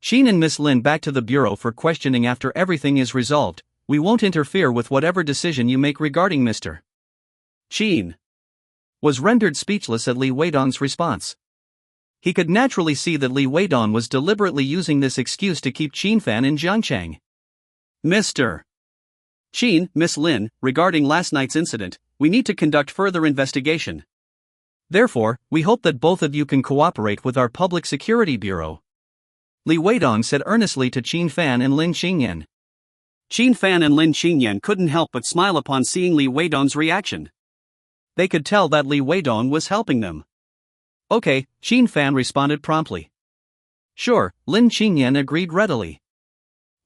Xin and Miss Lin back to the bureau for questioning after everything is resolved. We won't interfere with whatever decision you make regarding Mr. Xin was rendered speechless at Li Weidong's response. He could naturally see that Li Weidong was deliberately using this excuse to keep Qin Fan in Jiangchang. Mr. Xin, Miss Lin, regarding last night's incident, we need to conduct further investigation. Therefore, we hope that both of you can cooperate with our Public Security Bureau. Li Weidong said earnestly to Qin Fan and Lin Ching Yan. Qin Fan and Lin Ching Yan couldn't help but smile upon seeing Li Weidong's reaction. They could tell that Li Weidong was helping them. Okay, Qin Fan responded promptly. Sure, Lin Ching Yan agreed readily.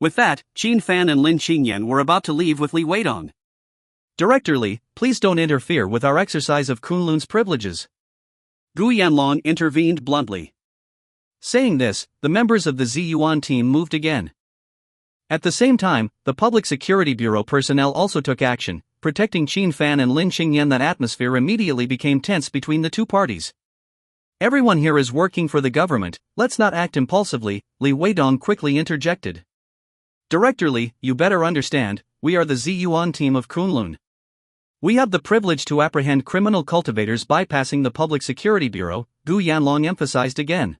With that, Qin Fan and Lin Ching Yan were about to leave with Li Weidong. Director Li, please don't interfere with our exercise of Kunlun's privileges. Gu Yanlong intervened bluntly. Saying this, the members of the Yuan team moved again. At the same time, the Public Security Bureau personnel also took action, protecting Qin Fan and Lin Ching Yan. That atmosphere immediately became tense between the two parties. Everyone here is working for the government, let's not act impulsively, Li Weidong quickly interjected. Director Li, you better understand, we are the Yuan team of Kunlun. We have the privilege to apprehend criminal cultivators bypassing the Public Security Bureau, Gu Yanlong emphasized again.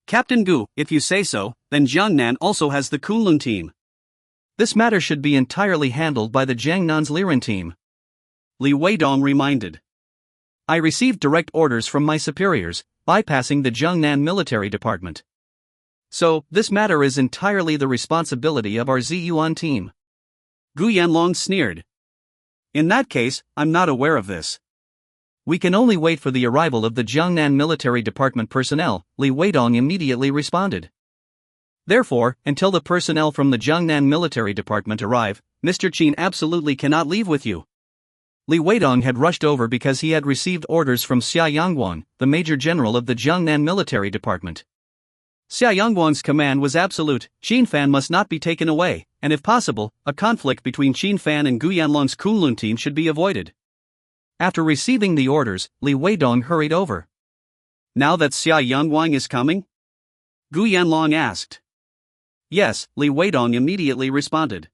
Captain Gu, if you say so, then Jiangnan also has the Kunlun team. This matter should be entirely handled by the Jiangnan's Liren team. Li Weidong reminded. I received direct orders from my superiors, bypassing the Jiangnan military department. So, this matter is entirely the responsibility of our Yuan team. Gu Yanlong sneered. In that case, I'm not aware of this. We can only wait for the arrival of the Jiangnan military department personnel, Li Weidong immediately responded. Therefore, until the personnel from the Jiangnan military department arrive, Mr. Qin absolutely cannot leave with you. Li Weidong had rushed over because he had received orders from Xia Yangguang, the major general of the Jiangnan military department. Xia Yangguang's command was absolute, Qin Fan must not be taken away, and if possible, a conflict between Qin Fan and Gu Yanlong's Kunlun team should be avoided. After receiving the orders, Li Weidong hurried over. Now that Xia Yangguang is coming? Gu Yanlong asked. Yes, Li Weidong immediately responded.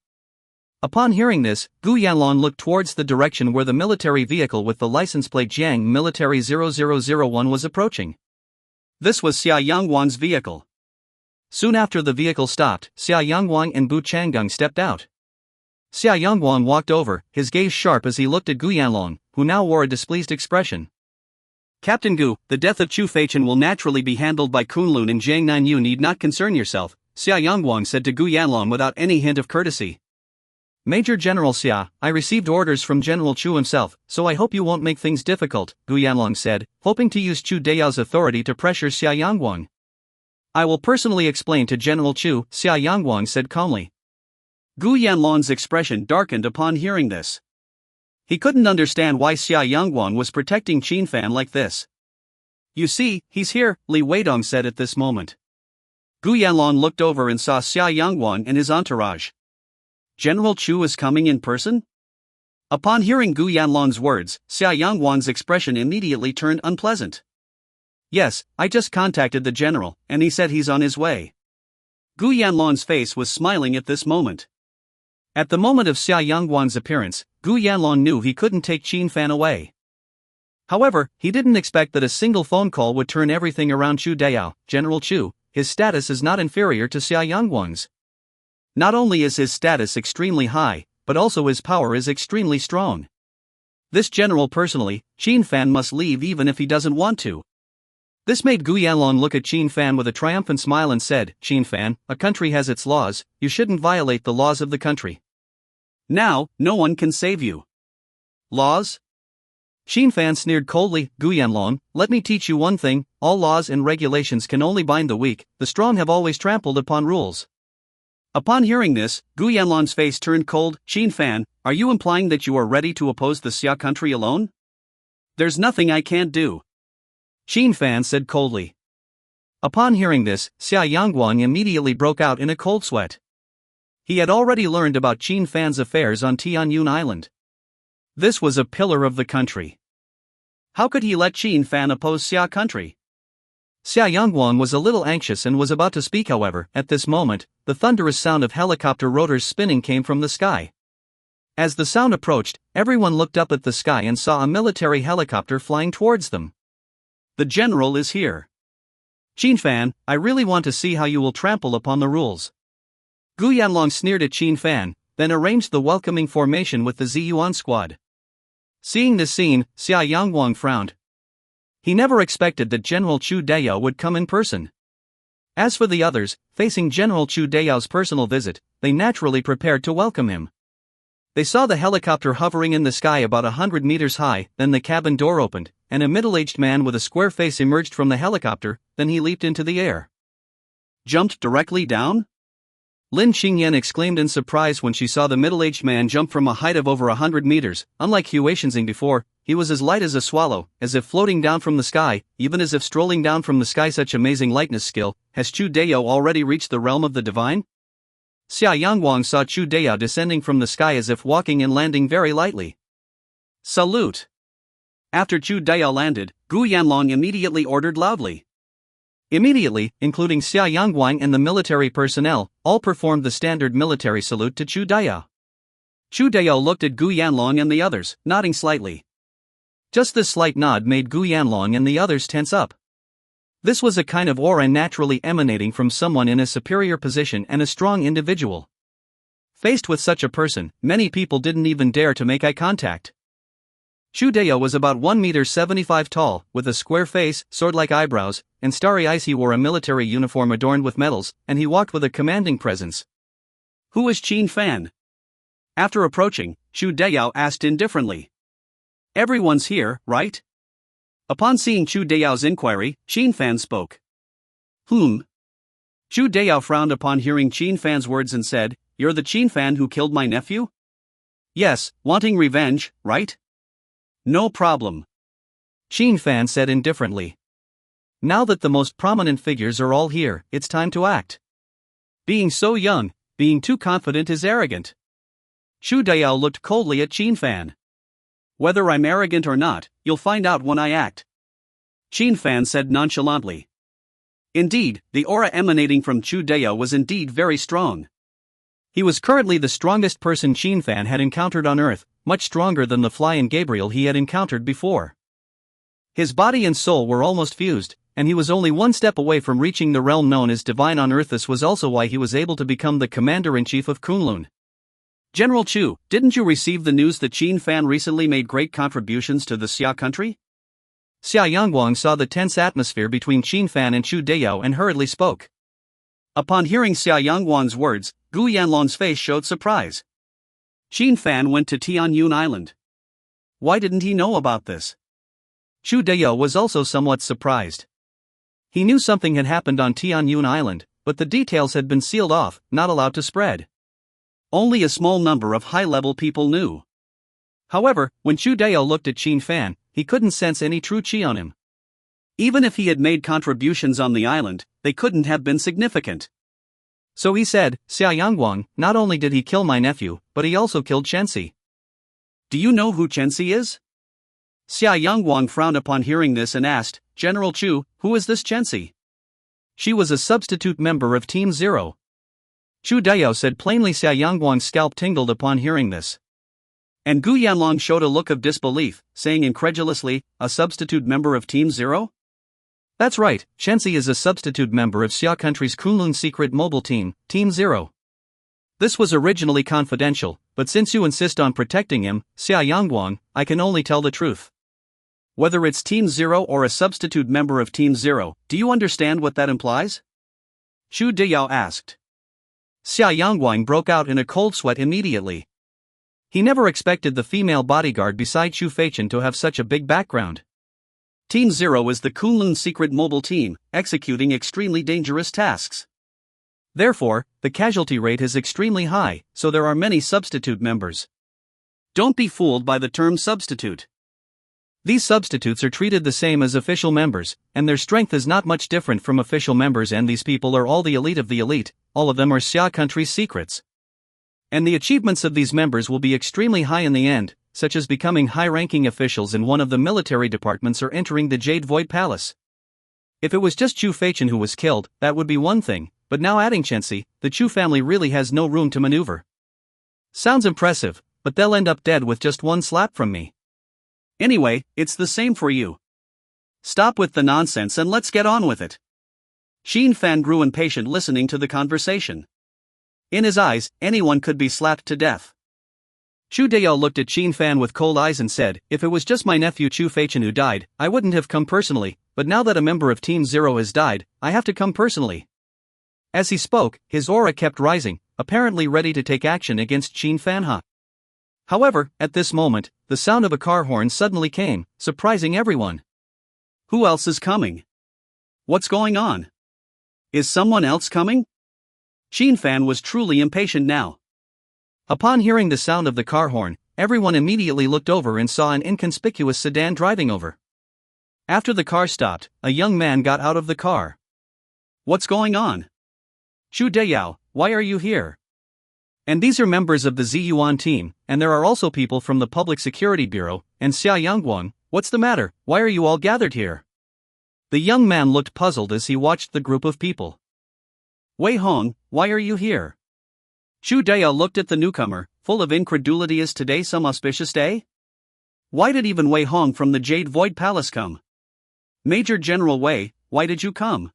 Upon hearing this, Gu Yanlong looked towards the direction where the military vehicle with the license plate Jiang Military 0001 was approaching. This was Xia Yangguang's vehicle. Soon after the vehicle stopped, Xia Yangguang and Bu Changgang stepped out. Xia Yangguang walked over, his gaze sharp as he looked at Gu Yanlong, who now wore a displeased expression. Captain Gu, the death of Chu Feichen will naturally be handled by Kunlun and Jiangnan. You need not concern yourself, Xia Yangguang said to Gu Yanlong without any hint of courtesy. Major General Xia, I received orders from General Chu himself, so I hope you won't make things difficult, Gu Yanlong said, hoping to use Chu Dayao's authority to pressure Xia Yangguang. I will personally explain to General Chu, Xia Yangguang said calmly. Gu Yanlong's expression darkened upon hearing this. He couldn't understand why Xia Yangguang was protecting Qin Fan like this. You see, he's here, Li Weidong said at this moment. Gu Yanlong looked over and saw Xia Yangguang and his entourage. General Chu is coming in person? Upon hearing Gu Yanlong's words, Xia Yangguang's expression immediately turned unpleasant. Yes, I just contacted the general, and he said he's on his way. Gu Yanlong's face was smiling at this moment. At the moment of Xia Yangguang's appearance, Gu Yanlong knew he couldn't take Qin Fan away. However, he didn't expect that a single phone call would turn everything around. Chu Dayao, General Chu, his status is not inferior to Xia Yangguang's. Not only is his status extremely high, but also his power is extremely strong. This general personally, Qin Fan must leave even if he doesn't want to. This made Gu Yanlong look at Qin Fan with a triumphant smile and said, Qin Fan, a country has its laws, you shouldn't violate the laws of the country. Now, no one can save you. Laws? Xin Fan sneered coldly. Gu Yanlong, let me teach you one thing, all laws and regulations can only bind the weak, the strong have always trampled upon rules. Upon hearing this, Gu Yanlong's face turned cold. Xin Fan, are you implying that you are ready to oppose the Xia country alone? There's nothing I can't do. Xin Fan said coldly. Upon hearing this, Xia Yangguang immediately broke out in a cold sweat. He had already learned about Xin Fan's affairs on Tianyun Island. This was a pillar of the country. How could he let Xin Fan oppose Xia country? Xia Yangguang was a little anxious and was about to speak. However, at this moment, the thunderous sound of helicopter rotors spinning came from the sky. As the sound approached, everyone looked up at the sky and saw a military helicopter flying towards them. The general is here. Xin Fan, I really want to see how you will trample upon the rules. Gu Yanlong sneered at Xin Fan, then arranged the welcoming formation with the Yuan squad. Seeing this scene, Xia Yangguang frowned. He never expected that General Chu Deyao would come in person. As for the others, facing General Chu Dayao's personal visit, they naturally prepared to welcome him. They saw the helicopter hovering in the sky about 100 meters high, then the cabin door opened, and a middle-aged man with a square face emerged from the helicopter, then he leaped into the air. Jumped directly down? Lin Ching Yan exclaimed in surprise when she saw the middle-aged man jump from a height of over 100 meters. Unlike Huaishanxing before, he was as light as a swallow, as if floating down from the sky, even as if strolling down from the sky. Such amazing lightness skill. Has Chu Deyao already reached the realm of the divine? Xia Yangguang saw Chu Deyao descending from the sky as if walking and landing very lightly. Salute! After Chu Deyao landed, Gu Yanlong immediately ordered loudly. Immediately, including Xia Yangguang and the military personnel, all performed the standard military salute to Chu Deyao. Chu Deyao looked at Gu Yanlong and the others, nodding slightly. Just this slight nod made Gu Yanlong and the others tense up. This was a kind of aura naturally emanating from someone in a superior position and a strong individual. Faced with such a person, many people didn't even dare to make eye contact. Chu Deyao was about 1.75 meters tall, with a square face, sword-like eyebrows, and starry eyes. He wore a military uniform adorned with medals, and he walked with a commanding presence. Who is Xin Fan? After approaching, Chu Deyao asked indifferently. Everyone's here, right? Upon seeing Chu Dayao's inquiry, Xin Fan spoke. Chu Deyao frowned upon hearing Xin Fan's words and said, You're the Xin Fan who killed my nephew? Yes, wanting revenge, right? No problem. Xin Fan said indifferently. Now that the most prominent figures are all here, it's time to act. Being so young, being too confident is arrogant. Chu Deyao looked coldly at Xin Fan. Whether I'm arrogant or not, you'll find out when I act. Xin Fan said nonchalantly. Indeed, the aura emanating from Chu Deyao was indeed very strong. He was currently the strongest person Xin Fan had encountered on Earth, much stronger than the fly and Gabriel he had encountered before. His body and soul were almost fused, and he was only one step away from reaching the realm known as divine on Earth. This was also why he was able to become the commander-in-chief of Kunlun. General Chu, didn't you receive the news that Xin Fan recently made great contributions to the Xia country? Xia Yangguang saw the tense atmosphere between Xin Fan and Chu Deyao and hurriedly spoke. Upon hearing Xia Yangguang's words, Gu Yanlong's face showed surprise. Xin Fan went to Tianyun Island. Why didn't he know about this? Chu Deyao was also somewhat surprised. He knew something had happened on Tianyun Island, but the details had been sealed off, not allowed to spread. Only a small number of high-level people knew. However, when Chu Deyao looked at Xin Fan, he couldn't sense any true chi on him. Even if he had made contributions on the island, they couldn't have been significant. So he said, Xia Yangguang, not only did he kill my nephew, but he also killed Chenxi. Do you know who Chenxi is? Xia Yangguang frowned upon hearing this and asked, General Chu, who is this Chenxi? She was a substitute member of Team Zero. Chu Deyao said plainly. Xia Yangguang's scalp tingled upon hearing this. And Gu Yanlong showed a look of disbelief, saying incredulously, a substitute member of Team Zero? That's right, Chenxi is a substitute member of Xia country's Kunlun secret mobile team, Team Zero. This was originally confidential, but since you insist on protecting him, Xia Yangguang, I can only tell the truth. Whether it's Team Zero or a substitute member of Team Zero, do you understand what that implies? Chu Deyao asked. Xia Yangguang broke out in a cold sweat immediately. He never expected the female bodyguard beside Chu Feichen to have such a big background. Team Zero is the Kunlun secret mobile team, executing extremely dangerous tasks. Therefore, the casualty rate is extremely high, so there are many substitute members. Don't be fooled by the term substitute. These substitutes are treated the same as official members, and their strength is not much different from official members, and these people are all the elite of the elite, all of them are Xia country's secrets. And the achievements of these members will be extremely high in the end, such as becoming high-ranking officials in one of the military departments or entering the Jade Void Palace. If it was just Chu Feichen who was killed, that would be one thing, but now adding Chenxi, the Chu family really has no room to maneuver. Sounds impressive, but they'll end up dead with just one slap from me. Anyway, it's the same for you. Stop with the nonsense and let's get on with it. Xin Fan grew impatient listening to the conversation. In his eyes, anyone could be slapped to death. Chu Deyao looked at Xin Fan with cold eyes and said, "If it was just my nephew Chu Feichen who died, I wouldn't have come personally, but now that a member of Team Zero has died, I have to come personally." As he spoke, his aura kept rising, apparently ready to take action against Xin Fan. However, at this moment, the sound of a car horn suddenly came, surprising everyone. Who else is coming? What's going on? Is someone else coming? Xin Fan was truly impatient now. Upon hearing the sound of the car horn, everyone immediately looked over and saw an inconspicuous sedan driving over. After the car stopped, a young man got out of the car. What's going on? Chu Deyao, why are you here? And these are members of the Yuan team, and there are also people from the Public Security Bureau, and Xia Yangguang, what's the matter, why are you all gathered here? The young man looked puzzled as he watched the group of people. Wei Hong, why are you here? Chu Deyao looked at the newcomer, full of incredulity. Is today some auspicious day? Why did even Wei Hong from the Jade Void Palace come? Major General Wei, why did you come?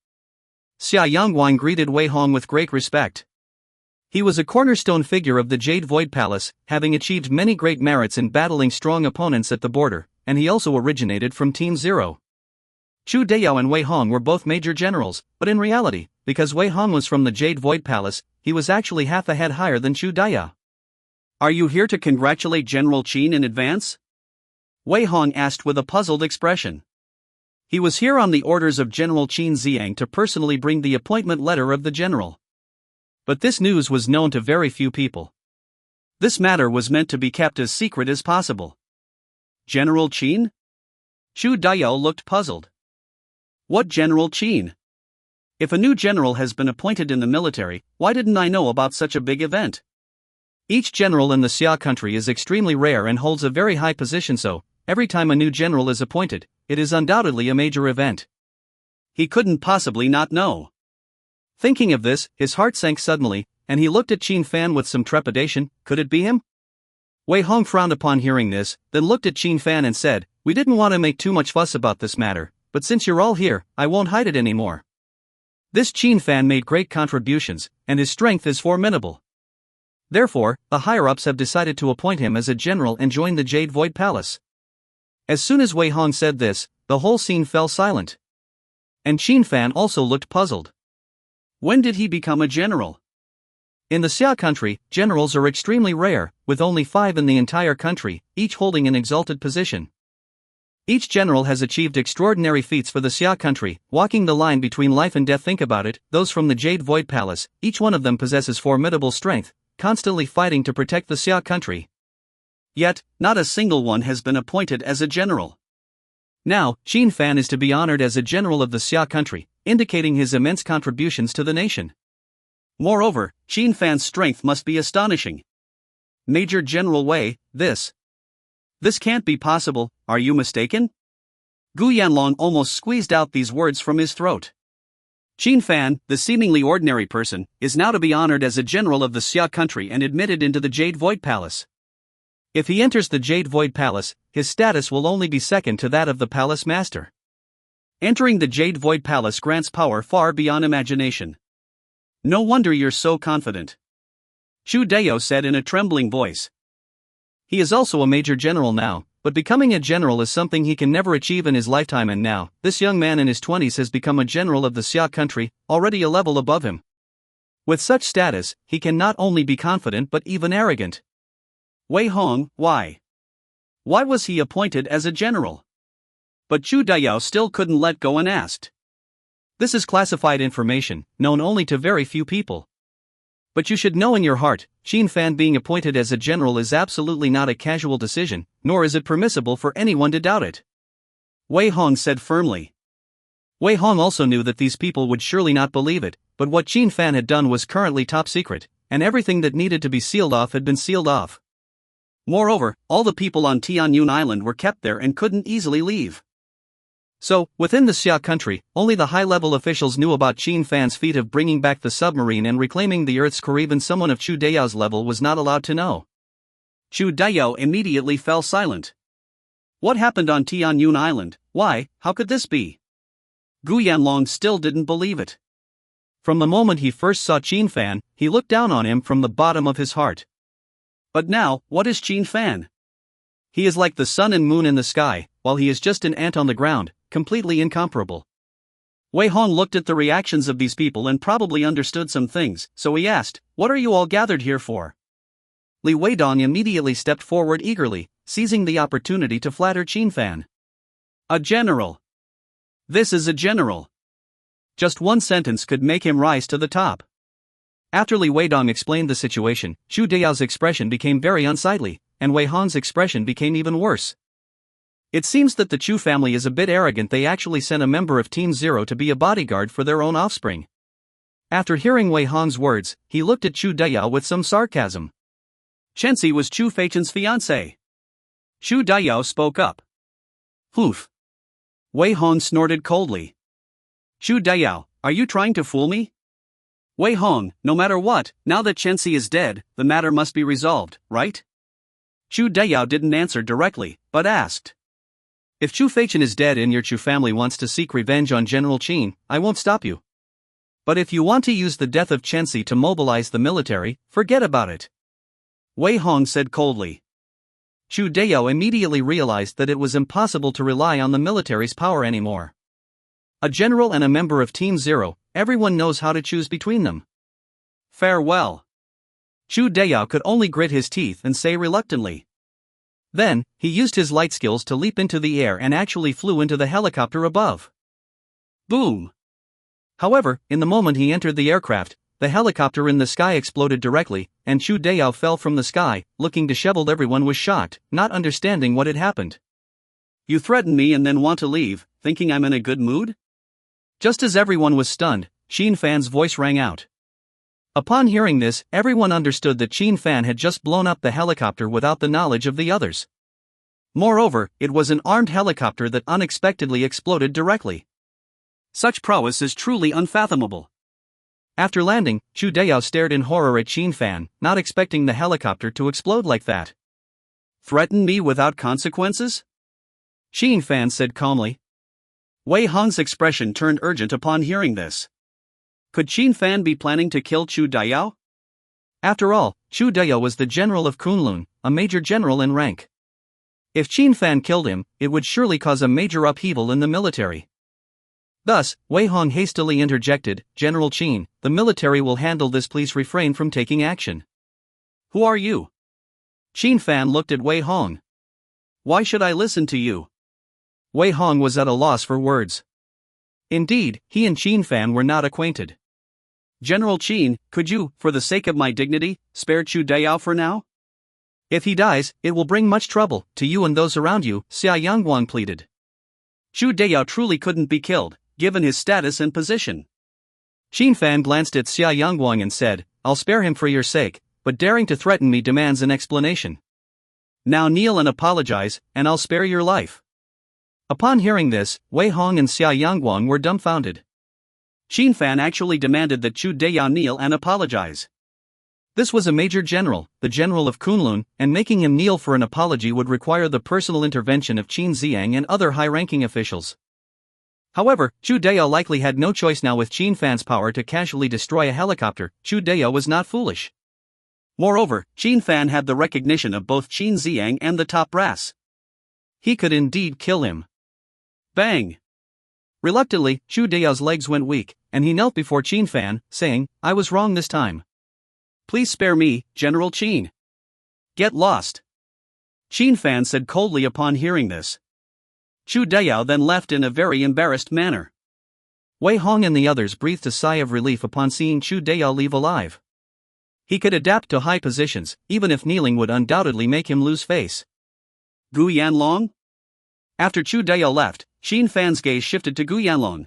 Xia Yangguang greeted Wei Hong with great respect. He was a cornerstone figure of the Jade Void Palace, having achieved many great merits in battling strong opponents at the border, and he also originated from Team Zero. Chu Deyao and Wei Hong were both major generals, but in reality, because Wei Hong was from the Jade Void Palace, he was actually half a head higher than Chu Deyao. Are you here to congratulate General Qin in advance? Wei Hong asked with a puzzled expression. He was here on the orders of General Qin Ziyang to personally bring the appointment letter of the general. But this news was known to very few people. This matter was meant to be kept as secret as possible. General Qin? Chu Deyao looked puzzled. What General Qin? If a new general has been appointed in the military, why didn't I know about such a big event? Each general in the Xia country is extremely rare and holds a very high position, so every time a new general is appointed, it is undoubtedly a major event. He couldn't possibly not know. Thinking of this, his heart sank suddenly, and he looked at Xin Fan with some trepidation. Could it be him? Wei Hong frowned upon hearing this, then looked at Xin Fan and said, "We didn't want to make too much fuss about this matter, but since you're all here, I won't hide it anymore." This Xin Fan made great contributions, and his strength is formidable. Therefore, the higher-ups have decided to appoint him as a general and join the Jade Void Palace. As soon as Wei Hong said this, the whole scene fell silent. And Xin Fan also looked puzzled. When did he become a general? In the Xia country, generals are extremely rare, with only 5 in the entire country, each holding an exalted position. Each general has achieved extraordinary feats for the Xia country, walking the line between life and death. Think about it, those from the Jade Void Palace, each one of them possesses formidable strength, constantly fighting to protect the Xia country. Yet, not a single one has been appointed as a general. Now, Xin Fan is to be honored as a general of the Xia country, indicating his immense contributions to the nation. Moreover, Xin Fan's strength must be astonishing. Major General Wei, this can't be possible, are you mistaken? Gu Yanlong almost squeezed out these words from his throat. Xin Fan, the seemingly ordinary person, is now to be honored as a general of the Xia country and admitted into the Jade Void Palace. If he enters the Jade Void Palace, his status will only be second to that of the Palace Master. Entering the Jade Void Palace grants power far beyond imagination. No wonder you're so confident. Chu Deyao said in a trembling voice. He is also a major general now, but becoming a general is something he can never achieve in his lifetime, and now, this young man in his 20s has become a general of the Xia country, already a level above him. With such status, he can not only be confident but even arrogant. Wei Hong, why? Why was he appointed as a general? But Chu Daiyao still couldn't let go and asked. This is classified information, known only to very few people. But you should know in your heart, Qin Fan being appointed as a general is absolutely not a casual decision, nor is it permissible for anyone to doubt it. Wei Hong said firmly. Wei Hong also knew that these people would surely not believe it, but what Qin Fan had done was currently top secret, and everything that needed to be sealed off had been sealed off. Moreover, all the people on Tianyun Island were kept there and couldn't easily leave. So, within the Xia country, only the high-level officials knew about Qin Fan's feat of bringing back the submarine and reclaiming the Earth's core. Even someone of Chu Daiyao's level was not allowed to know. Chu Daiyao immediately fell silent. What happened on Tianyun Island? Why, how could this be? Gu Yanlong still didn't believe it. From the moment he first saw Qin Fan, he looked down on him from the bottom of his heart. But now, what is Qin Fan? He is like the sun and moon in the sky, while he is just an ant on the ground, completely incomparable. Wei Hong looked at the reactions of these people and probably understood some things, so he asked, "What are you all gathered here for?" Li Weidong immediately stepped forward eagerly, seizing the opportunity to flatter Qin Fan. A general. This is a general. Just one sentence could make him rise to the top. After Li Weidong explained the situation, Chu Daiyao's expression became very unsightly, and Wei Hong's expression became even worse. It seems that the Chu family is a bit arrogant. They actually sent a member of Team Zero to be a bodyguard for their own offspring. After hearing Wei Hong's words, he looked at Chu Daiyao with some sarcasm. Chenxi was Chu Feichen's fiancé. Chu Daiyao spoke up. Oof. Wei Hong snorted coldly. Chu Daiyao, are you trying to fool me? Wei Hong, no matter what, now that Chenxi is dead, the matter must be resolved, right? Chu Daiyao didn't answer directly, but asked. If Chu Feichen is dead and your Chu family wants to seek revenge on General Qin, I won't stop you. But if you want to use the death of Chenxi to mobilize the military, forget about it. Wei Hong said coldly. Chu Daiyao immediately realized that it was impossible to rely on the military's power anymore. A general and a member of Team Zero, everyone knows how to choose between them. Farewell. Chu Daiyao could only grit his teeth and say reluctantly. Then, he used his light skills to leap into the air and actually flew into the helicopter above. Boom! However, in the moment he entered the aircraft, the helicopter in the sky exploded directly, and Chu Daiyao fell from the sky, looking disheveled. Everyone was shocked, not understanding what had happened. You threaten me and then want to leave, thinking I'm in a good mood? Just as everyone was stunned, Qin Fan's voice rang out. Upon hearing this, everyone understood that Qin Fan had just blown up the helicopter without the knowledge of the others. Moreover, it was an armed helicopter that unexpectedly exploded directly. Such prowess is truly unfathomable. After landing, Chu Daiyao stared in horror at Qin Fan, not expecting the helicopter to explode like that. Threaten me without consequences? Qin Fan said calmly. Wei Hong's expression turned urgent upon hearing this. Could Qin Fan be planning to kill Chu Daiyao? After all, Chu Daiyao was the general of Kunlun, a major general in rank. If Qin Fan killed him, it would surely cause a major upheaval in the military. Thus, Wei Hong hastily interjected, General Qin, the military will handle this. Please refrain from taking action. Who are you? Qin Fan looked at Wei Hong. Why should I listen to you? Wei Hong was at a loss for words. Indeed, he and Qin Fan were not acquainted. General Qin, could you, for the sake of my dignity, spare Chu Daiyao for now? If he dies, it will bring much trouble to you and those around you, Xia Yangguang pleaded. Chu Daiyao truly couldn't be killed, given his status and position. Qin Fan glanced at Xia Yangguang and said, I'll spare him for your sake, but daring to threaten me demands an explanation. Now kneel and apologize, and I'll spare your life. Upon hearing this, Wei Hong and Xia Yangguang were dumbfounded. Qin Fan actually demanded that Chu Daiyao kneel and apologize. This was a major general, the general of Kunlun, and making him kneel for an apology would require the personal intervention of Qin Ziang and other high-ranking officials. However, Chu Daiyao likely had no choice now. With Qin Fan's power to casually destroy a helicopter, Chu Daiyao was not foolish. Moreover, Qin Fan had the recognition of both Qin Ziang and the top brass. He could indeed kill him. Bang! Reluctantly, Chu Daiyao's legs went weak, and he knelt before Qin Fan, saying, I was wrong this time. Please spare me, General Qin. Get lost. Qin Fan said coldly upon hearing this. Chu Deyao then left in a very embarrassed manner. Wei Hong and the others breathed a sigh of relief upon seeing Chu Deyao leave alive. He could adapt to high positions, even if kneeling would undoubtedly make him lose face. Gu Yanlong? After Chu Deyao left, Qin Fan's gaze shifted to Gu Yanlong.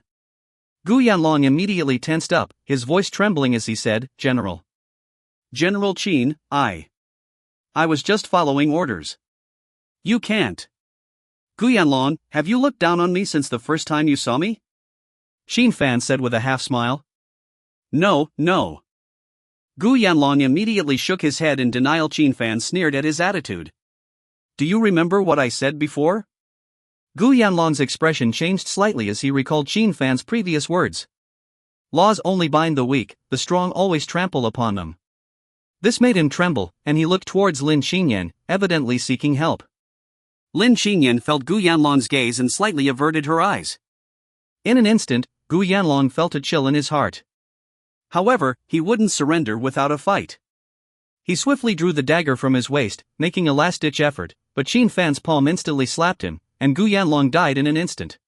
Gu Yanlong immediately tensed up, his voice trembling as he said, "General." General Qin, I was just following orders. You can't. Gu Yanlong, have you looked down on me since the first time you saw me? Qin Fan said with a half-smile. No. Gu Yanlong immediately shook his head in denial. Qin Fan sneered at his attitude. Do you remember what I said before? Gu Yanlong's expression changed slightly as he recalled Qin Fan's previous words. Laws only bind the weak, the strong always trample upon them. This made him tremble, and he looked towards Lin Ching Yan, evidently seeking help. Lin Ching Yan felt Gu Yanlong's gaze and slightly averted her eyes. In an instant, Gu Yanlong felt a chill in his heart. However, he wouldn't surrender without a fight. He swiftly drew the dagger from his waist, making a last-ditch effort, but Qin Fan's palm instantly slapped him, and Gu Yanlong died in an instant.